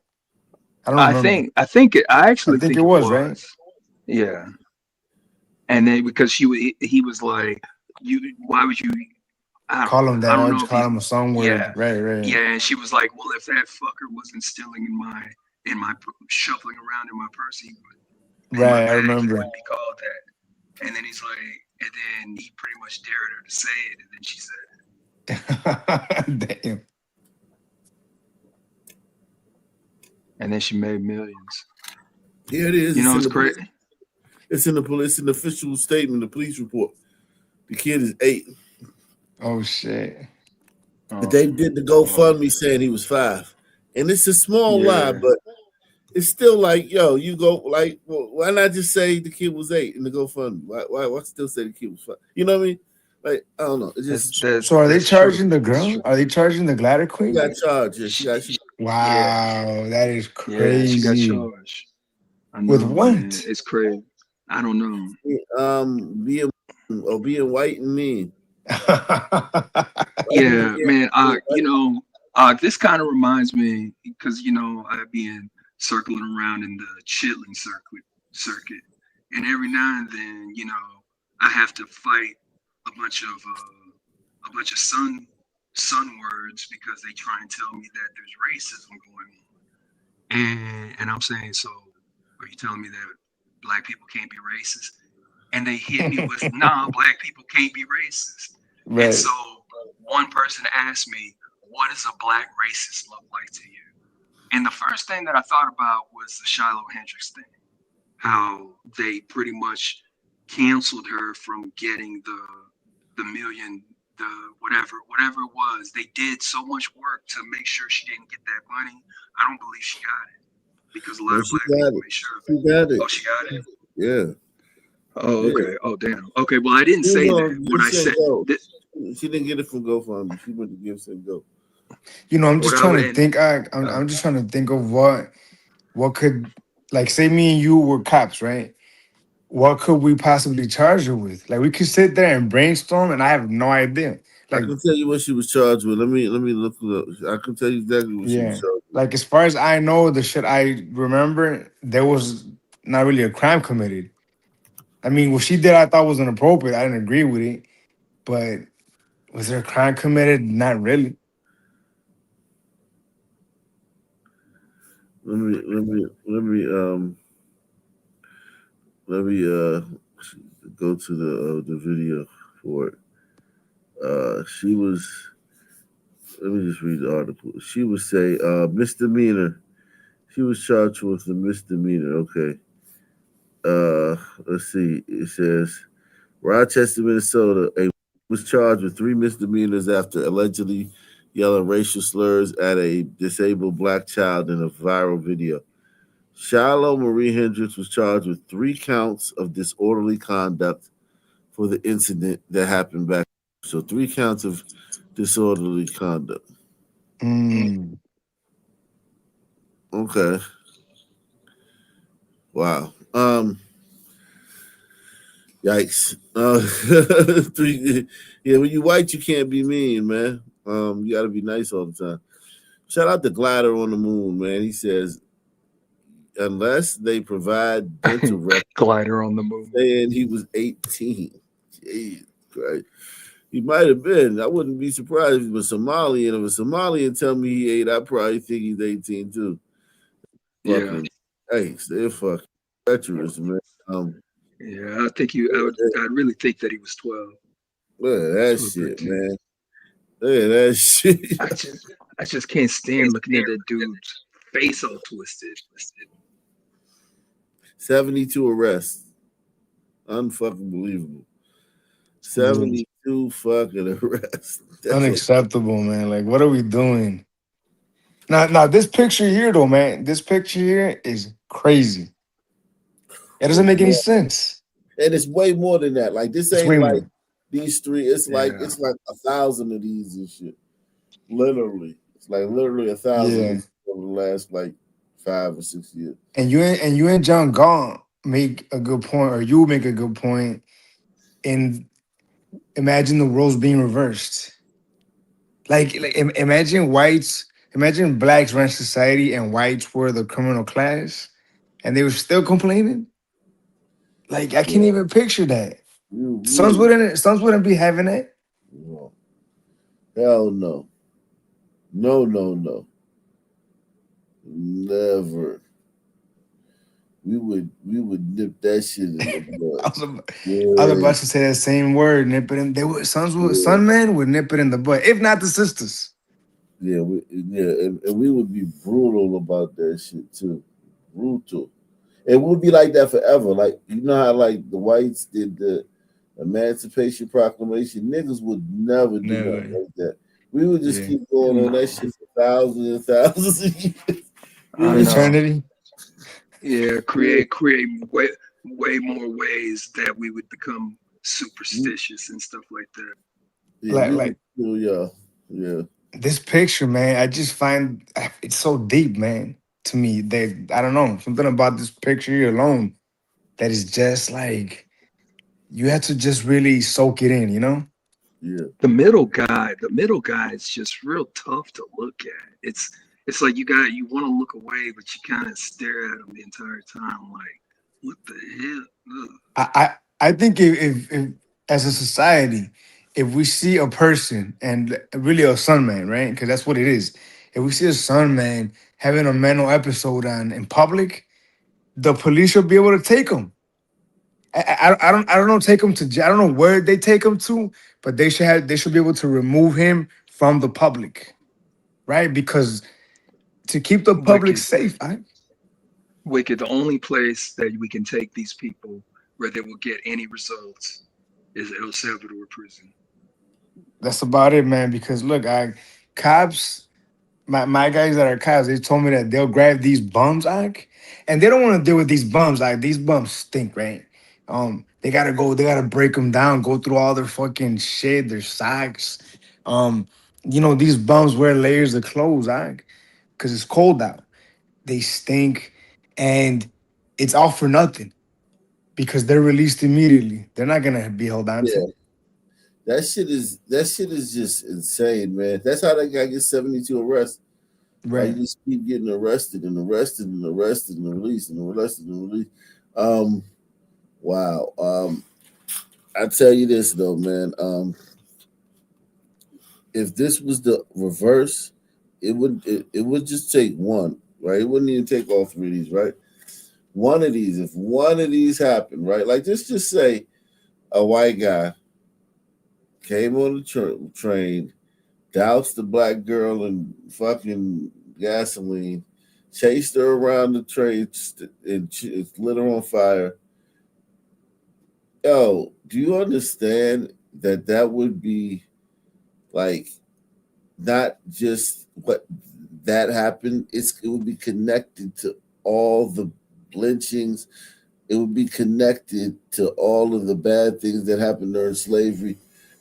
I don't remember. I I actually think think it it was right. was. Yeah. And then because he was like, why would you? Call him I that. don't I know just if he. call him a some Yeah. word. Right, right. Yeah, and she was like, "Well, if that fucker wasn't stealing in my shuffling around in my purse, in my Right, I bag, he remember. wouldn't be called that." And then he's like, and then he pretty much dared her to say it, and then she said it. Damn. And then she made millions. Here it is. You know, It's it's crazy. It's in the official statement, the police report. The kid is 8. Oh shit. But they did the GoFundMe saying he was 5. And it's a small lie, Yeah. but it's still like, yo, you go like, well, why not just say the kid was 8 in the GoFundMe? Why still say the kid was 5? You know what I mean? Like, I don't know. It's just So are they that's charging true. the That's girl? true. Are they charging the glider she queen? got charged. Yeah, she Wow, that is Yeah, she got crazy. charged. I With know, man. what? It's crazy. I don't know. being white and mean. Yeah, man. You know, this kind of reminds me because you know I've been circling around in the chitlin circuit, and every now and then, you know, I have to fight a bunch of sun words because they try and tell me that there's racism going on, and I'm saying, so are you telling me that black people can't be racist? And they hit me with, nah, black people can't be racist. And Right. so one person asked me, what does a black racist look like to you? And the first thing that I thought about was the Shiloh Hendricks thing, how they pretty much canceled her from getting the million, the whatever it was. They did so much work to make sure she didn't get that money. I don't believe she got it because a lot No, of she black got people it. made sure. She got it. Oh, she got it. Yeah. Oh, Yeah. okay. Oh, damn. Okay. Well, I didn't She was say on that. What I Gifts said. and Go. She didn't get it from GoFundMe. She went to Gifts and Go. You know, I'm just What I trying would to end. think. I'm just trying to think of what could, like, say me and you were cops, right? What could we possibly charge her with? Like, we could sit there and brainstorm, and I have no idea. I Like, can tell you what she was charged with. Let me look it up. I can tell you exactly what she was yeah, charged with. like as far as I know, the shit I remember, there was not really a crime committed. I mean, what she did, I thought was inappropriate. I didn't agree with it, but was there a crime committed? Not really. Let me go to the video for it. She was. Let me just read the article. She would say misdemeanor. She was charged with a misdemeanor. Okay. Let's see. It says Rochester, Minnesota. A was charged with 3 misdemeanors after allegedly yelling racial slurs at a disabled black child in a viral video. Shiloh Marie Hendricks was charged with 3 counts of disorderly conduct for the incident that happened back. So 3 counts of disorderly conduct. Okay. Wow. Yikes. 3. Yeah, when you white, you can't be mean, man. You got to be nice all the time. Shout out to Glider on the Moon, man. He says, unless they provide dental records, Glider on the moon. saying he was 18. Jeez Christ. He might have been. I wouldn't be surprised if he was Somalian. If a Somalian tell me he 8, I probably think he's 18 too. Yeah. Fucking, hey, they're fucking treacherous, man. Yeah, I think I'd really think that he was 12. Look at that 12, shit, 13. man. Look at that shit. I just can't stand looking at that dude's face all twisted. 72 arrests. Unfucking believable. 72 fucking arrests. That's Unacceptable, man. Like, what are we doing? Now, this picture here, though, man. This picture here is crazy. It doesn't make any sense. And it's way more than that. Like, this It's ain't way like more. these 3. It's like 1,000 of these and shit. Literally. It's like literally 1,000 Yeah. over the last like 5 or 6 years. And you and John Gaunt make a good point, or you make a good point. And imagine the roles being reversed. Like imagine blacks ran society and whites were the criminal class, and they were still complaining. Like, I can't even picture that. Sons wouldn't be having it. No. Hell no. No. Never. we would nip that shit in the bud. I was about to say that same word, nip it in. They would son man would nip it in the butt, if not the sisters. Yeah, and we would be brutal about that shit too. Brutal. It would be like that forever. Like, you know how like the whites did the Emancipation Proclamation? Niggas would never do nothing like that. We would just keep going on that shit for thousands and thousands of years. Eternity. Yeah, create way more ways that we would become superstitious and stuff like that. Yeah. This picture, man, I just find it's so deep, man. To me, I don't know, something about this picture here alone that is just like you have to just really soak it in, you know? Yeah. The middle guy is just real tough to look at. It's like you want to look away, but you kind of stare at him the entire time, like, what the hell? Ugh. I think if as a society, if we see a person and really a son man, right? Because that's what it is. If we see a son man having a mental episode in public, the police should be able to take him. I don't know, take him to jail. I don't know where they take him to, but they should be able to remove him from the public, right? Because to keep the public safe, Wicked, the only place that we can take these people where they will get any results is El Salvador prison. That's about it, man. Because look, cops, my guys that are cops, they told me that they'll grab these bums, and they don't want to deal with these bums. These bums stink, right? They gotta break them down, go through all their fucking shit, their socks. These bums wear layers of clothes, because it's cold out. They stink, and it's all for nothing because they're released immediately. They're not gonna be held on to. That shit is just insane, man. That's how that guy gets 72 arrests. Right. You just keep getting arrested and released and arrested and released. Wow. I tell you this though, man. If this was the reverse, it would just take one, right? It wouldn't even take all three of these, right? One of these, if one of these happened, right? Like just say a white guy came on the train, doused the black girl in fucking gasoline, chased her around the train and lit her on fire. Yo, do you understand that would be like not just what that happened? It would be connected to all the lynchings. It would be connected to all of the bad things that happened during slavery.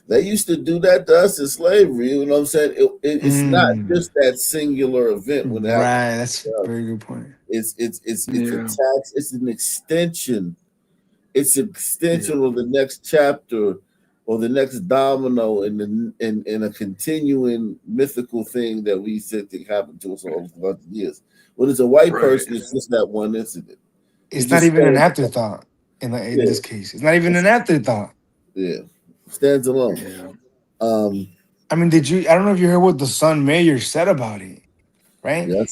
They used to do that to us in slavery. You know what I'm saying? It's not just that singular event when it happened. Right, that's a very good point. It's attached. It's an extension. It's an extension of the next chapter or the next domino in a continuing mythical thing that we said that happened to us all throughout the years. When it's a white person, it's just that one incident. It's not even an afterthought in this case. It's not even an afterthought. Yeah. Stands alone. Yeah. I mean, I don't know if you heard what the Sun mayor said about it, right? Yeah,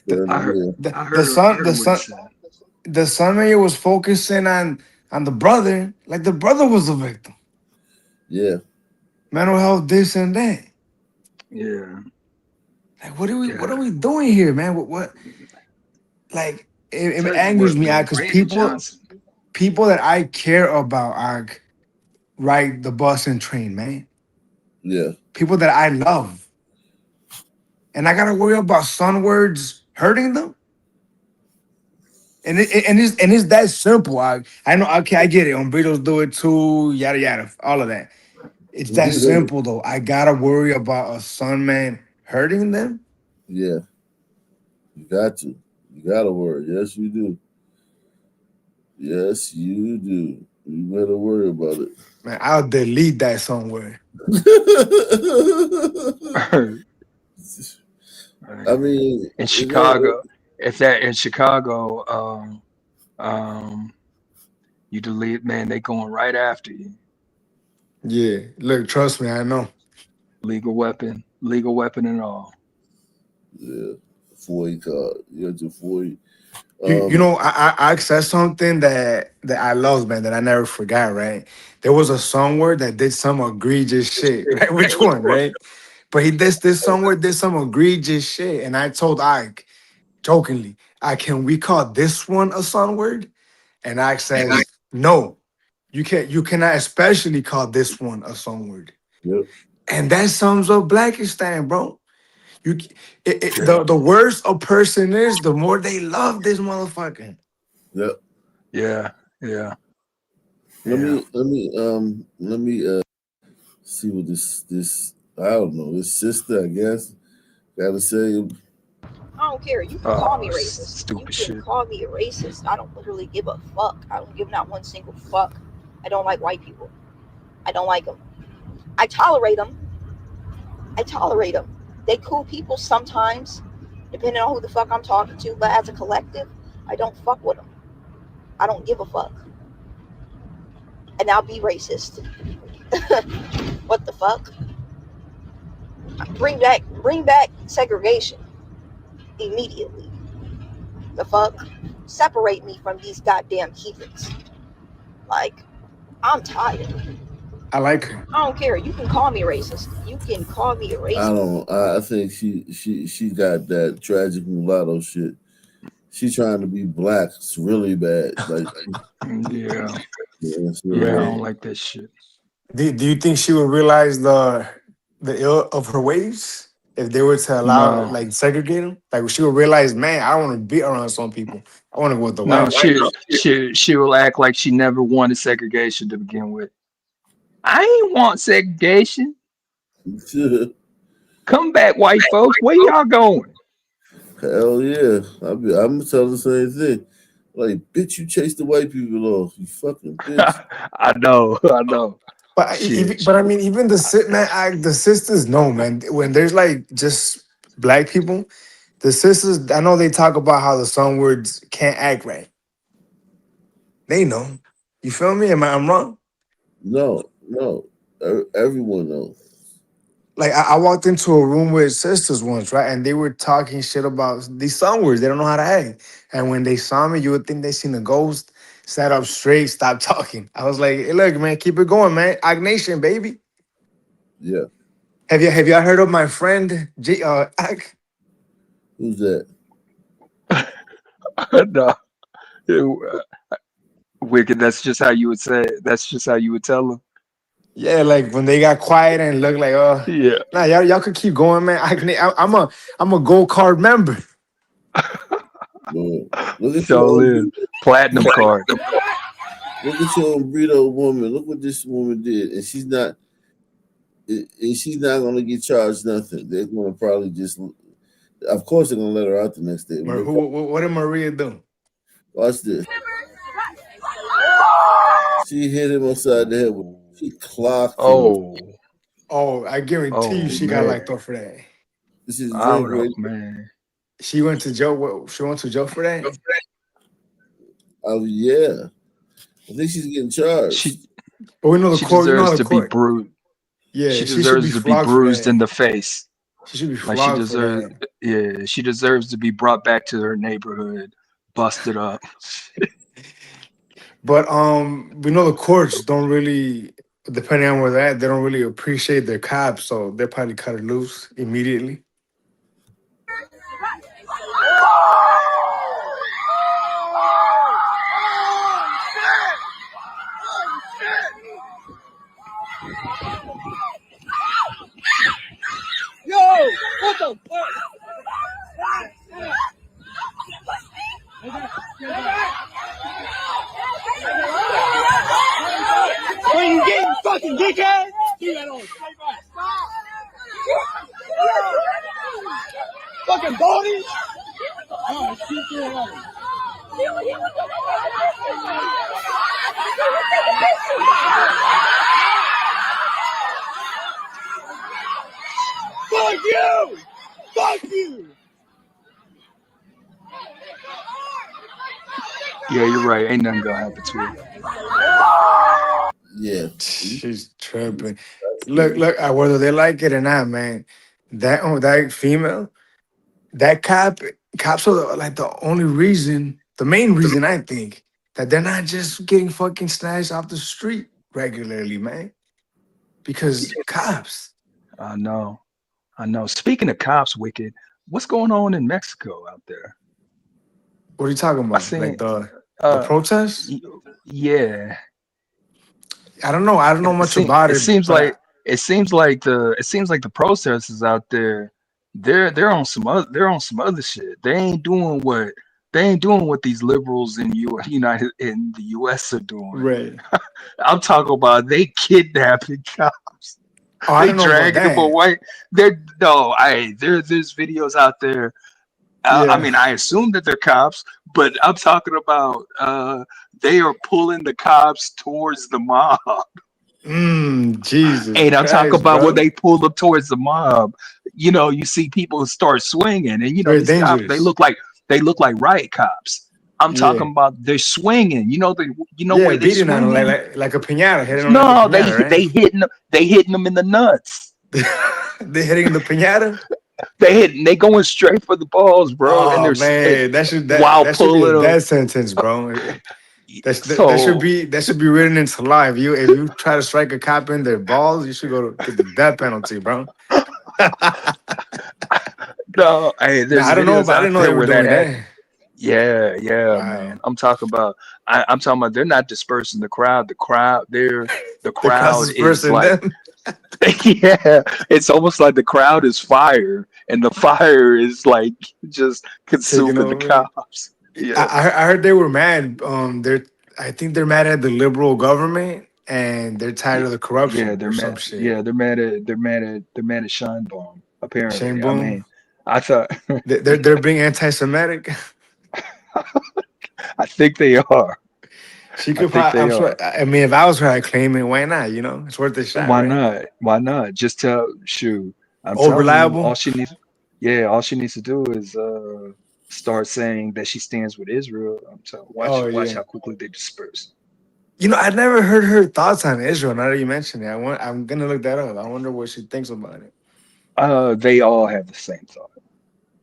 the Sun mayor was focusing on the brother, like the brother was the victim. Yeah. Mental health, this and that. Yeah. Like, what are we doing here, man? What? Like, it angers me out because people that I care about ride the bus and train, man. Yeah. People that I love. And I gotta worry about son words hurting them. And it's that simple. I know, okay, I get it. Umbritos do it too, yada yada, all of that. It's that simple though. I gotta worry about a son man hurting them. Yeah. You got to. You gotta worry. Yes, you do. Yes, you do. You better worry about it. Man, I'll delete that somewhere. I mean, in Chicago, you delete, man, they going right after you. Yeah, look, trust me, I know. Legal weapon and all. Yeah, FOIA card. You got your FOIA. You know, I said something that I love, man, that I never forgot, right? There was a song word that did some egregious shit, right? Which one, right? But he this song word did some egregious shit. And I told Ike, jokingly, can we call this one a song word? And Ike says, no, you cannot especially call this one a song word. Yep. And that sums up Blackistan, bro. The worse a person is, the more they love this motherfucker. Yep. Yeah. Let me see what this I don't know, his sister, I guess, gotta say. I don't care. You can call me racist. Stupid You can shit. call me a racist. I don't literally give a fuck. I don't give not one single fuck. I don't like white people. I don't like them. I tolerate them. They cool people sometimes, depending on who the fuck I'm talking to. But as a collective, I don't fuck with them. I don't give a fuck. And I'll be racist. What the fuck? Bring back segregation immediately. The fuck? Separate me from these goddamn heathens. Like, I'm tired. I like her. I don't care. You can call me racist. You can call me a racist. I think she got that tragic mulatto shit. She's trying to be black. It's really bad. Like, Yeah. it's I really don't like that shit. Do you think she would realize the ill of her ways if they were to allow No. like segregate them? Like she would realize, man, I want to be around some people. I want to go with the No, white. she will act like she never wanted segregation to begin with. I ain't want segregation. Come back, white folks. Where y'all going? Hell yeah. I'm gonna tell the same thing. Like, bitch, you chased the white people off. You fucking bitch. I know. But I mean, even the sisters know, man. When there's like just black people, the sisters, I know they talk about how the some words can't act right. They know. You feel me? I'm wrong? No. Everyone knows. Like I walked into a room with sisters once, right? And they were talking shit about these some words. They don't know how to act. And when they saw me, you would think they seen a ghost. Sat up straight, stopped talking. I was like, hey, look, man, keep it going, man. Ag Nation, baby. Yeah. Have y'all heard of my friend Ag? Who's that? No. Wicked, that's just how you would say it. That's just how you would tell them. Yeah, like when they got quiet and looked like, yeah. Nah, y'all could keep going, man. I'm a gold card member. Look at So is platinum card. Look at your burrito woman. Look what this woman did, and she's not gonna get charged nothing. They're gonna probably just, of course, they're gonna let her out the next day. What did Maria do? Watch this. She hit him upside the head. She clocked him. I guarantee you she got locked up for that. This is man. She went to jail. She went to jail for that. Oh yeah, I think she's getting charged. But we know the court deserves to be bruised. Yeah, she deserves to be bruised in the face. She should be like flogged. she deserves. Yeah, she deserves to be brought back to her neighborhood, busted up. But we know the courts don't really, depending on where they're at, they don't really appreciate their cops, so they'll probably cut her loose immediately. Yo, what the fuck? When you getting fucking dickhead, do that on. Stay back. Fucking baldy. Oh, shoot you alone. Fuck you! Fuck you! Yeah, you're right. Ain't nothing gonna happen to her. Yeah, she's tripping. Look, whether they like it or not, man, that female, that cops are like the main reason I think that they're not just getting fucking snatched off the street regularly, man. Because cops. I know. Speaking of cops, Wicked, what's going on in Mexico out there? What are you talking I about? seen Like the protests? y- yeah. I don't know. I don't know It, much seem, about it it, seems but like the protesters out there, they're on some other shit. They ain't doing what these liberals in the US are doing. right. I'm talking about they kidnapping cops. Oh, I They don't know about dragging them that. away. There's videos out there. I Yeah. mean, I assume that they're cops, but I'm talking about they are pulling the cops towards the mob. Jesus And I'm talking Christ, about when bro. they pull them towards the mob, you see people start swinging, and Very these cops, they dangerous. look like riot cops. I'm Yeah. talking about they're swinging. Yeah, Where they beating on them swinging? like a piñata, hitting them like a No, piñata, they hitting them in the nuts. right? They hitting the piñata? They going straight for the balls, bro, and Oh they're man, while that should be a pulling them. death sentence, bro. So That should be written into law. If you try to strike a cop in their balls, you should go to get the death penalty, bro. no, hey, Nah, there's I don't know, videos but I didn't out know they there were where that doing had. that. Yeah, man. Wow. I'm talking about. I'm talking about. They're not dispersing the crowd. The The crowd crowd is dispersing like, them. yeah. It's almost like the crowd is fire, and the fire is like just Taking consuming the over. cops. I, Yeah, I I heard they were mad. I think they're mad at the liberal government and they're tired of the yeah. corruption They're or some mad. shit. Yeah, they're mad at Scheinbaum. Shane Apparently, I Boom. mean, I thought. They're being anti-Semitic. I think they are. She I could think probably. they I'm sure. are. I mean, if I was her, I'd claim it. Why not? It's worth a shot, Why right? not? Why not? Just tell shoot. I'm Old telling you, reliable. all she needs to do is start saying that she stands with Israel. I'm telling Oh watch yeah. how quickly they disperse. I never heard her thoughts on Israel. Now that you mention it, I'm gonna look that up. I wonder what she thinks about it. They all have the same thought.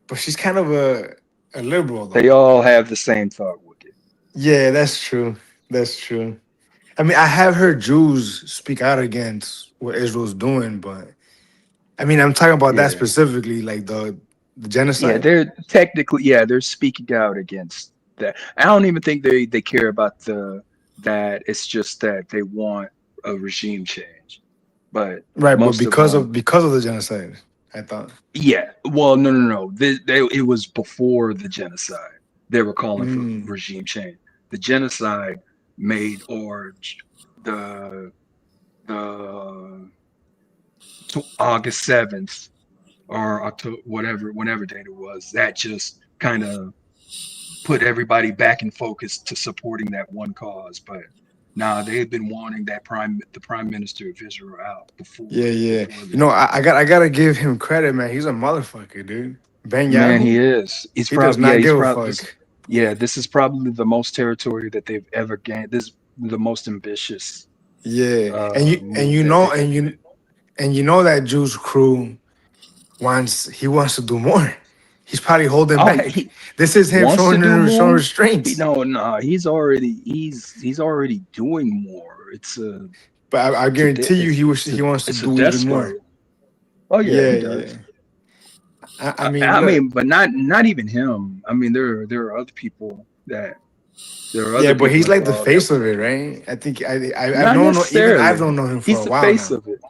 But she's kind of a liberal They though. all have the same thought with it. Yeah, that's true. That's true. I mean, I have heard Jews speak out against what Israel's doing, but I mean, I'm talking about that Yeah. specifically, like the Yeah, genocide. they're technically, they're speaking out against that. I don't even think they care about that. It's just that they want a regime change. But Right, but most of them. because of the genocide, I thought. Yeah. Well, no. It was before the genocide. They were calling for Mm, regime change. The genocide made the the August 7th or October, whatever date it was. That just kind of put everybody back in focus to supporting that one cause. But nah, they've been wanting the prime minister of Israel out yeah, yeah. before then. I gotta give him credit, man. He's a motherfucker, dude. Ben Man, Yahoo, he is. he does not give a fuck. This is probably the most territory that they've ever gained. This is the most ambitious Yeah, move that they've ever made. and you know that Jews crew wants to do more. He's probably holding Oh, back. he This is him wants to do showing more. restraints. No, he's already doing more. But I guarantee you, he wants to It's a do even more. desperate. Oh yeah, Yeah, he yeah. does. I mean, look. But not even him. I mean, there are other people Yeah, but he's like the involved that face of it, right? I think I've not known even I've necessarily. known him for He's a the while face now. of it.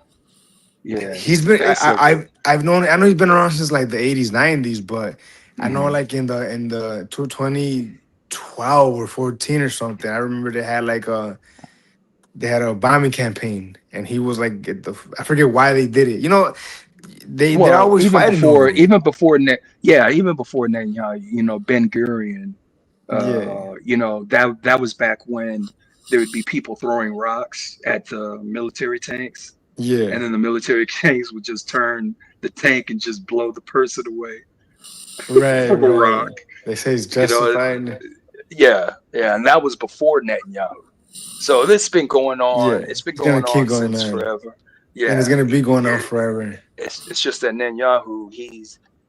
Yeah, He's he's the been face of it. I've known I know he's been around since like the 80s, 90s, but I know Mhm. like in the 2012 or 14 or something. I remember they had a bombing campaign and he was like I forget why they did it. They're Well, always fighting over it. even before Netanyahu, Ben Gurion, Yeah. that was back when there would be people throwing rocks at the military tanks, Yeah. and then the military tanks would just turn the tank and just blow the person away Right, from a rock. right. They say it's You know, justified. yeah, and that was before Netanyahu. So this been going on. Yeah. It's been It's gonna going keep on going since on. forever. And it's Yeah, gonna be going on forever. it's just that Netanyahu,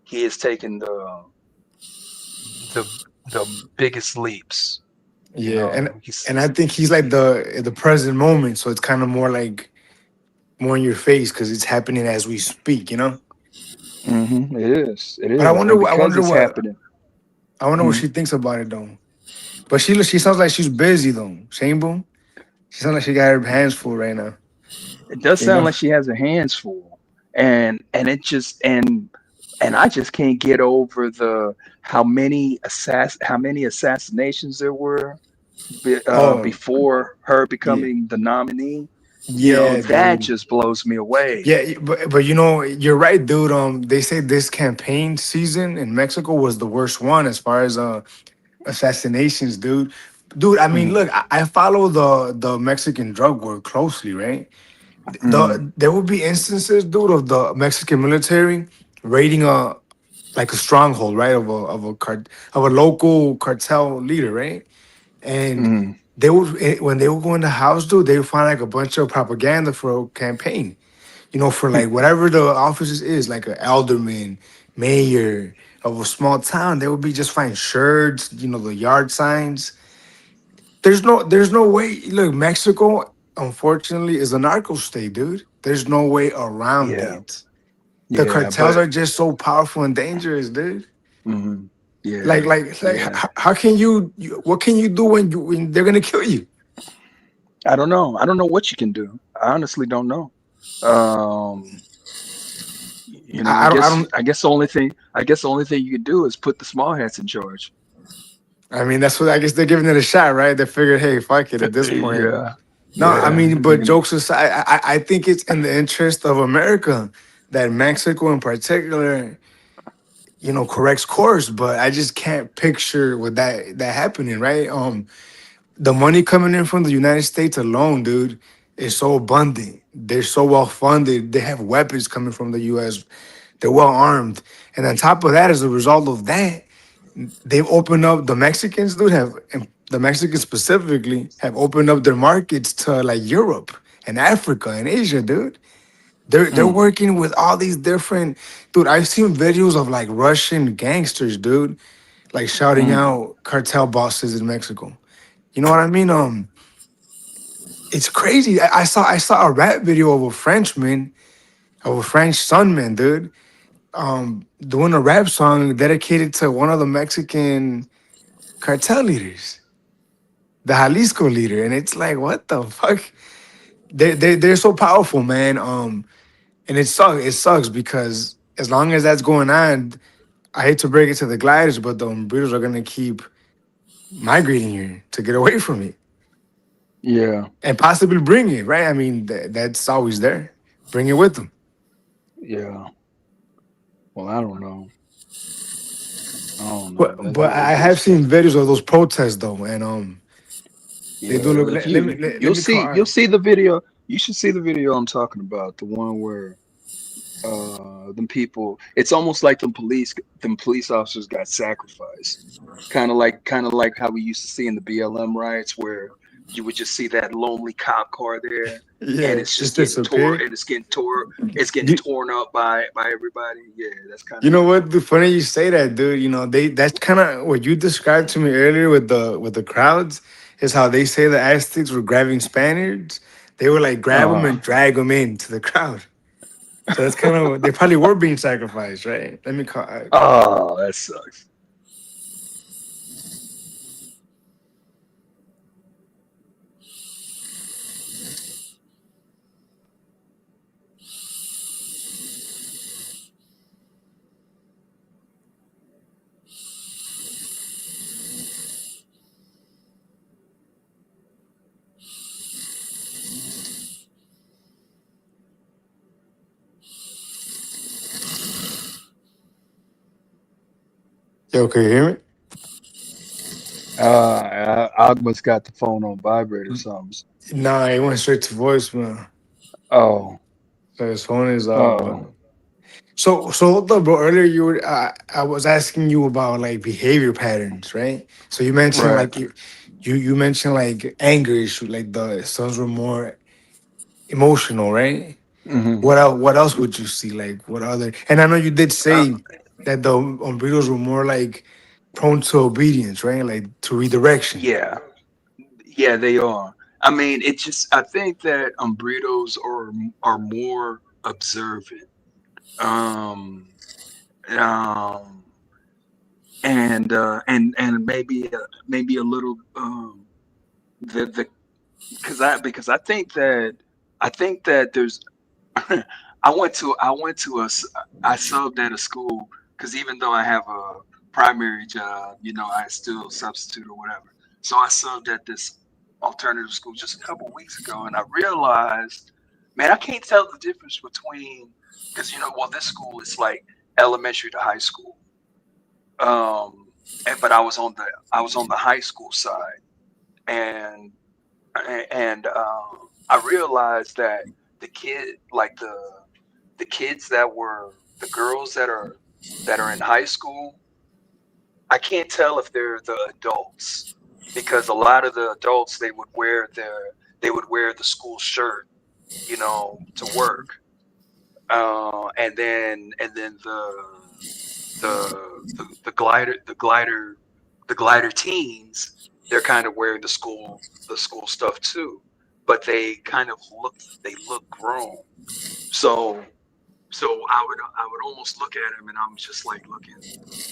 he has taken the the biggest leaps. You Yeah, know, he's and I think he's like the present moment, so it's kind of more like more in your face because it's happening as we speak, you know. it But I is, wonder, and I because wonder it's what, happening. I wonder what Mhm. she thinks about it though. But she sounds like she's busy though. Shane Boom, she sounds like she got her hands full right now. It does You sound know. like she has her hands full, and it just and I just can't get over the how many assassinations there were Oh before her yeah, becoming the nominee. You know, yeah, that dude. just blows me away. Yeah, but you know you're right, dude. They say this campaign season in Mexico was the worst one as far as assassinations, dude. Dude, I mean, Mm, look, I follow the Mexican drug war closely, right? mm, There will be instances, dude, of the Mexican military raiding a like a stronghold, right, of a local cartel leader, right? And mm, they would when they would go in the house, dude, they would find like a bunch of propaganda for a campaign, you know, for like whatever the offices is, like an alderman, mayor of a small town. They would be just find shirts, you know, the yard signs. There's no way. Look, Mexico, unfortunately, is a narco state, dude. There's no way around yeah, it. The yeah, cartels but are just so powerful and dangerous, dude. mhm, Like, yeah, like, like, yeah. how can what can you do when they're gonna kill you? I don't know. I don't know what you can do. I honestly don't know. Um, you know, I don't, I don't. I guess the only thing you can do is put the small hats in charge. I mean, that's what I guess they're giving it a shot, right? They figured, hey, fuck it. At this point, Yeah, no. I yeah. mean, They're but gonna. jokes aside, I think it's in the interest of America that Mexico, in particular, you know, corrects course. But I just can't picture with that happening, right? The money coming in from the United States alone, dude, is so abundant. They're so well funded. They have weapons coming from the US. They're well armed. And on top of that, as a result of that, they've opened up the Mexicans, dude, and the Mexicans specifically have opened up their markets to like Europe and Africa and Asia, dude. They're Mm, working with all these different dude. I've seen videos of like Russian gangsters, dude, like shouting mm, out cartel bosses in Mexico. You know what I mean? It's crazy. I saw a rap video of a Frenchman, of a French sunman, dude, doing a rap song dedicated to one of the Mexican cartel leaders, the Jalisco leader. And it's like, what the fuck? They're so powerful, man. And it sucks because as long as that's going on, I hate to break it to the gliders, but the breeders are gonna keep migrating here to get away from it yeah, and possibly bring it, right? I mean, that's always there. Bring it with them. yeah. Well, I don't know. I don't know. But I have It's seen videos of those protests though, and they do yeah. look. If Let me call. you'll see the video. You should see the video I'm talking about. The one where them people. It's almost like them police officers got sacrificed. Kind of like how we used to see in the BLM riots, where you would just see that lonely cop car there, and Yeah, it's just just getting tore, disappear. and it's getting You, torn up by everybody. Yeah, that's kind you of know how. what? The funny you say that, dude. You know that's kind of what you described to me earlier with the crowds is how they say the Aztecs were grabbing Spaniards. They were like grab them Uh, and drag them into the crowd. So that's kind of they probably were being sacrificed, right? Let me call. oh, that sucks. Yo, can you hear me? Agma's got the phone on vibrate or something. Nah, it went straight to voicemail. Oh, So his phone is oh, So hold up, bro. Earlier you were I was asking you about like behavior patterns, right? So you mentioned right. like you mentioned like anger issue, like the sons were more emotional, right? Hmm. What else would you see? Like what other? And I know you did Uh, say. That the burritos were more like prone to obedience, right? Like to redirection. Yeah, yeah, they are. I mean, it just I think that burritos are more observant. Um, um, and maybe a little the because I think that there's I subbed at a school because even though I have a primary job, I still substitute or whatever. So I subbed at this alternative school just a couple weeks ago, and I realized, man, I can't tell the difference between because well, this school is like elementary to high school, but I was on the high school side, and I realized that the kid like the kids that were the girls that are in high school, I can't tell if they're the adults because a lot of the adults they would wear the school shirt, to work, and then the glider teens, they're kind of wearing the school stuff too, but they look grown. So I would almost look at him and I'm just like looking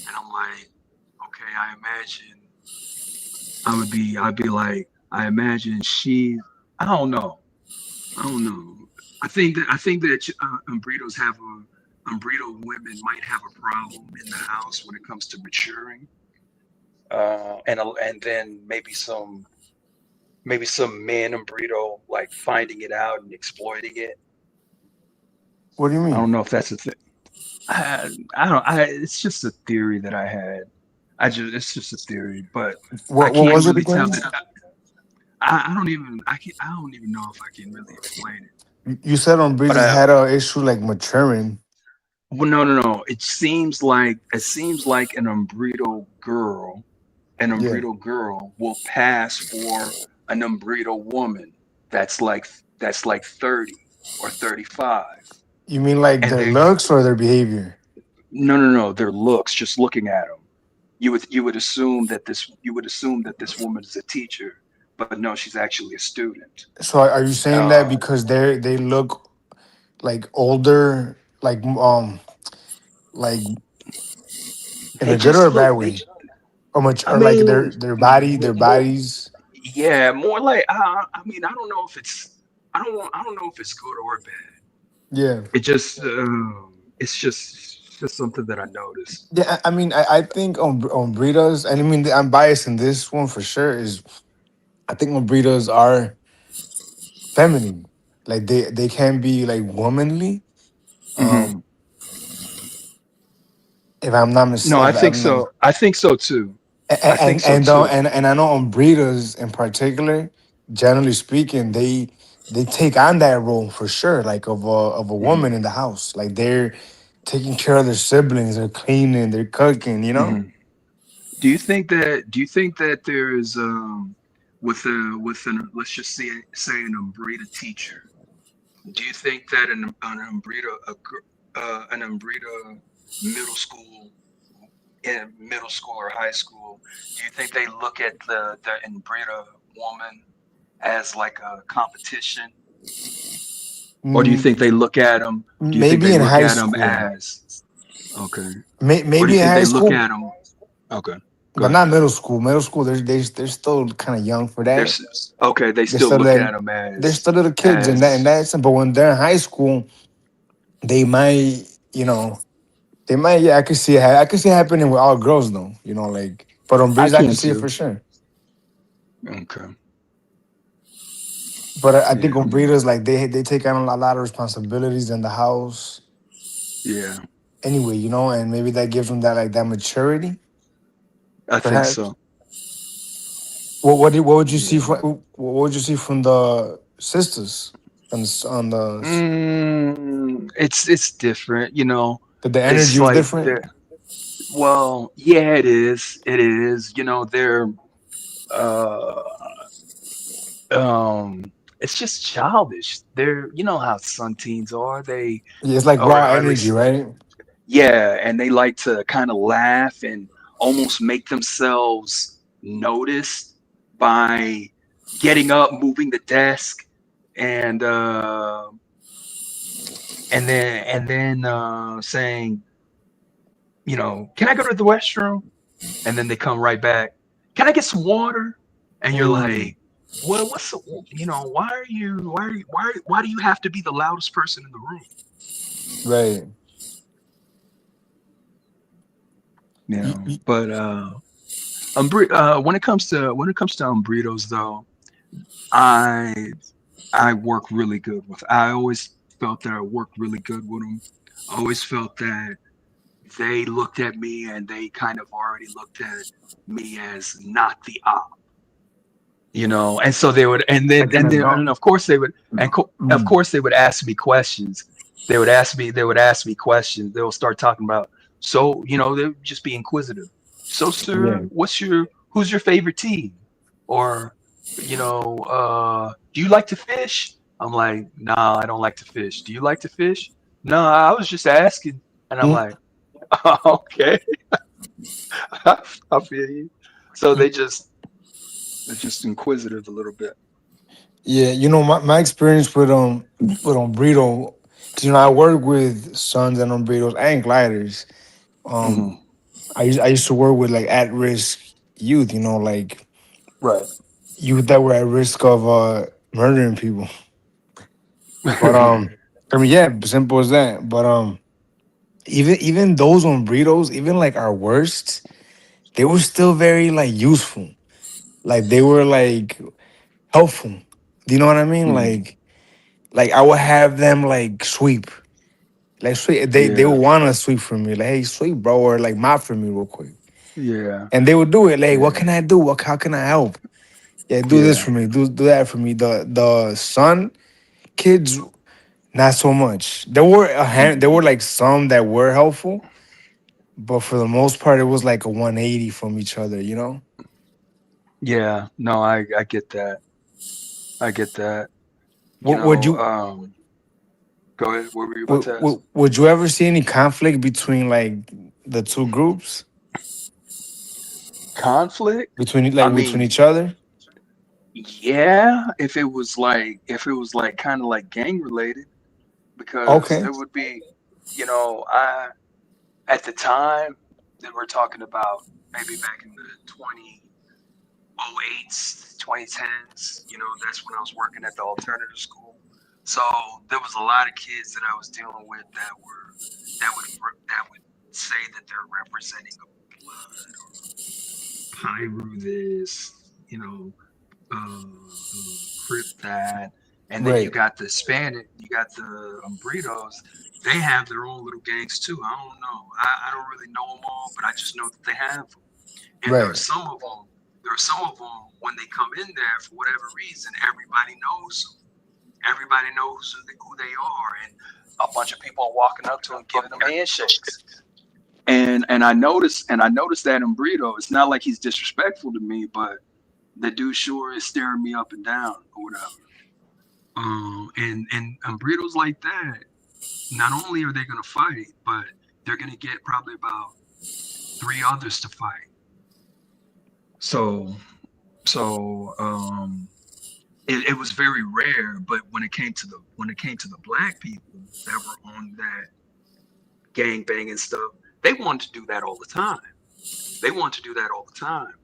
and I'm like, okay, I'd be like, I imagine she, I don't know. I don't know. I think that burrito women might have a problem in the house when it comes to maturing, and then maybe some men in burrito like finding it out and exploiting it. What do you I mean? don't know if that's a thing. I don't. It's just a theory that I had. It's just a theory, but I What can't was it really tell again? that. I don't even know if I can really explain it. You said on But Bridges had a issue like maturing. well, no. It seems like an Yeah. umbrito girl will pass for an umbrito woman that's like 30 or 35, You mean like and their they looks or their behavior? no, their looks, just looking at them. You would assume that this woman is a teacher, but no, she's actually a student. So are you saying that Uh, because they look like older, like in they a good or just a bad look. way, or much I or like mean, their more. bodies? Yeah, more like. I mean, I don't know if it's. I don't know if it's good or bad. Yeah. It just. It's just something that I noticed. Yeah, I mean, I think on breeders, and I mean, I'm biased in this one for sure. Is I think on breeders are feminine, like they can be like womanly. Hmm. Um, if I'm not No, I if think I'm not, so. I think so too. I think so too. and I know on breeders in particular, generally speaking, they take on that role for sure, like of a Hmm. woman in the house, like they're taking care of their siblings, they're cleaning, they're cooking, you know. Hmm. Do you think that there is with an let's just say an umbrita teacher? Do you think that an umbrita an umbrita middle school in middle school or high school, do you think they look at the umbrita woman as like a competition, or do you think Mm, they look at them? Do you think maybe they in look high at them school, as okay, or do maybe you in think high they look school, at them? Okay, go but ahead. not middle school. Middle school, they're still kind of young for that. Okay. They They're still still look like at them they're still little kids in as that sense. But when they're in high school, they might, they might. Yeah, I could see it happening with all girls though. Like, but on I Breeze, I can can see it for too. sure. Okay. But I think Yeah, on man. breeders, like they take on a lot of responsibilities in the house Yeah, anyway, and maybe that gives them that maturity, I think perhaps. so. What would you see Yeah. from what would you see from the sisters on the It's different, that the energy It's was like different? they're well, yeah, it is. It is. They're uh it's just childish. They're how some teens are. They Yeah, it's like or raw at energy, least right? Yeah, and they like to kind of laugh and almost make themselves noticed by getting up, moving the desk, and saying, can I go to the restroom? And then they come right back. Can I get some water? And you're Mm, like, well, why do you have to be the loudest person in the room? right. Y- y- But when it comes to umbritos though, I I work really good with. I always felt that I worked really good with them. I always felt that they looked at me and they kind of already looked at me as not the op. And so they would, Like an adult. and of course they would, of Mm, course they would ask me questions. They would ask me questions. They'll start talking about, so, they'll just be inquisitive. So, sir, yeah. who's your favorite team? Or, do you like to fish? I'm like, nah, I don't like to fish. Do you like to fish? No, I was just asking. And I'm Mm, like, okay, I feel you. So y- they're just inquisitive a little bit. yeah, my experience with Umbrito, 'cause, I work with Sons and Umbritos and gliders. Hmm. Um, I used to work with like at risk youth, like Right. youth that were at risk of murdering people. But I mean, yeah, simple as that. But even those Umbritos, even like our worst, they were still very like useful. Like they were like helpful. Do you know what I mean? Hmm. Like I would have them like sweep. Like sweep, they Yeah. would want to sweep for me. Like, hey, sweep, bro, or like mop for me real quick. Yeah. And they would do it. Like, what Yeah. can I do? How can I help? Yeah, do this Yeah. for me. Do that for me. The son kids, not so much. There Hmm. were like some that were helpful, but for the most part, it was like a 180 from each other. Yeah. No, I get that. I get that. You Would, would know, you um, go ahead. What were you about to ask? would you ever see any conflict between like the two groups Conflict? I between mean, each other? yeah, if it was like kind of like gang related, because Okay. it would be, I at the time that we're talking about, maybe back in the 2008s, 2010s, that's when I was working at the alternative school. So there was a lot of kids that I was dealing with that would say that they're representing a blood or Pyru this, Crip that, and then you Right. got the Hispanic, you got the Umbritos. They have their own little gangs too. I don't know. I don't really know them all, but I just know that they have them. And there are Right. some of them. There are some of them when they come in there for whatever reason, everybody knows them. Everybody knows who they are, and a bunch of people are walking up to them, giving them handshakes. And I noticed that in Brito, it's not like he's disrespectful to me, but the dude sure is staring me up and down or whatever. And Britos like that, not only are they gonna fight, but they're gonna get probably about three others to fight. So so it was very rare, but when it came to the black people that were on that gang banging stuff, they wanted to do that all the time. They want to do that all the time.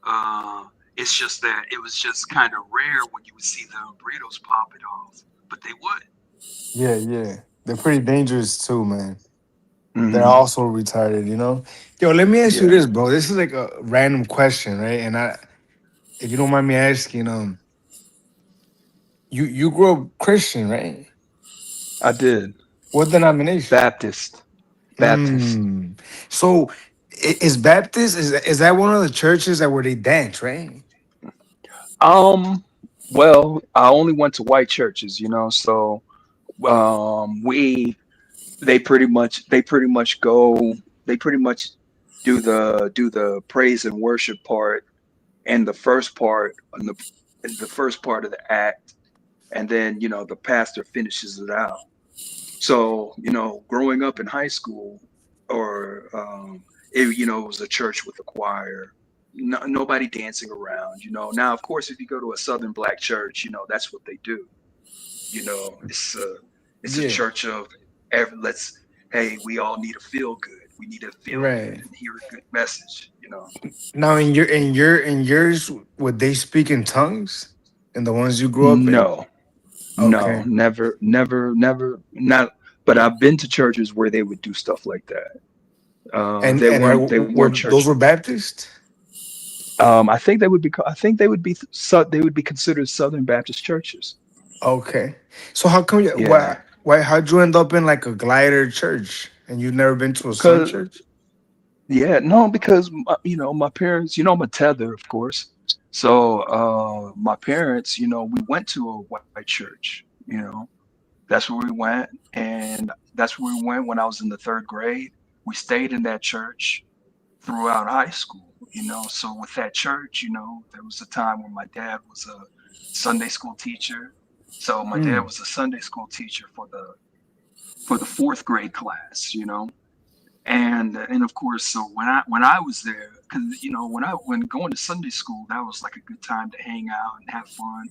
Uh, it's just that it was just kind of rare when you would see the burritos pop it off, but they would. Yeah, yeah. They're pretty dangerous too, man. They're Hmm. also retarded. Yo, let me ask you Yeah, this, bro. This is like a random question, right? And if you don't mind me asking, you grew up Christian, right? I did. What denomination? Baptist. Baptist. Mm. So is Baptist is that one of the churches that where they dance, right? Um, well, I only went to white churches, so we they pretty much do the praise and worship part and the first part of the act, and then the pastor finishes it out. So growing up in high school, or it was a church with a choir. Nobody dancing around. Now, of course, if you go to a Southern Black church, that's what they do. It's a Yeah. church of hey, we all need to feel good. We need to feel good Right. and hear a good message. Now, in yours, would they speak in tongues? In the ones you grew up in? No, no, Okay. never, never, never, not. But I've been to churches where they would do stuff like that. And They and weren't. They were weren't those church. were Baptist? I think they would be. I think they would be. They would be considered Southern Baptist churches. Okay. So how come you Yeah, why how'd you end up in like a glider church and you've never been to a sun because church? no, because my parents. I'm a tether, of course. So my parents, we went to a white church. That's where we went, and that's where we went when I was in the third grade. We stayed in that church throughout high school. So with that church, there was a time when my dad was a Sunday school teacher. So my dad Mm, was a Sunday school teacher for the fourth grade class. And of course, so when I was there, because when going to Sunday school, that was like a good time to hang out and have fun.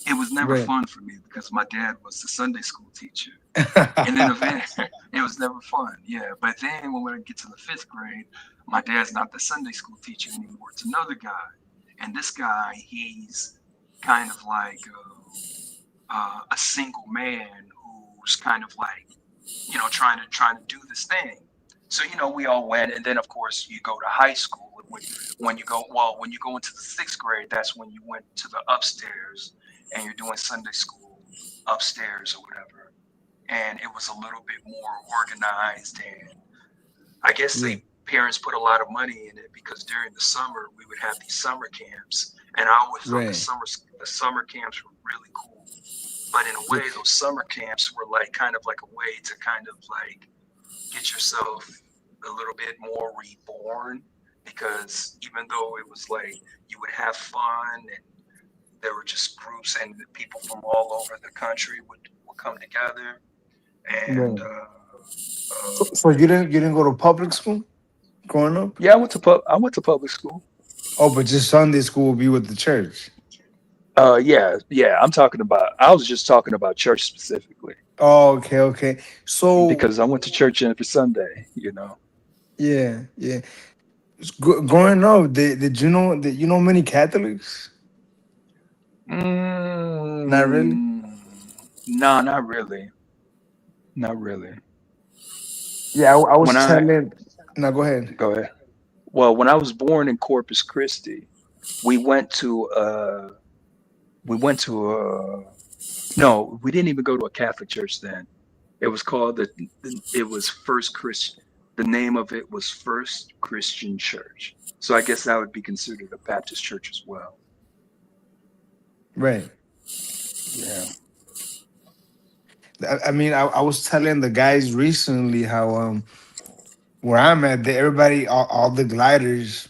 It was never right. fun for me because my dad was the Sunday school teacher. And then eventually, it was never fun. Yeah. But then when we get to the fifth grade, my dad's not the Sunday school teacher anymore. It's another guy. And this guy, he's kind of like a single man who's kind of like, trying to do this thing. So, we all went. And then, of course, you go to high school. When you go into the sixth grade, that's when you went to the upstairs and you're doing Sunday school upstairs or whatever. And it was a little bit more organized, and I guess Yeah. parents put a lot of money in it because during the summer we would have these summer camps, and I always thought Right. the summer camps were really cool. But in a Yeah. way, those summer camps were like kind of like a way to kind of like get yourself a little bit more reborn, because even though it was like you would have fun and there were just groups and people from all over the country would come together. And Right. So you didn't go to public school growing up? yeah, I went to public school. Oh, but just Sunday school will be with the church. Yeah, yeah. I was just talking about church specifically Oh, okay, okay. So because I went to church every Sunday. yeah, yeah. Growing up, did you know many Catholics? Not really. Mm, no, not really. Not really. Yeah, I When was I telling. No, go ahead. Go ahead. Well, when I was born in Corpus Christi, we went to we went to no, we didn't even go to a Catholic church then. It was called it was First Christian. The name of it was First Christian Church. So I guess that would be considered a Baptist church as well. Right. Yeah. I mean, I was telling the guys recently how where I'm at, everybody, all the gliders,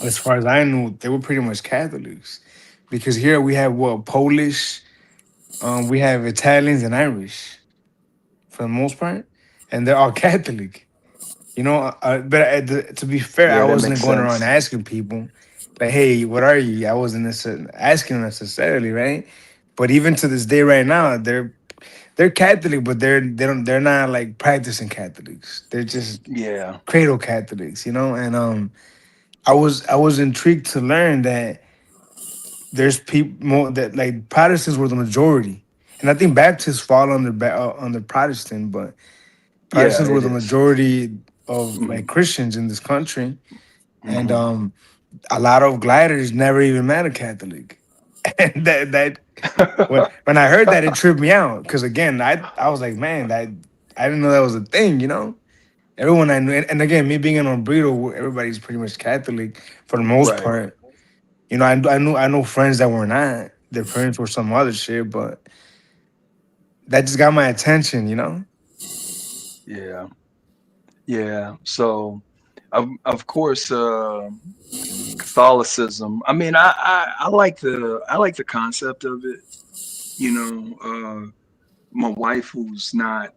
as far as I knew, they were pretty much Catholics, because here we have what Polish, we have Italians and Irish for the most part, and they're all Catholic. But to be fair, I Yeah, that wasn't makes going around sense. asking people, like, "Hey, what are you?" I wasn't asking necessarily, right? But even to this day, right now, they're Catholic, but they're not like practicing Catholics. They're just Yeah. cradle Catholics, and I was intrigued to learn that there's people more that like Protestants were the majority, and I think Baptists fall under Protestant, but Yeah, Protestants were it the is. majority of like Mm-hmm. Christians in this country, and Mm-hmm. a lot of gliders never even met a Catholic, and that when I heard that, it tripped me out because again, I was like, man, that I didn't know that was a thing. Everyone I knew, and again, me being in Obrito, where everybody's pretty much Catholic for the most Right. part. I know friends that were not. Their parents were some other shit, but that just got my attention. Yeah. Yeah. So, of course, Catholicism. I mean, I like the concept of it. My wife who's not,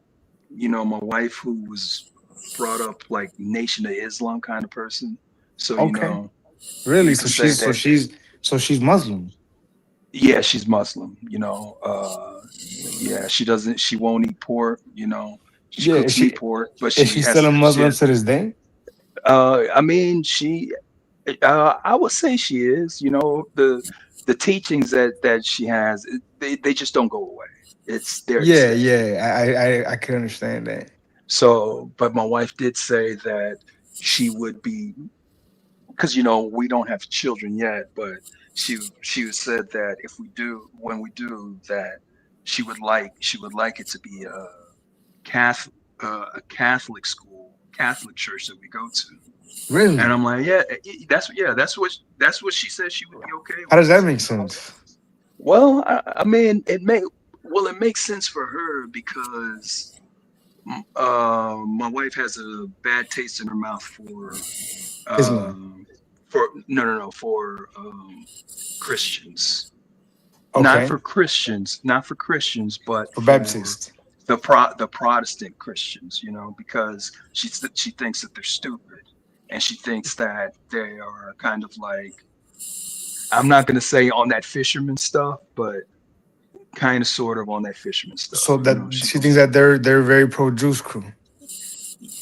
my wife who was brought up like Nation of Islam kind of person. So Okay. Really? you So could say that she's Muslim. yeah, she's Muslim. Yeah, she won't eat pork. She Yeah, cooks me pork, but is she still a Muslim to this day? I mean, I would say she is. The teachings that she has, they just don't go away. It's there to Yeah, stay. yeah. I can understand that. So, but my wife did say that she would be, because we don't have children yet, but she said that if we do, when we do, that she would like it to be a Catholic school, Catholic church that we go to. Really? And I'm like, that's what she said she would be okay How does with. that make sense? Well, I mean, it makes sense for her because my wife has a bad taste in her mouth Islam. for Christians. Okay. Not for Christians, but For for Baptist. the Protestant Christians, because she thinks that they're stupid, and she thinks that they are kind of like, I'm not going to say on that fisherman stuff, but kind of sort of on that fisherman stuff. So that she thinks that they're very pro-Jews crew.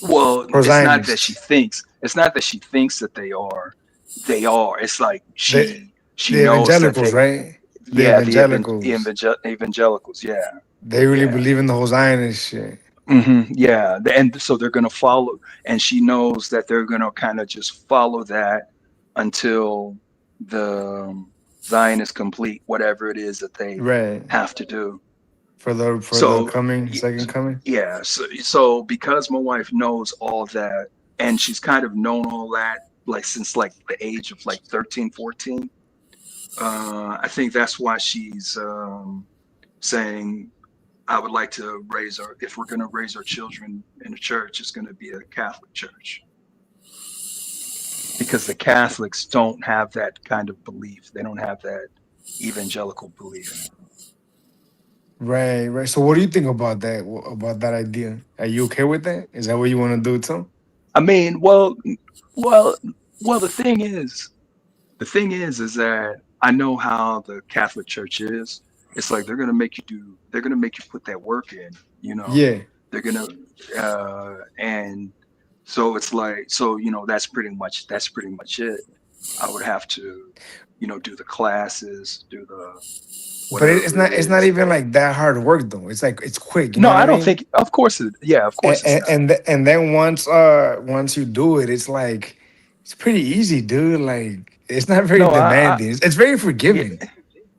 Well, Pro it's not that Zionist. she thinks. It's not that she thinks that they are. They are. It's like The she the knows that evangelicals, right? The yeah, evangelicals. evangelicals, yeah. They really Yeah. believe in the whole Zionist shit. Yeah, and so they're gonna follow, and she knows that they're gonna kind of just follow that until the Zion is complete, whatever it is that they Right. have to do. For the So second coming. yeah, so because my wife knows all that, and she's kind of known all that like since like the age of like 13, 14. I think that's why she's saying, I would like to if we're going to raise our children in a church, it's going to be a Catholic church. Because the Catholics don't have that kind of belief. They don't have that evangelical belief. Right, right. So what do you think about that? About that idea? Are you okay with that? Is that what you want to do too? I mean, well, the thing is that I know how the Catholic Church is. It's like they're gonna make you put that work in, Yeah. They're gonna and so it's like, that's pretty much it. I would have to, do the classes, do the But it's whatever it not is. even like that hard work though. It's like it's quick. You No, know what I I don't mean? think. Of course it's not. And then once you do it, it's like it's pretty easy, dude. Like it's not very No, demanding. It's very yeah, forgiving.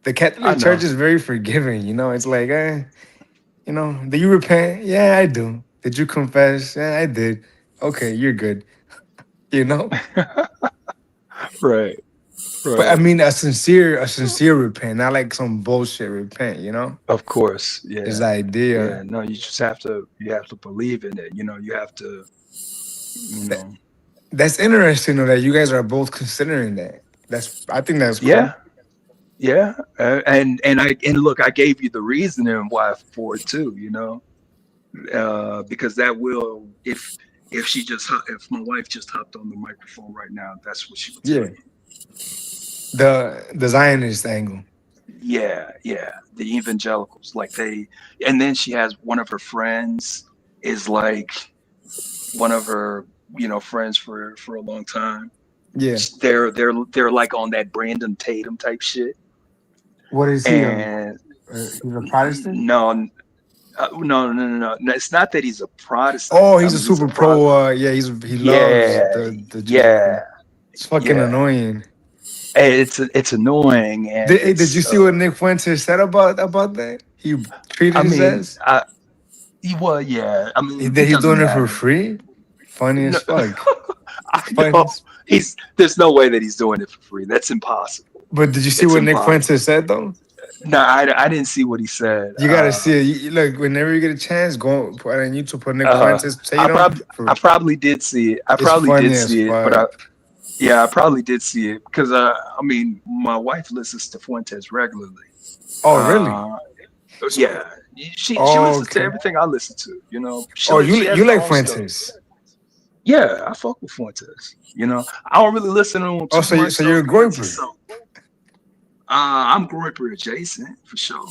The I Catholic know. Church is very forgiving. It's like, do you repent? Yeah, I do. Did you confess? Yeah, I did. Okay, you're good. Right. But I mean, a sincere repent, not like some bullshit repent. Of course, Is yeah. the idea. Yeah, no, you just have to believe in it. You have to, That's interesting though, that you guys are both considering that. I think that's cool. yeah. And look, I gave you the reasoning why for it too. Because that will, if my wife just hopped on the microphone right now, that's what she would tell Yeah. you. The Zionist angle. Yeah, the evangelicals, and then she has one of her friends is like one of her friends for a long time. Yeah. They're like on that Brandon Tatum type shit. What is he? And He's a Protestant? no, it's not that he's a Protestant. Oh, he's a super pro. He loves the Jews. Yeah, It's fucking annoying. It's annoying. And Did you see what Nick Fuentes said about that? He treated his ass. Well, yeah. I mean, He's doing it for free. Funny as fuck. There's no way that he's doing it for free. That's impossible. But did you see what Nick Fuentes said though? No, I didn't see what he said. You gotta see it. Look, whenever you get a chance, go put on YouTube. Put Nick Fuentes. I probably did see it. I probably did see it because I mean, my wife listens to Fuentes regularly. Oh, really? Yeah. She listens to everything I listen to. You like Fuentes? Yeah, I fuck with Fuentes. You know, I don't really listen to him Oh, too much so though you're a because he's groiper. so. I'm Groiper adjacent for sure.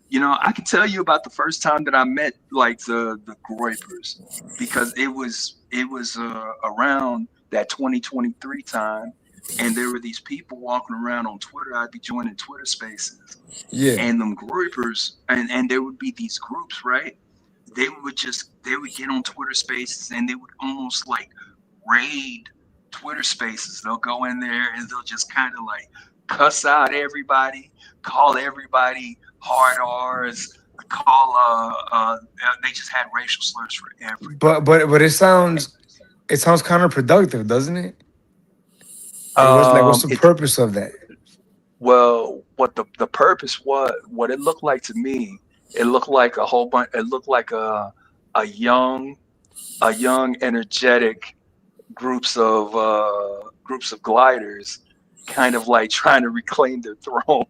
You know, I can tell you about the first time that I met like the Groipers because it was around that 2023 time, and there were these people walking around on Twitter. I'd be joining Twitter Spaces, Yeah. and them Groipers, and there would be these groups, right? They would get on Twitter Spaces and they would almost like raid Twitter Spaces. They'll go in there and they'll just kind of like cuss out everybody, call everybody hard R's, call they just had racial slurs for everybody. But it sounds counterproductive, doesn't it? What's the It purpose of that? Well, what the purpose was, what it looked like to me, it looked like a whole bunch. It looked like a young energetic groups of gliders kind of like trying to reclaim their throne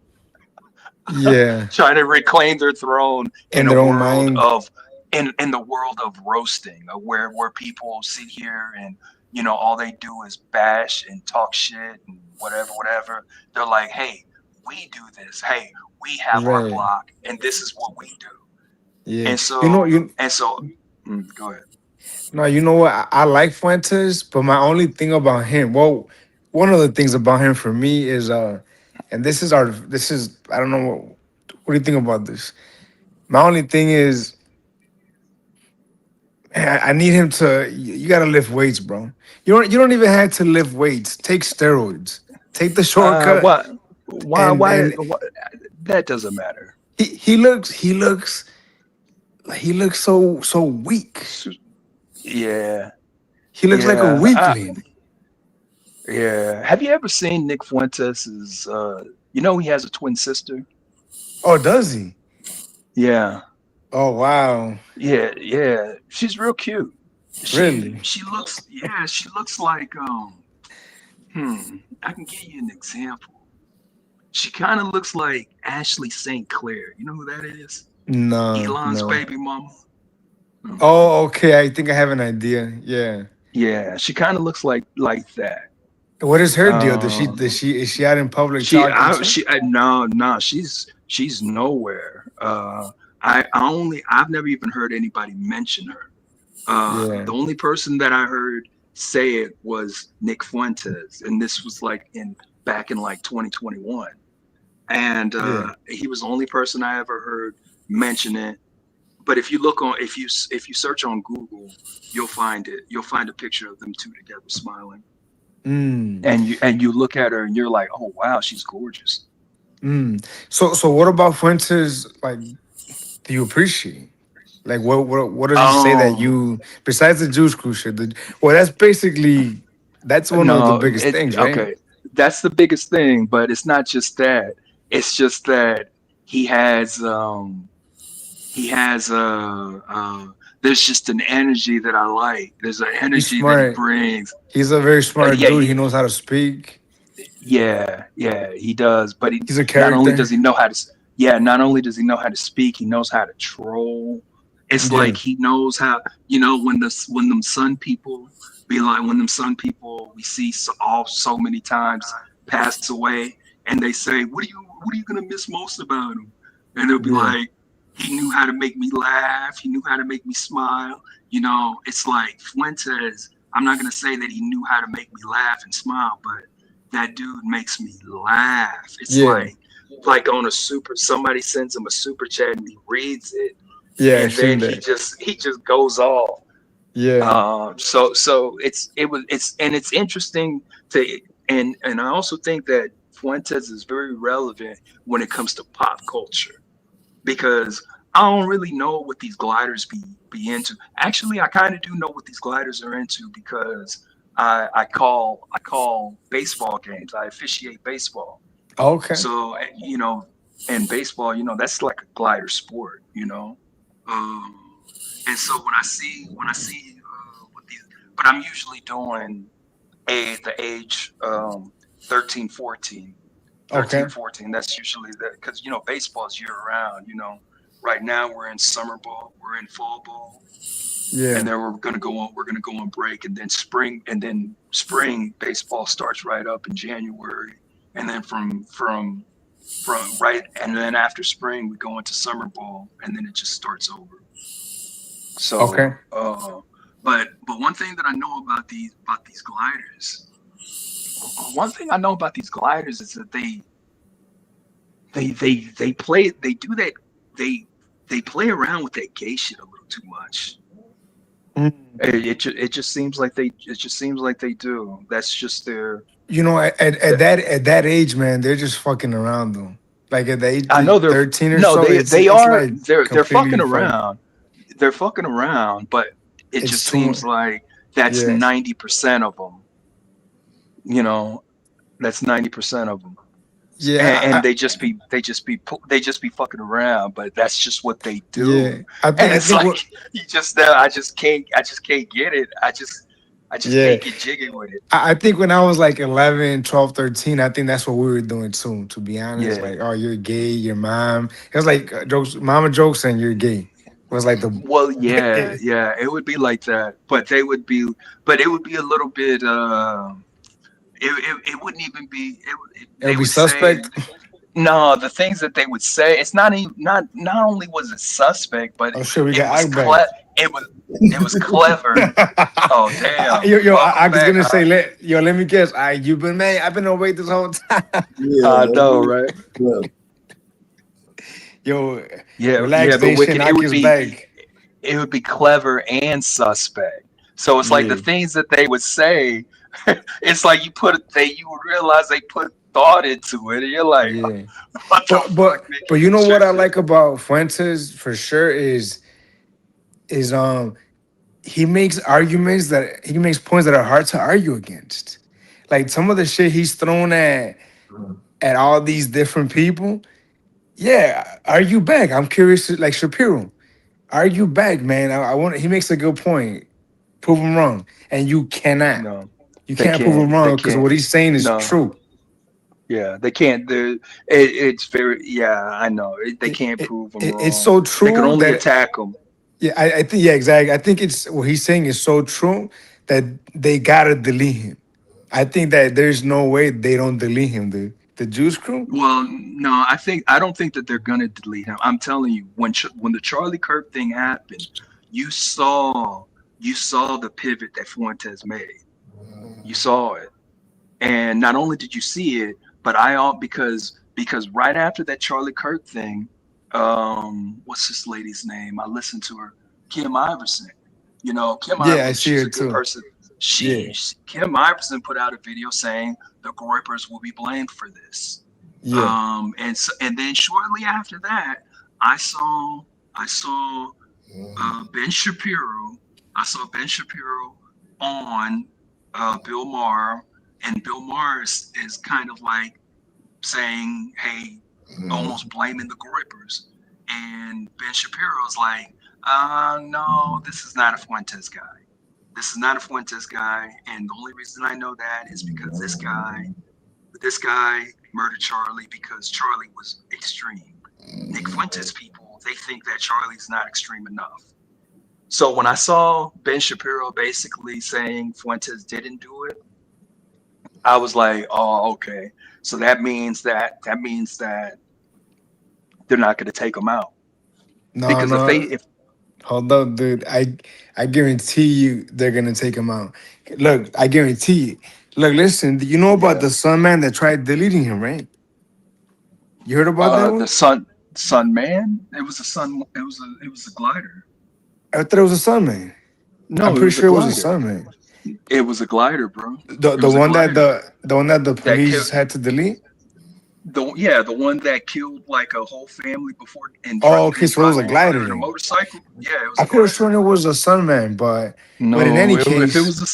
Yeah, trying to reclaim their throne in in a their own world mind. of in the world of roasting, where people sit here and all they do is bash and talk shit and whatever. They're like, hey, we do this, hey, we have our Right. block and this is what we do. Yeah. and You know so you and so go ahead. no, you know what? I like Fuentes, but my only thing about him, well, one of the things about him for me is and this is I don't know what do you think about this? My only thing is man, I need him to you gotta lift weights, bro. You don't even have to lift weights. Take steroids. Take the shortcut What and why that doesn't matter. he looks so weak. Yeah, He looks like a yeah. weakling. Have you ever seen Nick Fuentes' he has a twin sister? Oh, does he? Yeah. Oh wow. Yeah. She's real cute. She Really? she looks yeah, she looks like I can give you an example. She kind of looks like Ashley St. Clair. You know who that is? No, Elon's no. baby mama. Oh, okay. I think I have an idea. Yeah. Yeah, she kind of looks like that. What is her deal? Um Is she out in public talking too? no, she's nowhere. I've never even heard anybody mention her. Yeah. The only person that I heard say it was Nick Fuentes, and this was like back in like 2021, and Yeah. he was the only person I ever heard mention it. But if you search on Google, you'll find it. You'll find a picture of them two together smiling, Mm. and you look at her and you're like, oh wow, she's gorgeous. Mm. So what about Fuentes? Like, do you appreciate? Like, what does he say that Um, you besides the Jewish crew shit? Well, that's one of the no, biggest things, right? okay. That's the biggest thing, but it's not just that. It's just that he has he has there's just an energy that I like. There's an He's energy that he smart. brings. He's a very smart Yeah, dude. He knows how to speak. yeah, he does. But He's a not only does character. he know how to, yeah, not only does he know how to speak, he knows how to troll. It's Yeah. like he knows how, when them sun people be like, when them sun people we see so many times pass away, and they say, what are you gonna miss most about him? And they'll be Yeah. like, he knew how to make me laugh. He knew how to make me smile. It's like Fuentes. I'm not gonna say that he knew how to make me laugh and smile, but that dude makes me laugh. It's Yeah. like on somebody sends him a super chat and he reads it, Yeah. I've and then seen he that. just goes off. Yeah. So it's interesting to and I also think that Fuentes is very relevant when it comes to pop culture, because I don't really know what these gliders be into. Actually, I kind of do know what these gliders are into because I call baseball games. I officiate baseball. Okay. So in baseball, that's like a glider sport. Um, and so when I see what these, but I'm usually doing the age 13, 14. Okay. 13, 14. That's usually because baseball is year round. Right now we're in summer ball, we're in fall ball, Yeah. And then we're gonna go on break, and then spring baseball starts right up in January, and then from right, and then after spring we go into summer ball, and then it just starts over. Okay. So, but one thing that I know about these gliders, is that they play around with that gay shit a little too much. It just seems like they do. That's just their. You know, at that age, man, they're just fucking around though. Like at the age I know they're 13 or no, so, it's like they're fucking completely fucked. around. They're fucking around, but it It's just too much. seems like that's Yeah. 90% of them. You know, that's 90% of them. Yeah. And they just be fucking around, but that's just what they do. Yeah. I And think it's like what I just can't get it. I just yeah. can't get jiggy with it. I think when I was like 11, 12, 13, I think that's what we were doing too, to be honest. Yeah. Like, oh, you're gay, your mom. It was like jokes, mama jokes saying you're gay. It was like the Well, yeah, it would be like that, but it would be a little bit. It wouldn't even be. it'll They be would say suspect. no. The things that they would say, it's not even not only was it suspect, but Oh shit, we it got was Akbag. it was clever. Oh damn! I Welcome was back. gonna say, let me guess. You've been mad. I've been awake this whole time. Yeah, I know, right? yeah. Yo, Yeah, relax, but Nation. Wicked, Ak is back. it would be clever and suspect. So it's like the Yeah, things that they would say, it's like you would realize they put thought into it, and you're like, yeah. what the fuck, But nigga, you you know what I tripping? like about Fuentes for sure is he makes points that are hard to argue against. Like some of the shit he's thrown at all these different people. Yeah, argue back. I'm curious, like Shapiro. Argue back, man. I want. He makes a good point. Prove him wrong, and you cannot. No, You they can't prove him can't. They wrong because can't. what he's saying is No, true. yeah, they can't. It's very. Yeah, I know. They It, can't it, prove them it's wrong. so They can true only that attack them. yeah, I think yeah, exactly. I think it's what he's saying is so true that they gotta delete him. I think that there's no way they don't delete him. The Juice Crew. Well, no, I don't think that they're gonna delete him. I'm telling you, when the Charlie Kirk thing happened, you saw the pivot that Fuentes made. You saw it, and not only did you see it, but because right after that Charlie Kirk thing, what's this lady's name? I listened to her, Kim Iverson. You know, Kim Yeah, I Iverson, see she's her a good too. person. Yeah, Kim Iverson put out a video saying the Groypers will be blamed for this. yeah, And then shortly after that, I saw Ben Shapiro. I saw Ben Shapiro on Bill Maher, and Bill Maher is kind of like saying, "Hey," almost blaming the Groypers, and Ben Shapiro's like, "No, this is not a Fuentes guy. This is not a Fuentes guy, and the only reason I know that is because this guy murdered Charlie because Charlie was extreme. Nick Fuentes people, they think that Charlie's not extreme enough." So when I saw Ben Shapiro basically saying Fuentes didn't do it, I was like, "Oh, okay. So that means that they're not going to take him out no, because no. if Hold up, dude. I guarantee you they're gonna take him out. Look, I guarantee you. Look, listen. You know about yeah, the Sun Man that tried deleting him, right? You heard about that the one? Sun Man, it was a glider. I thought it was a Sun Man. I'm No, it pretty was a sure it was a glider. Sun Man. It was a glider, bro. The It the was a one that glider the that killed police had to delete. the one that killed like a whole family before Oh, okay, and so it was drive a off glider in a then. motorcycle. Yeah, it was I a could have glider. sworn it was a Sun Man, but in No, any if it case, was a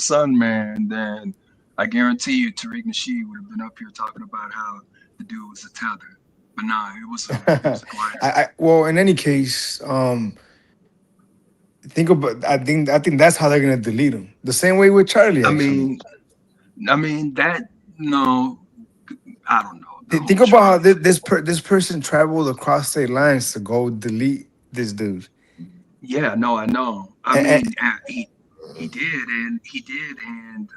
Sun Man, then I guarantee you Tariq Nasheed would have been up here talking about how the dude was a tether. But nah, it was a glider. well, in any case, think about. I think that's how they're gonna delete him. The same way with Charlie, I actually. mean, that no, I don't know the Think whole about how Charlie. this person traveled across state lines to go delete this dude. Yeah, no, I know. I And, mean, he did, and he didn't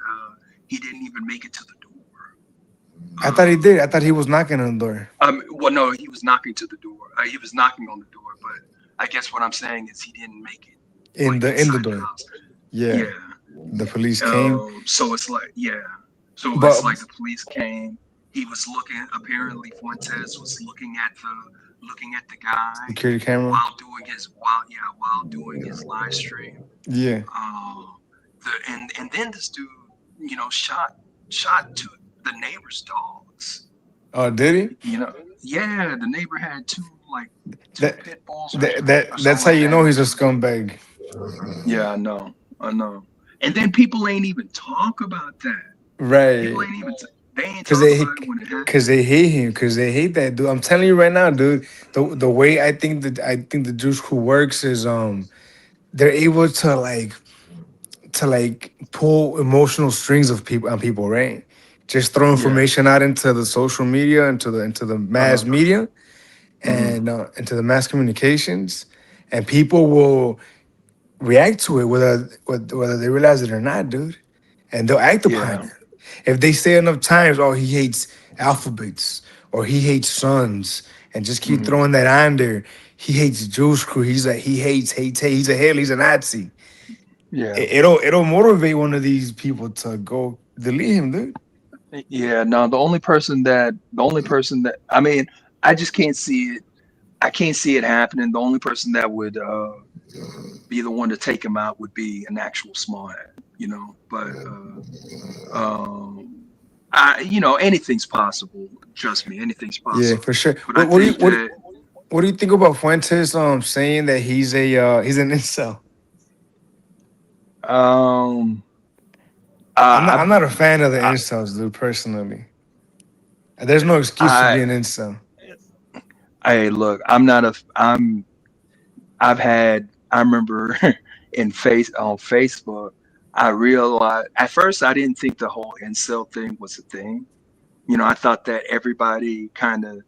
even make it to the door. I thought he did. I thought he was knocking on the door. Well, no, he was knocking to the door. He was knocking on the door, but I guess what I'm saying is he didn't make it In the inside the door. house. Yeah. Yeah. The police came. So it's like, yeah. So But it's like the police came. He was looking. Apparently, Fuentes was looking at the guy security camera. while doing his live stream. Yeah. And then this dude, shot two the neighbor's dogs. Oh, did he? Yeah, the neighbor had two That, pit bulls. that's how you know he's a scumbag. Yeah, I know. And then people ain't even talk about that. Right. People ain't even. They ain't Cause talk they, about it when it happened. cause they hate him. Cause they hate that dude. I'm telling you right now, dude. The way I think the Juice Crew works is they're able to pull emotional strings of people, right? Just throw information out into the social media, into the mass media, and into the mass communications, and people will react to it whether they realize it or not, dude. And they'll act upon it. If they say enough times, oh, he hates alphabets or he hates sons, and just keep throwing that on there. He hates Juice Crew. He's like, he hates. He's a Hitler. He's a Nazi. Yeah. It'll motivate one of these people to go delete him, dude. Yeah. No, the only person that I mean, I just can't see it. I can't see it happening. The only person that would be the one to take him out would be an actual smart, But anything's possible. Trust me, anything's possible. Yeah, for sure. But What do you think about Fuentes saying that he's an incel? I'm not a fan of the incels, dude. Personally, there's no excuse to be an incel. Hey, look, I remember on Facebook, I realized at first I didn't think the whole incel thing was a thing. I thought that everybody kind of,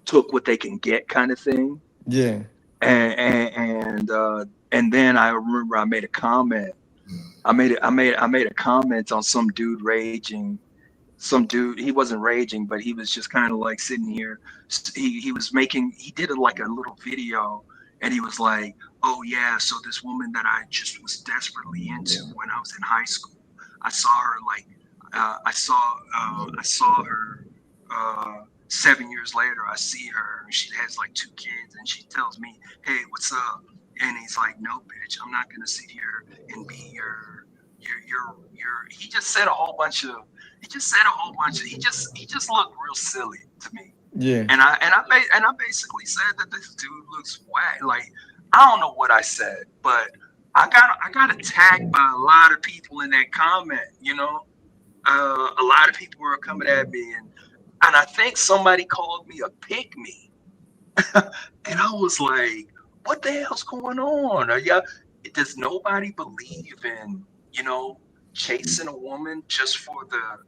took what they can get kind of thing. Yeah. And then I remember I made a comment. I made a comment on some dude raging. Some dude, he wasn't raging, but he was just kind of like sitting here. He did like a little video, and he was like, oh yeah, so this woman that I just was desperately into when I was in high school, I saw her I saw her 7 years later. I see her, and she has like 2 kids, and she tells me, hey, what's up? And he's like, no, bitch, I'm not gonna sit here and be your he just said a whole bunch of he just looked real silly to me. Yeah. And I basically said that this dude looks whack. Like, I don't know what I said, but I got attacked by a lot of people in that comment, a lot of people were coming at me, and I think somebody called me a pick-me. And I was like, what the hell's going on? Does nobody believe in, chasing a woman just for the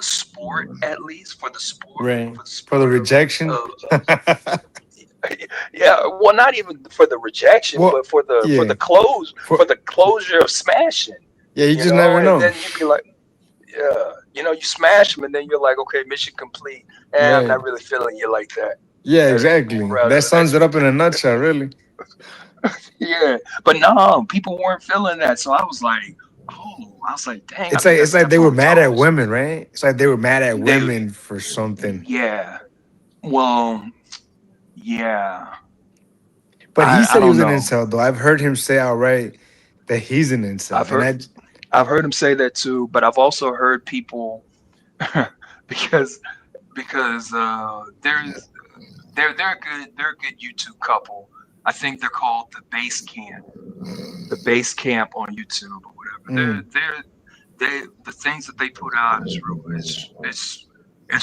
sport, at least for the sport, right? For the rejection. Yeah, well, not even for the rejection, but for the closure of smashing. Yeah, you just never know. And then you'd be like, yeah, you smash them, and then you're like, okay, mission complete. And Right. I'm not really feeling you like that. Yeah, exactly. That sums it up in a nutshell, really. Yeah, but no, people weren't feeling that, so I was like, dang. It's like they were mad at women, right? It's like they were mad at women for something. Yeah. Well, yeah. But he said he was an incel, though. I've heard him say outright that he's an incel. I've heard him say that too, but I've also heard people because they're a good YouTube couple. I think they're called the Base Camp on YouTube or whatever. The things that they put out is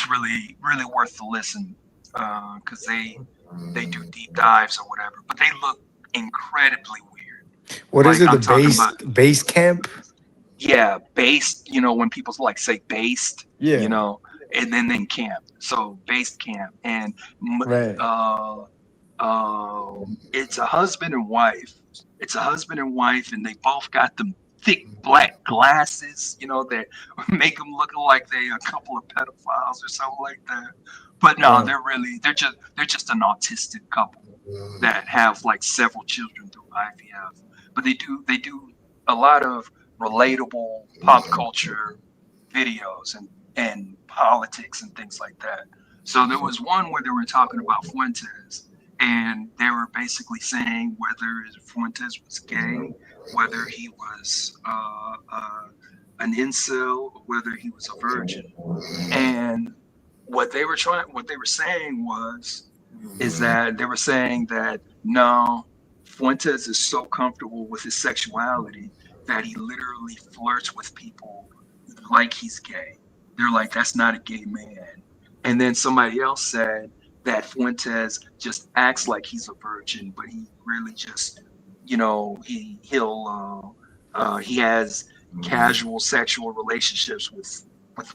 really worth the listen, because they do deep dives or whatever. But they look incredibly weird. What is it? The base camp? Yeah, based. When people say based. Yeah. And then camp. So base camp, and right. It's a husband and wife. It's a husband and wife, and they both got them thick black glasses, that make them look like they a couple of pedophiles or something like that. But no, they're just an autistic couple that have like several children through IVF. But they do a lot of relatable pop culture videos and politics and things like that. So there was one where they were talking about Fuentes, and they were basically saying whether Fuentes was gay, whether he was an incel, or whether he was a virgin. And what they were saying is that they were saying that no, Fuentes is so comfortable with his sexuality that he literally flirts with people like he's gay. They're like, that's not a gay man. And then somebody else said that Fuentes just acts like he's a virgin, but he really just, he has casual sexual relationships with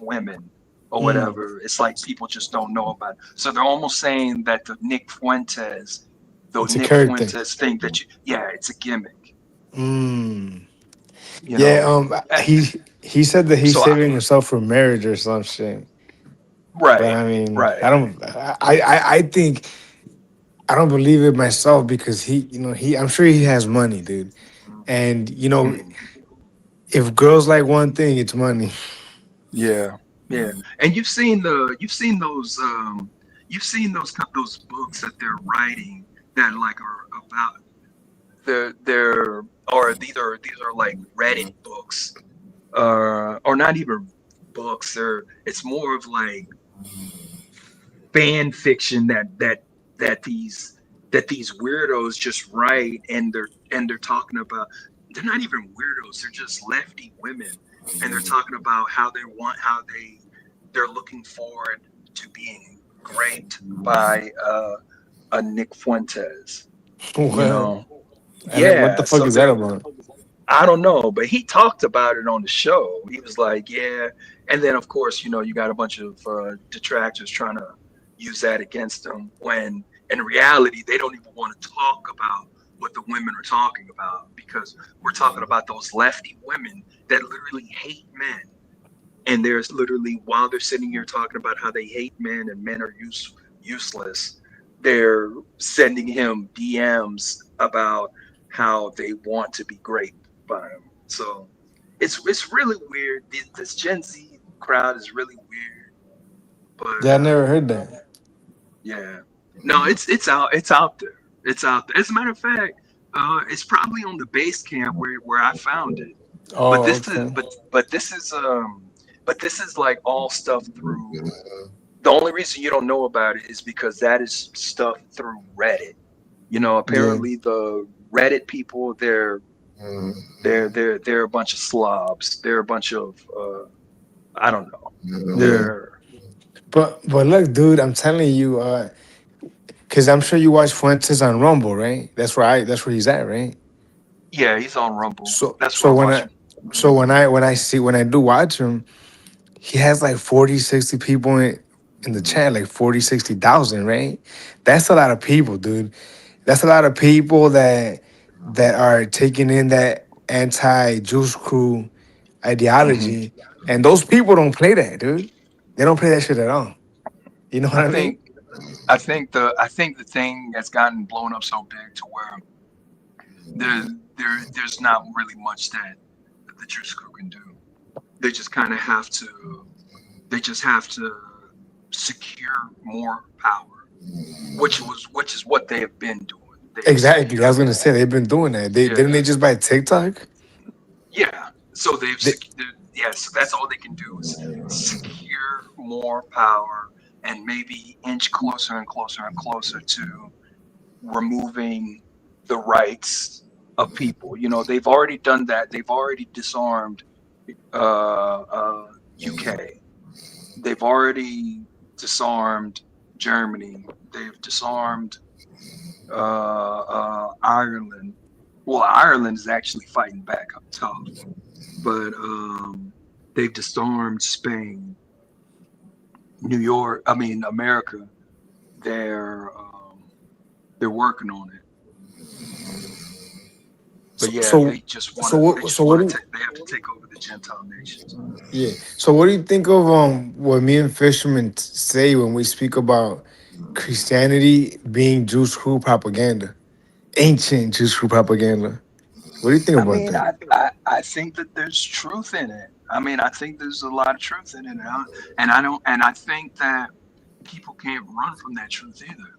women or Mm. whatever. It's like people just don't know about it. So they're almost saying that the Nick Fuentes It's a character. thing it's a gimmick, Mm. you Yeah. know. He said that he's So saving himself for marriage or some shit. But right, I mean, right. I think I don't believe it myself because I'm sure he has money, dude. And if girls like one thing, it's money. Yeah, yeah. And you've seen those books that they're writing that like are about they're or these are like Reddit books, or not even books. It's more of like fan fiction that these weirdos just write, and they're talking about. They're not even weirdos. They're just lefty women, and they're talking about how they're looking forward to being raped by a Nick Fuentes. You What? know, And then what the yeah. fuck So is that about? I don't know, but he talked about it on the show. He was like, yeah. And then, of course, you got a bunch of detractors trying to use that against him when in reality, they don't even want to talk about what the women are talking about, because we're talking about those lefty women that literally hate men. And there's literally, while they're sitting here talking about how they hate men and men are useless, they're sending him DMs about how they want to be raped by him. So it's really weird. This Gen Z crowd is really weird, but Yeah, I never heard that. yeah, no, it's out there. It's out there. As a matter of fact, it's probably on the base camp where I found it. But Oh, this is okay. but this is like all stuff through. The only reason you don't know about it is because that is stuff through Reddit. Yeah. Apparently the Reddit people, they're a bunch of slobs. They're a bunch of I don't know. Yeah. They're But look, dude, I'm telling you, because I'm sure you watch Fuentes on Rumble, right? That's where he's at, right? yeah, he's on Rumble. So That's where so I when watch I him. so when I do watch him, he has like 40, 60 people in the chat, like 40, 60,000, right? That's a lot of people, dude. That's a lot of people that are taking in that anti-Juice Crew Hmm. ideology. And those people don't play that, dude. They don't play that shit at all. You know what I I mean? think I think the thing that's gotten blown up so big to where there's not really much that the Juice Crew can do. They just kind of have to. They just have to secure more power, which is what they have been doing. They've Exactly. I was secured, gonna say they've been doing that. Didn't yeah, they just buy TikTok? yeah. So they've They, secured, yeah. So that's all they can do is secure more power and maybe inch closer and closer and closer to removing the rights of people. They've already done that. They've already disarmed UK. They've already disarmed Germany. They've disarmed Ireland. Well, Ireland is actually fighting back up top, but they've disarmed Spain, New York. I mean, America. They're They're working on it. But yeah, So they just want so to. They what just so what want do to. They have to take over the Gentile nations. yeah. So what do you think of what me and Fisherman say when we speak about Christianity being Jews crew propaganda, ancient Jews crew propaganda? What do you think I about mean, that? I think that there's truth in it. I mean, I think there's a lot of truth in it, and I don't. And I think that people can't run from that truth either.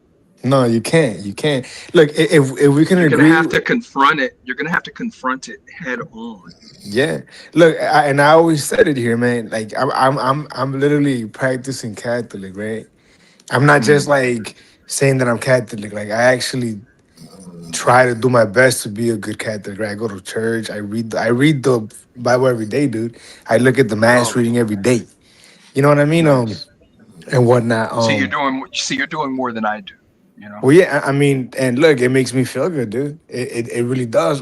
No, you can't. You can't. Look, if we can You're gonna agree, have to confront it. You're gonna have to confront it head on. yeah. Look, and I always said it here, man. Like I'm literally practicing Catholic, right? I'm not just Mm, like saying that I'm Catholic. Like I actually try to do my best to be a good Catholic. Right? I go to church. I read the Bible every day, dude. I look at the mass oh, reading every day. You know what I mean? nice. And whatnot. You're doing more than I do. You know. Well, yeah. I mean, and look, it makes me feel good, dude. It really does.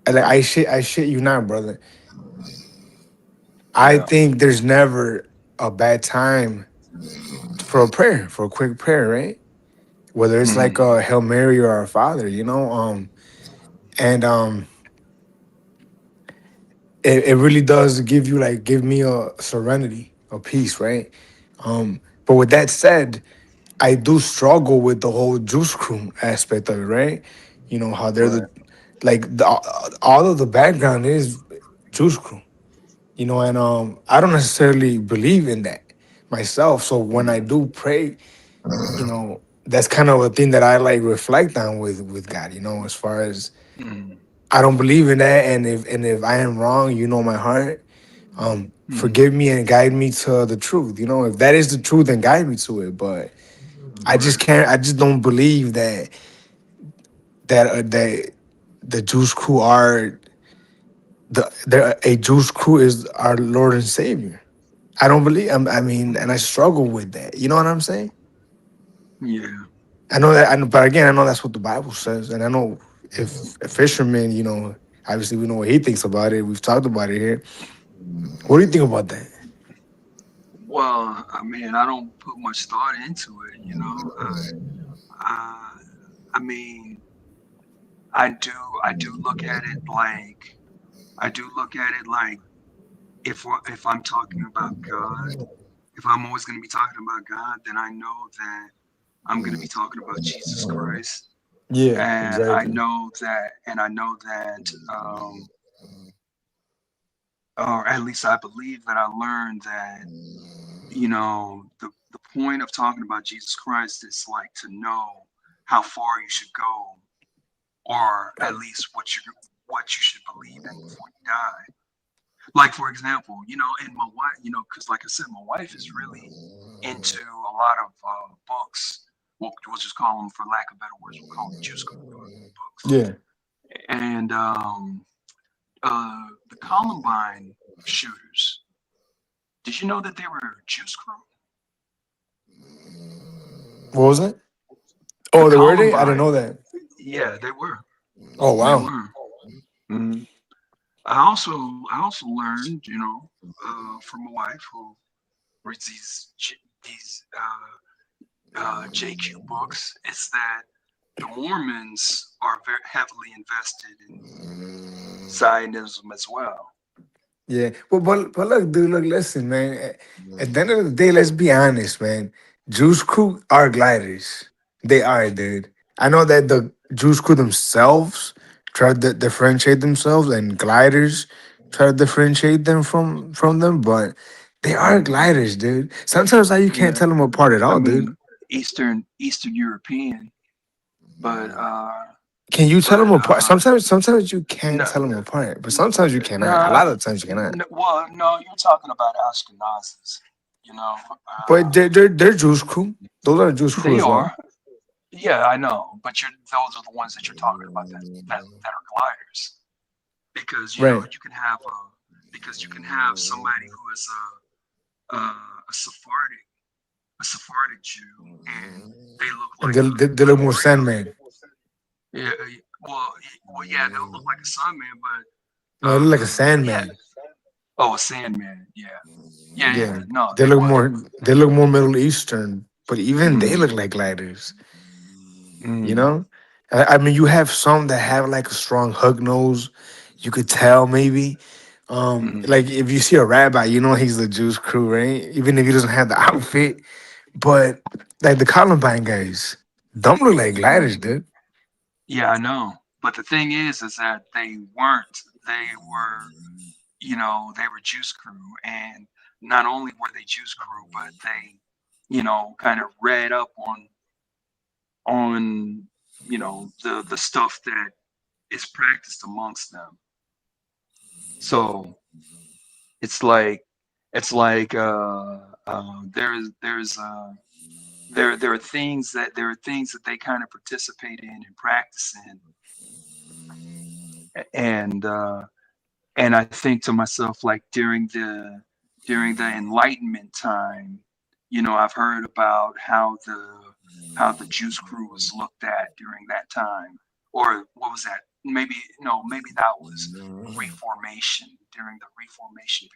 Like I shit you not, brother. I Yeah. think there's never a bad time for a prayer, for a quick prayer, right? Whether it's like Mm, a Hail Mary or our Father, and it really does give me a serenity, a peace, right? But with that said, I do struggle with the whole juice crew aspect of it, right? You know how they're right. all of the background is juice crew, and I don't necessarily believe in that myself. So when I Mm, do pray, that's kind of a thing that I like reflect on with God, as far as mm, I don't believe in that, and if I am wrong, my heart, mm, forgive me and guide me to the truth. If that is the truth, then guide me to it. But I just right. can't. I just don't believe that the Jews crew are a Jews crew is our Lord and Savior. I don't believe. I mean, and I struggle with that. You know what I'm saying? Yeah. I know that, but again, I know that's what the Bible says, and I know if a fisherman, obviously we know what he thinks about it. We've talked about it here. What do you think about that? Well, I mean, I don't put much thought into it. You know. I mean, I do. I do look at it like. I do look at it like if I'm talking about God, if I'm always going to be talking about God, then I know that I'm going to be talking about Jesus Christ, Yeah, and exactly. I know that, or at least I believe that I learned that, the point of talking about Jesus Christ is like to know how far you should go, or at least what you should believe in before you die. Like, for example, and my wife, because like I said, my wife is really into a lot of books. We'll just call them, for lack of better words, we'll call them Jews books. Yeah. And the Columbine shooters, did you know that they were Jews crew? What was it? The Oh, were they? I didn't know Columbine, that. yeah, they were. Oh, They wow. were. Mhm. I also learned, from my wife who reads these JQ books, is that the Mormons are very heavily invested in Zionism as well. Yeah. But look, dude, look, listen, man. At the end of the day, let's be honest, man. Juice Crew are gliders. They are, dude. I know that the Juice Crew themselves try to differentiate themselves, and gliders try to differentiate them from them, but they are gliders, dude. Sometimes you can't Yeah, tell them apart at I all, dude. mean Eastern European, but Can you tell them but apart? Sometimes you can no, tell them apart, but sometimes you cannot. A no, lot of the times you cannot. well, no, you're talking about Ashkenazis, But they're Jewish crew. Those are Jewish crew they as well. are. Yeah, I know, but those are the ones that you're talking about that are gliders, because Right. you can have somebody who is a Sephardic Jew, and they look And like they look more Sandman. yeah, yeah, they'll look like a Sandman, but No, they look like a yeah, Sandman. oh, a Sandman, yeah, Yeah. no, They look more Middle Eastern, but even they mm, look like gliders. You know, I mean, you have some that have like a strong hook nose. You could tell maybe. Like if you see a rabbi, you know he's the Jews crew, right? Even if he doesn't have the outfit. But like the Columbine guys don't look like gliders, dude. Yeah, I know. But the thing is that they weren't. They were, they were Juice Crew, and not only were they Juice Crew, but they, kind of read up on, the stuff that is practiced amongst them. So it's like there are things that they kind of participate in and practice in, and I think to myself, like during the Enlightenment time, I've heard about how the Juice Crew was looked at during that time, or what was that? Maybe no, maybe that was Reformation, during the Reformation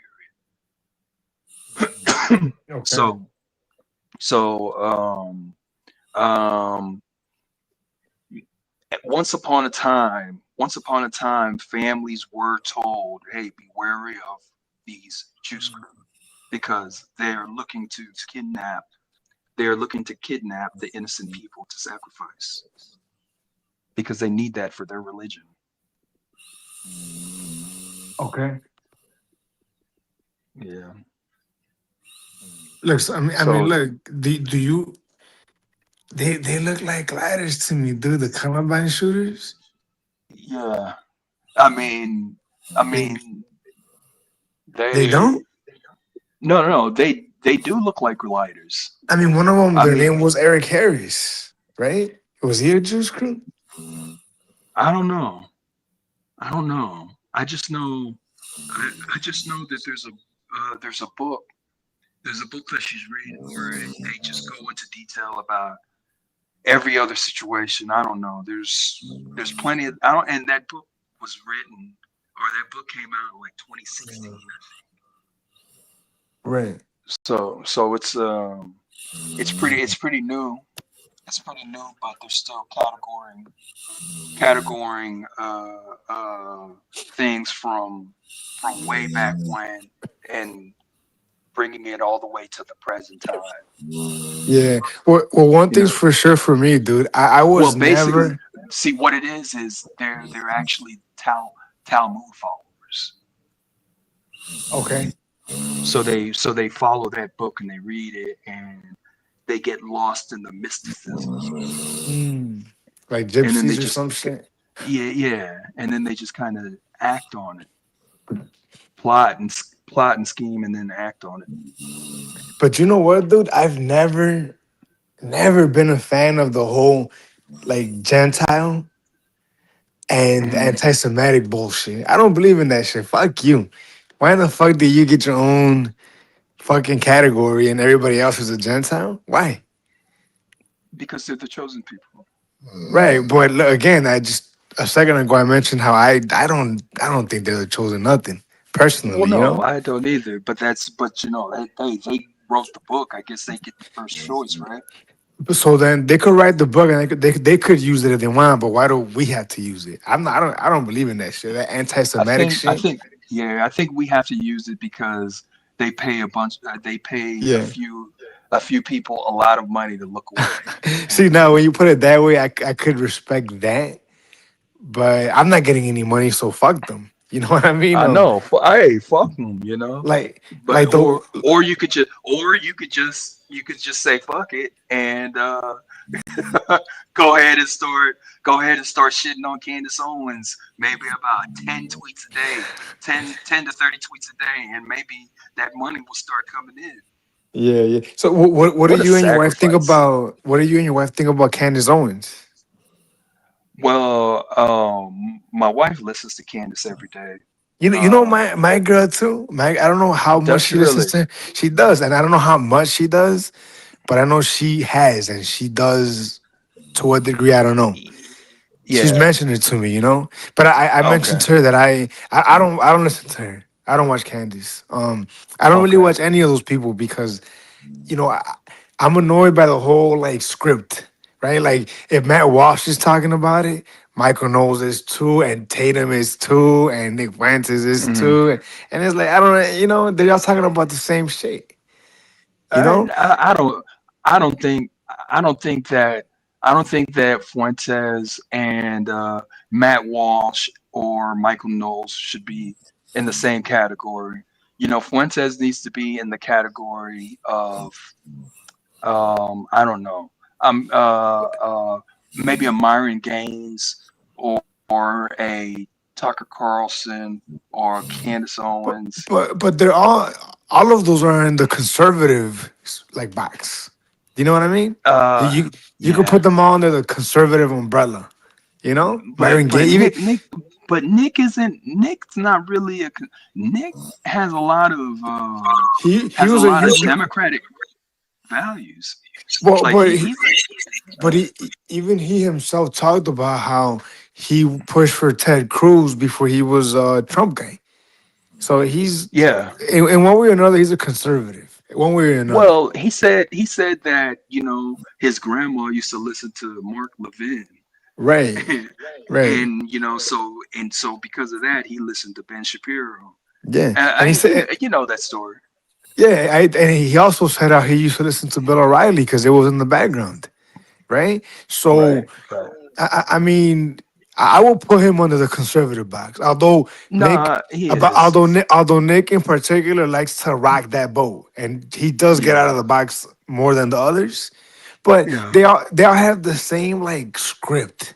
period. Okay. So once upon a time, families were told, "Hey, be wary of these Juice Crew because they're looking to kidnap. They're looking to kidnap the innocent people to sacrifice because they need that for their religion." Okay. Yeah. Look, so, I mean, look. Do you? They look like gliders to me, dude. The Columbine shooters. Yeah. I mean, They they don't. no. They do look like gliders. I mean, one of them, I their mean, name was Eric Harris, right? Was he a Juice Crew? I don't know. I just know. I just know that there's a book. There's a book that she's reading where they just go into detail about every other situation. I don't know. There's plenty of and that book was written, or that book came out in like 2016, I think. Right. So it's pretty new. It's pretty new, but they're still categorizing things from way back when and bringing it all the way to the present time. Yeah. Well, one thing's for sure for me, dude. I was Basically, never. see what it is they're actually Talmud followers. Okay. So they follow that book and they read it and they get lost in the mysticism. Like And then gypsies or some shit. Yeah, and then they just kind of act on it, plot and scheme, and then act on it. But you know what, dude? I've never been a fan of the whole like Gentile and anti-Semitic bullshit. I don't believe in that shit. Fuck you. Why the fuck do you get your own fucking category and everybody else is a Gentile? Why? Because they're the chosen people. Right, but look, again, I just a second ago I mentioned how I don't think they're chosen nothing personally. Well, You no, know, I don't either. But they wrote the book. I guess they get the first choice, right? so then they could write the book and they could use it if they want, but why do we have to use it? I don't believe in that shit. That anti-Semitic I shit. think we have to use it because they pay a few people a lot of money to look away. See, now when you put it that way, I could respect that, but I'm not getting any money, so fuck them. You know what I mean? I know. Hey, fuck them. Like, But like or you could just say fuck it and go ahead and start shitting on Candace Owens maybe about 10 tweets a day, 10 to 30 tweets a day, and maybe that money will start coming in. Yeah. So what do you and your wife think about? What do you and your wife think about Candace Owens? Well, my wife listens to Candace every day. You know my girl too. I don't know how much Does she she listens really? to. She does, and I don't know how much she does, but I know she has, and she does to what degree I don't know. She's Yeah. mentioned it to me, you know. But I mentioned Okay. to her that I don't listen to her. I don't watch Candice. I don't really Okay. watch any of those people because, you know, I'm annoyed by the whole like script, right? Like if Matt Walsh is talking about it, Michael Knowles is too, and Tatum is too, and Nick Francis is Hmm. too, and it's like I don't know, they're all talking about the same shit, you know? I don't. I don't think. I don't think that. I don't think that Fuentes and Matt Walsh or Michael Knowles should be in the same category. Fuentes needs to be in the category of I don't know, maybe a Myron Gaines or a Tucker Carlson or Candace Owens. But they're all of those are in the conservative like box. You know what I mean? You could put Yeah. them all under the conservative umbrella. Myron But Gaye, even Nick's not really Nick has a lot of he has a was a lot of huge. democratic values. Well, Like even he himself talked about how he pushed for Ted Cruz before he was a Trump guy. So he's yeah. in one way or another, he's a conservative. One way or another. Well, he said that his grandma used to listen to Mark Levin. Right. Right. And so because of that, he listened to Ben Shapiro. Yeah. And he said, you know that story. yeah, and he also said how he used to listen to Bill O'Reilly because it was in the background, right? So, Right. I mean, I will put him under the conservative box. Although Nah, he is. although Nick in particular likes to rock that boat, and he does get out of the box more than the others, but Yeah. they all have the same like script,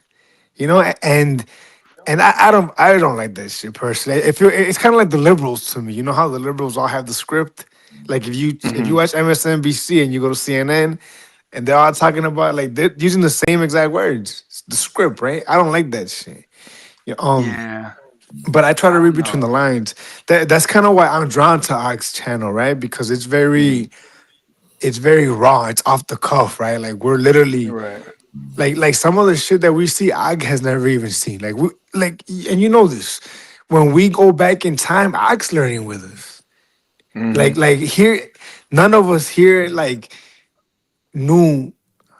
and I don't like that shit personally. It's kind of like the liberals to me. You know how the liberals all have the script. Like if you watch MSNBC and you go to CNN, and they're all talking about like they're using the same exact words. It's the script, right? I don't like that shit. Yeah. But I try to read between No. the lines. That's kind of why I'm drawn to Ox channel, right? Because it's very raw. It's off the cuff, right? Like we're literally Right. like some of the shit that we see, Og has never even seen. And you know this. When we go back in time, Og's learning with us. Like here, none of us here like knew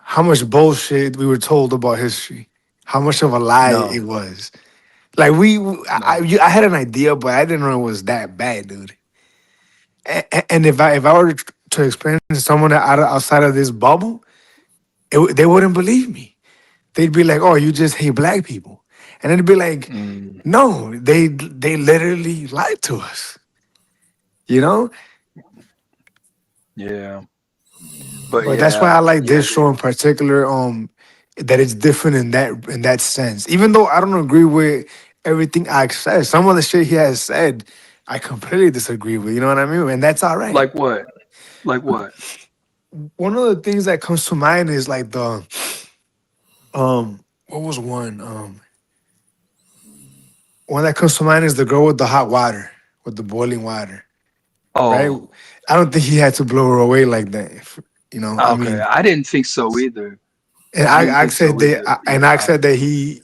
how much bullshit we were told about history, how much of a lie No. it was. Like I had an idea, but I didn't know it was that bad, dude. And if I were to explain to someone outside of this bubble, they wouldn't believe me. They'd be like, "Oh, you just hate black people," and it'd be like, "No, they literally lied to us." You know. Yeah. But that's why I like this show in particular. That it's different in that sense. Even though I don't agree with everything I said, some of the shit he has said, I completely disagree with. You know what I mean? And that's all right. Like what? Like what? One of the things that comes to mind is like the what was one? One that comes to mind is the girl with the hot water, with the boiling water. Oh. Right? I don't think he had to blow her away like that. I Okay. mean, I didn't think so either. and I said that he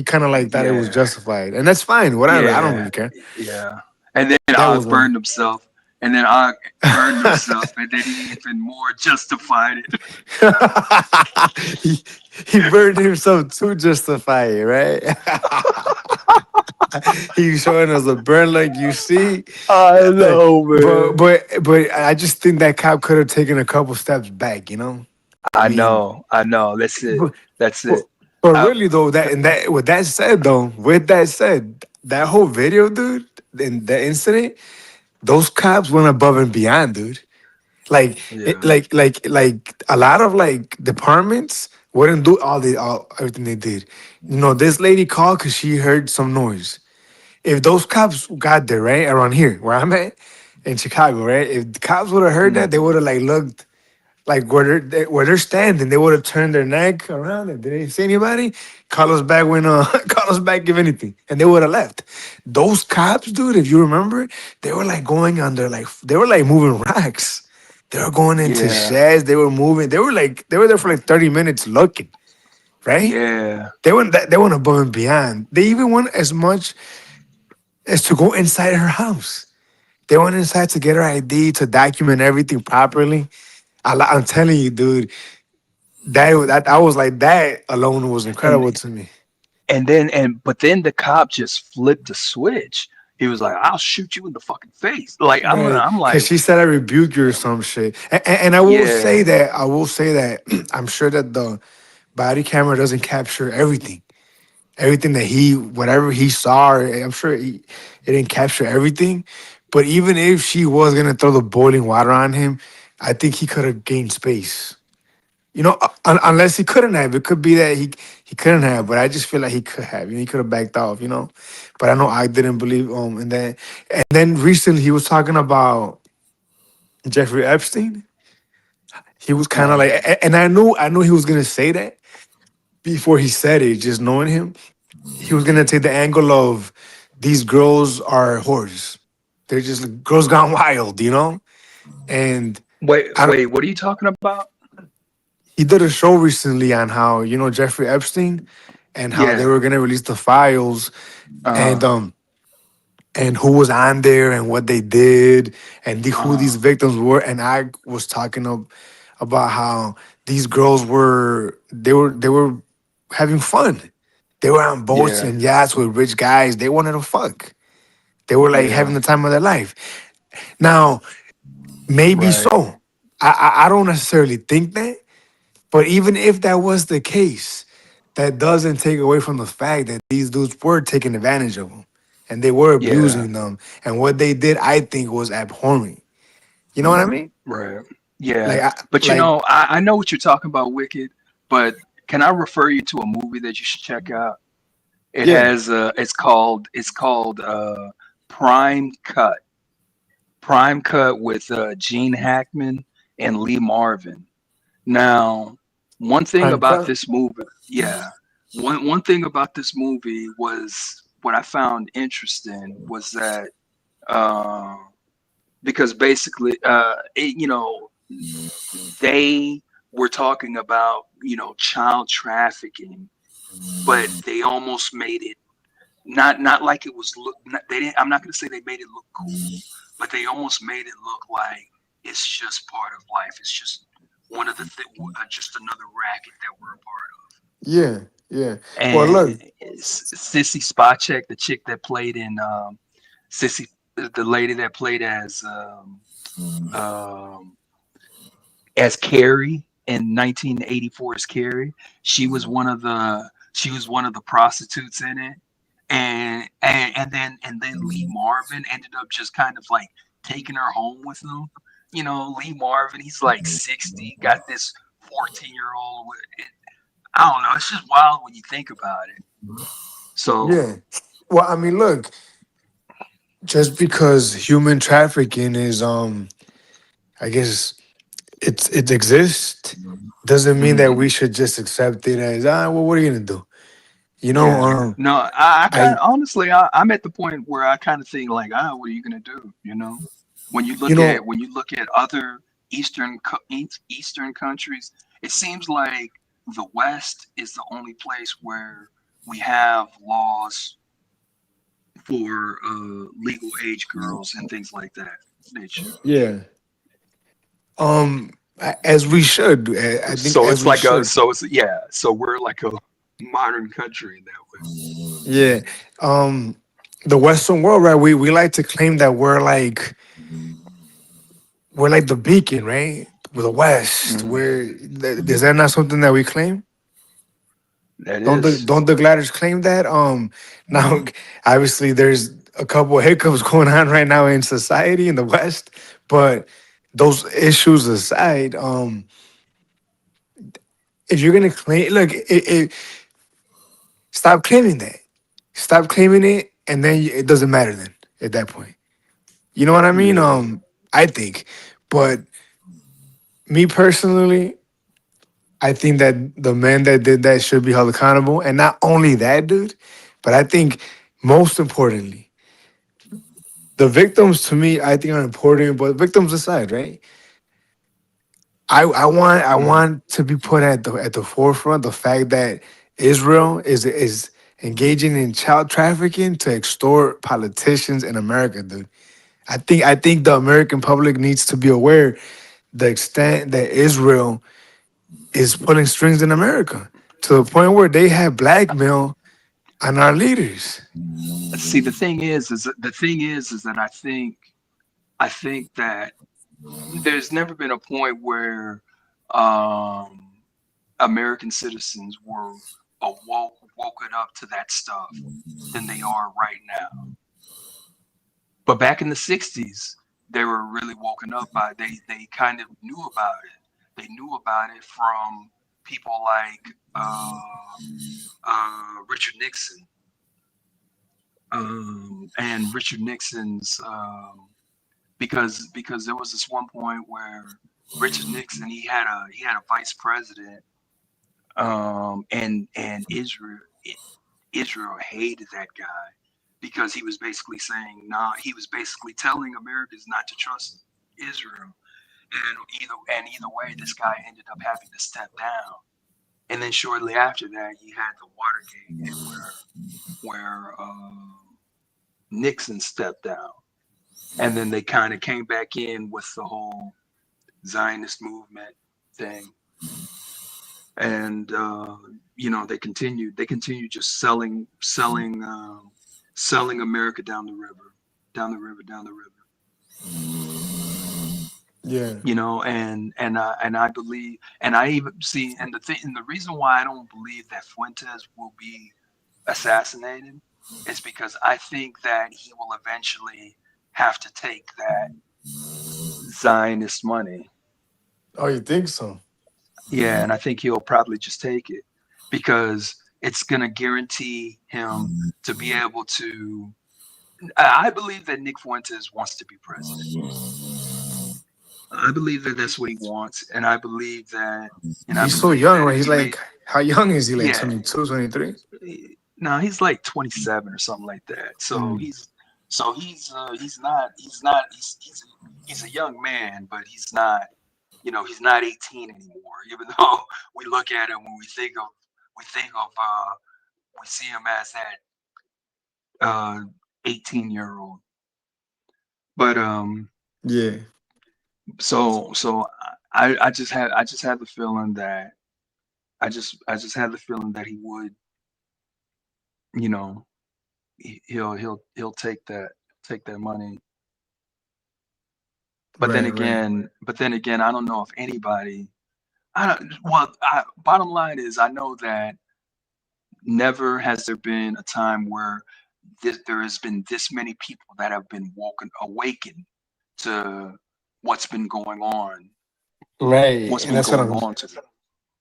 kind of like thought it was justified, and that's fine. Whatever, I don't really care. Yeah. And then That Og was one. burned himself. And then Og burned himself, and then he even more justified it. he burned himself to justify it, right? He's showing us a burn like you see. I know, man. But I just think that cop could have taken a couple steps back, I know. That's it. That's it. But really though, with that said, that whole video, dude, and the incident, those cops went above and beyond, dude. Like a lot of like departments wouldn't do everything they did. This lady called because she heard some noise. If those cops got there, right, around here where I'm at in Chicago, right, if the cops would have heard that, they would have like looked like where they're standing. They would have turned their neck around and they didn't see anybody. Call us back if anything, and they would have left. Those cops, dude, if you remember, they were like going under they were like moving racks. They were going into sheds. They were moving. They were there for like 30 minutes looking, right? Yeah. They went above and beyond. They even went as much as to go inside her house. They went inside to get her ID, to document everything properly. I'm telling you, dude, that I was like, that alone was And incredible to me. but then the cop just flipped the switch. He was like, "I'll shoot you in the fucking face." Like Right, I'm because like, she said I rebuke you or some shit. And yeah, I will say that I'm sure that the body camera doesn't capture everything. Everything that whatever he saw, I'm sure it didn't capture everything. But even if she was gonna throw the boiling water on him, I think he could have gained space. Unless he couldn't have. It could be that he couldn't have, but I just feel like he could have. He could have backed off, But I know I didn't believe in that. And then recently he was talking about Jeffrey Epstein. He was kind of like, and I knew he was gonna say that before he said it, just knowing him. He was gonna take the angle of these girls are whores. They're just like, girls gone wild. And I don't, wait, what are you talking about? he did a show recently on how Jeffrey Epstein and how they Yeah, were gonna release the files and uh, and who was on there and what they did and who these uh, victims were. And I was talking about how these girls were having fun. They were on boats yeah, and yachts with rich guys. They wanted to fuck. They were like having yeah, the time of their life. Now, maybe right, so. I don't necessarily think that, but even if that was the case, that doesn't take away from the fact that these dudes were taking advantage of them and they were yeah, abusing them. And what they did, I think, was abhorrent. You know what I mean? right, yeah. Like, But I know what you're talking about, Wicked. But can I refer you to a movie that you should check out? It yeah, has it's called Prime Cut. Prime Cut with Gene Hackman and Lee Marvin. Now, one thing prime about cut. this movie, yeah, one thing about this movie was what I found interesting was that uh, because basically, they were talking about child trafficking, but they almost made it not like it was look. They didn't. I'm not going to say they made it look cool, but they almost made it look like it's just part of life. It's just one of the just another racket that we're a part of. Yeah, yeah. Well, And look, Sissy Spacek, the chick that played in Sissy, the lady that played um, as Carrie in 1984 as Carrie, she was one of the prostitutes in it, and then Lee Marvin ended up just kind of like taking her home with him. Lee Marvin, he's like 60, got this 14-year-old. I don't know. It's just wild when you think about it. So yeah. Well, I mean, look, just because human trafficking is, I guess it exists, doesn't mean that we mhm, should just accept it as, well, what are you gonna do? yeah, no, I kind I, of honestly, I'm at the point where I kind of think like, what are you gonna do? When you you look know, at other Eastern countries, it seems like the West is the only place where we have laws for legal age girls and things like that nature. yeah. As we should. I think So as it's we like should. so we're like a modern country in that way. Yeah. Um, the Western world, right? We like to claim that we're like the beacon, right? We're the West. Mhm. Is that not something that we claim? That Don't the is. don't the Gliders claim that? Now obviously there's a couple of hiccups going on right now in society in the West, but those issues aside, if you're gonna claim, look, stop claiming that. Stop claiming it, and then it doesn't matter then at that point. You know what I mean? Yeah. I think. But me personally, I think that the man that did that should be held accountable. And not only that, dude, but I think most importantly, the victims to me, I think are important, but victims aside, right? I Mhm. want to be put at the forefront the fact that Israel is engaging in child trafficking to extort politicians in America, dude. I think the American public needs to be aware the extent that Israel is pulling strings in America to the point where they have blackmail on our leaders. See, the thing is that I think that there's never been a point where American citizens were woken up to that stuff than they are right now. But back in the 60s, they were really woken up by it. They kind of knew about it. They knew about it from people like Richard Nixon. And Richard Nixon's because there was this one point where Richard Nixon he had a vice president, and Israel hated that guy because he was basically saying he was basically telling Americans not to trust Israel, and either way this guy ended up having to step down. And then shortly after that you had the Watergate, where Nixon stepped down, and then they kind of came back in with the whole Zionist movement thing, and they continued just selling America down the river. Yeah. And I believe, and I even see, and the reason why I don't believe that Fuentes will be assassinated is because I think that he will eventually have to take that Zionist money. Oh, you think so? Yeah, and I think he'll probably just take it because it's going to guarantee him to be able to. I believe that Nick Fuentes wants to be president. I believe that that's what he wants, and I believe that. He's so young, right? He's like, how young is he? Like 22, 23? No, he's like 27 or something like that. So he's a young man, but he's not 18 anymore. Even though we look at him when we see him as that 18-year-old. But yeah. So I just had the feeling that I just had the feeling that he would, he'll take that money. But then again, I don't know if anybody. Bottom line is, I know that never has there been a time where there has been this many people that have been awakened to what's been going on. Right. What's And been that's what going on to them.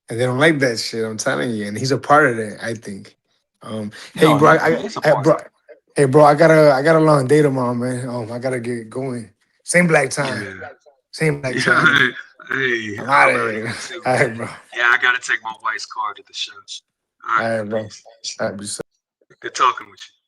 And they don't like that shit, I'm telling you. And he's a part of that, I think. Hey, No, bro, he's a part. I got a long day tomorrow, man. I gotta get going. Same black time. Yeah. Same black time. Hey, I'm out of here. All right, bro. Yeah, I gotta take my wife's car to the show. All right, bro. All right, be safe. Good talking with you.